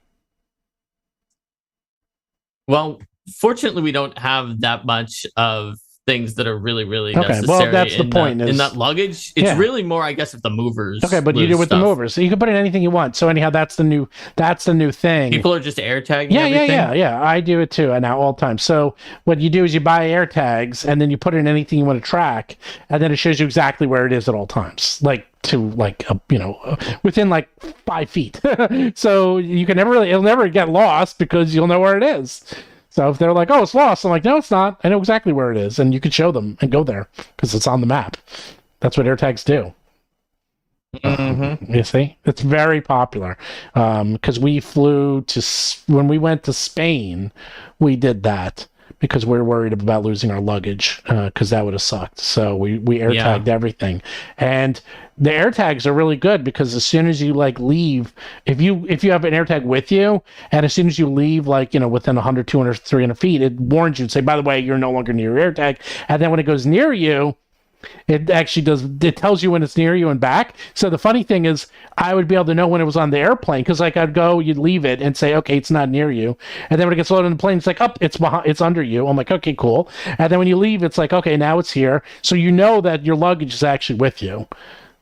S2: Well, fortunately, we don't have that much of things that are really, really necessary.
S1: Well, that's the point.
S2: In that luggage, it's really more, I guess, if the movers.
S1: Okay, but you do with the movers, so you can put in anything you want. So anyhow, that's the new thing.
S2: People are just air tagging.
S1: Yeah. I do it too, and now all the time. So what you do is you buy air tags, and then you put in anything you want to track, and then it shows you exactly where it is at all times, within like 5 feet. So you can it'll never get lost because you'll know where it is. So if they're like, oh, it's lost, I'm like, no, it's not. I know exactly where it is. And you can show them and go there because it's on the map. That's what air tags do.
S2: Mm-hmm.
S1: You see? It's very popular. Because when we went to Spain, we did that because we were worried about losing our luggage because that would have sucked. So we air tagged everything. And the air tags are really good because as soon as you leave, if you have an air tag with you, and as soon as you leave within 100, 200, 300 feet, it warns you and say, by the way, you're no longer near your air tag. And then when it goes near you, it actually it tells you when it's near you and back. So the funny thing is I would be able to know when it was on the airplane because you'd leave it and say, okay, it's not near you. And then when it gets loaded on the plane, it's like, oh, it's under you. I'm like, okay, cool. And then when you leave, it's like, okay, now it's here. So you know that your luggage is actually with you.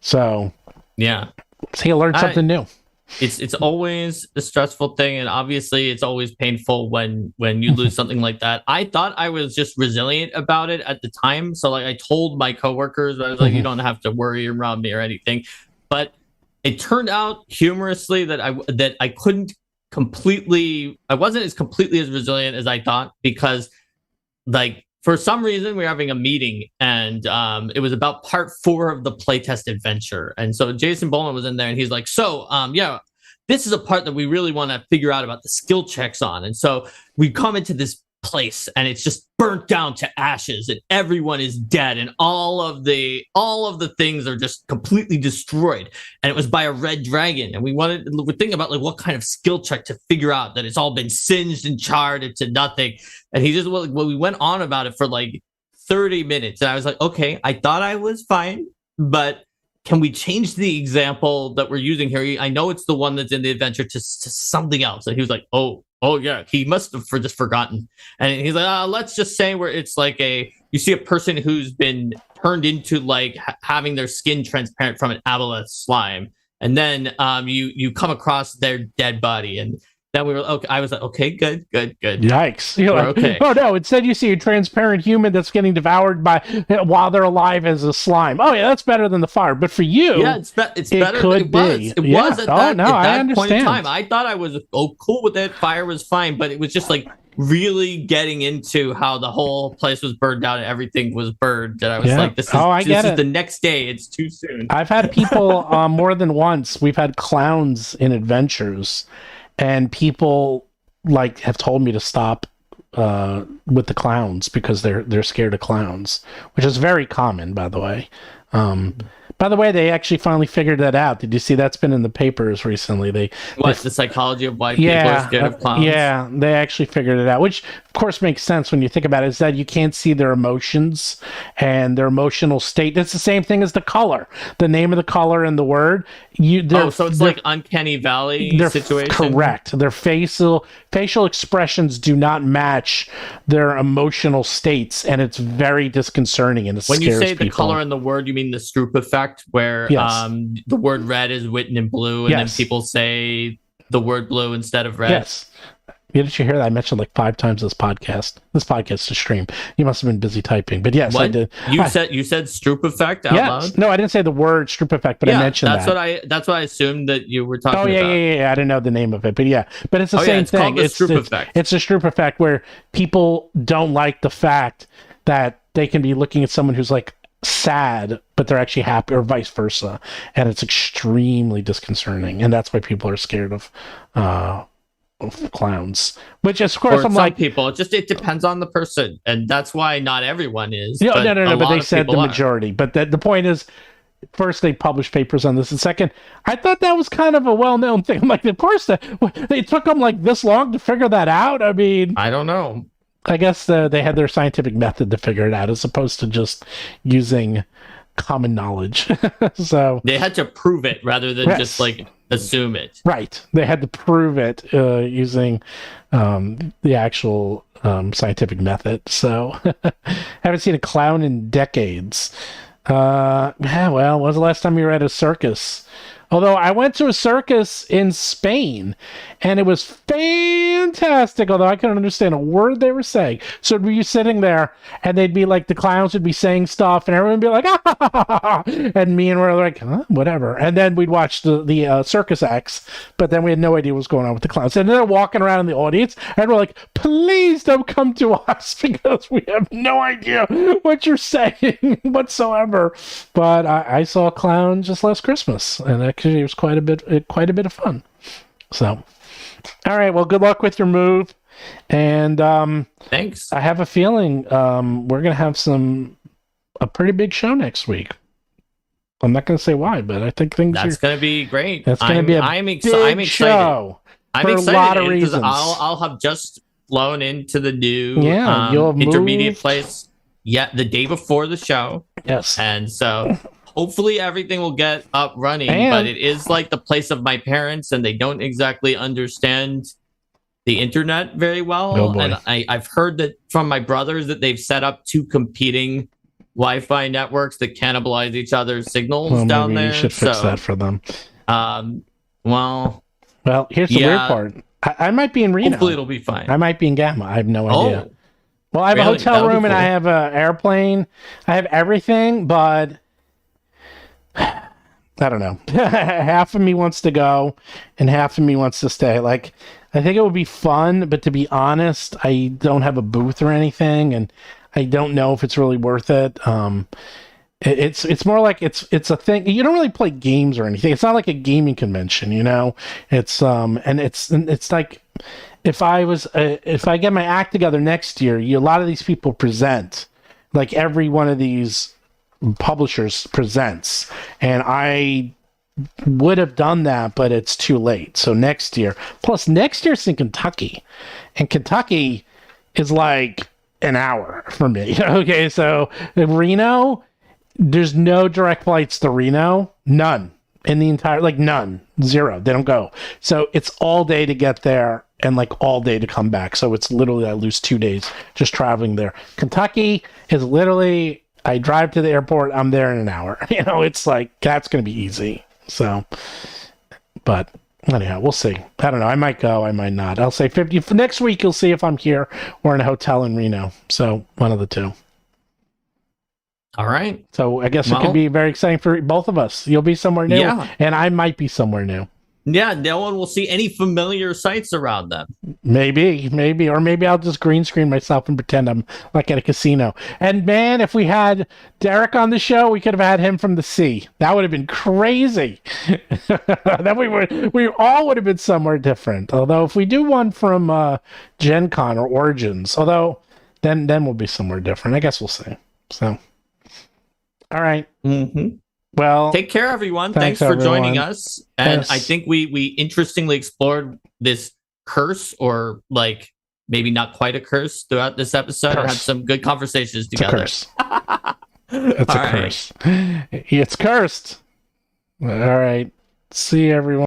S1: So
S2: yeah.
S1: So you learned something new.
S2: it's always a stressful thing, and obviously it's always painful when you lose something like that. I thought I was just resilient about it at the time, so like I told my coworkers, I was like, you don't have to worry around me or anything. But it turned out humorously that I couldn't completely, I wasn't as completely as resilient as I thought, because like for some reason we were having a meeting, and it was about part 4 of the playtest adventure. And so Jason Boland was in there, and he's like, so yeah, this is a part that we really want to figure out about the skill checks on. And so we come into this place, and it's just burnt down to ashes, and everyone is dead, and all of the things are just completely destroyed. And it was by a red dragon, and we're thinking about like what kind of skill check to figure out that it's all been singed and charred into nothing. And he just, well, we went on about it for like 30 minutes, and I was like, okay, I thought I was fine, but can we change the example that we're using here? I know it's the one that's in the adventure to something else. And he was like, oh yeah, he must have just forgotten. And he's like, let's just say where it's like you see a person who's been turned into like having their skin transparent from an aboleth slime. And then you come across their dead body. And then we were okay. I was like, okay, good.
S1: Yikes! You're like,
S2: okay.
S1: Oh no! Instead, you see a transparent human that's getting devoured while they're alive as a slime. Oh yeah, that's better than the fire. But for you,
S2: yeah, it's better.
S1: Could be.
S2: It was at that point in
S1: understand.
S2: time. I thought I was cool with it. Fire was fine, but it was just like really getting into how the whole place was burned down and everything was burned. And I was like, this is the next day. It's too soon.
S1: I've had people more than once. We've had clowns in adventures. And people like have told me to stop with the clowns because they're scared of clowns, which is very common, by the way. By the way, they actually finally figured that out. Did you see that's been in the papers recently? The
S2: psychology of why people are scared of clowns?
S1: Yeah, they actually figured it out, which of course makes sense when you think about it, is that you can't see their emotions and their emotional state. It's the same thing as the color, the name of the color and the word.
S2: So it's like uncanny valley situation?
S1: Correct. Their facial expressions do not match their emotional states, and it's very disconcerting, and it scares people.
S2: When you say the color and the word, you mean the Stroop effect, where the word red is written in blue, and then people say the word blue instead of red?
S1: Yes. Did you hear that? I mentioned like 5 times this podcast. This podcast to stream. You must have been busy typing, but yes, I did.
S2: You said Stroop effect out loud?
S1: No, I didn't say the word Stroop effect, but I mentioned
S2: that's what I assumed that you were talking about.
S1: Yeah. I didn't know the name of it, but yeah. But it's the same thing.
S2: It's the Stroop effect.
S1: It's a Stroop effect where people don't like the fact that they can be looking at someone who's like sad, but they're actually happy, or vice versa, and it's extremely disconcerting, and that's why people are scared of clowns. Which, of course,
S2: I'm like, people. It depends on the person, and that's why not everyone is.
S1: No. But they said the majority. But the point is, first they published papers on this, and second, I thought that was kind of a well-known thing. I'm like, of course, they took them like this long to figure that out. I mean,
S2: I don't know.
S1: I guess they had their scientific method to figure it out, as opposed to just using common knowledge. So
S2: they had to prove it rather than just like assume it.
S1: Right. They had to prove it using the actual scientific method. So haven't seen a clown in decades. Well, when was the last time you were at a circus? Although I went to a circus in Spain, and it was fantastic, although I couldn't understand a word they were saying. So were you sitting there, and they'd be like, the clowns would be saying stuff, and everyone would be like, ah, and me and we were like, huh, whatever. And then we'd watch the circus acts, but then we had no idea what was going on with the clowns. And they're walking around in the audience, and we're like, please don't come to us, because we have no idea what you're saying whatsoever. But I saw a clown just last Christmas, and actually it was quite a bit of fun. So, all right, well, good luck with your move, and
S2: thanks.
S1: I have a feeling we're gonna have a pretty big show next week. I'm not gonna say why, but I think that's
S2: gonna be great.
S1: That's gonna be I'm excited. Show
S2: I'm excited
S1: a lot of reasons.
S2: I'll have just flown into the new intermediate place the day before the show.
S1: Yes,
S2: and so hopefully everything will get up running, but it is like the place of my parents, and they don't exactly understand the internet very well.
S1: Oh,
S2: and I've heard that from my brothers that they've set up 2 competing Wi-Fi networks that cannibalize each other's signals down there.
S1: You should fix that for them.
S2: Well,
S1: Well, here's the weird part. I might be in Reno.
S2: hopefully it'll be fine.
S1: I might be in Gamma. I have no idea.
S2: Oh,
S1: Well, I have
S2: really?
S1: a hotel
S2: That would be
S1: room and I
S2: cool.
S1: have an airplane. I have everything, but I don't know. Half of me wants to go and half of me wants to stay. Like, I think it would be fun, but to be honest, I don't have a booth or anything, and I don't know if it's really worth it. It's more like it's a thing. You don't really play games or anything. It's not like a gaming convention, you know. And it's like if I get my act together next year, a lot of these people present, like every one of these publishers presents, and I would have done that, but it's too late. So next year, plus next year's in Kentucky, and Kentucky is like an hour from me. Okay, so in Reno, there's no direct flights to Reno, none in the entire, like none, zero. They don't go. So it's all day to get there and like all day to come back. So it's literally, I lose 2 days just traveling there. Kentucky is literally, I drive to the airport, I'm there in an hour. You know, it's like, that's going to be easy. So, but anyhow, we'll see. I don't know. I might go, I might not. I'll say 50 for next week. You'll see if I'm here or in a hotel in Reno. So one of the two.
S2: All right.
S1: So I guess it could be very exciting for both of us. You'll be somewhere new, and I might be somewhere new.
S2: Yeah, no one will see any familiar sights around them.
S1: Maybe, or maybe I'll just green screen myself and pretend I'm like at a casino. And man, if we had Derek on the show, we could have had him from the sea. That would have been crazy. Then we all would have been somewhere different. Although if we do one from Gen Con or Origins, although then we'll be somewhere different. I guess we'll see. So. All right.
S2: Mm-hmm.
S1: Well,
S2: take care, everyone. Thanks for
S1: everyone.
S2: joining us. And
S1: yes.
S2: I think we interestingly explored this curse, or like maybe not quite a curse, throughout this episode. Had some good conversations together.
S1: It's a curse. It's a curse. It's cursed. All right. See you, everyone.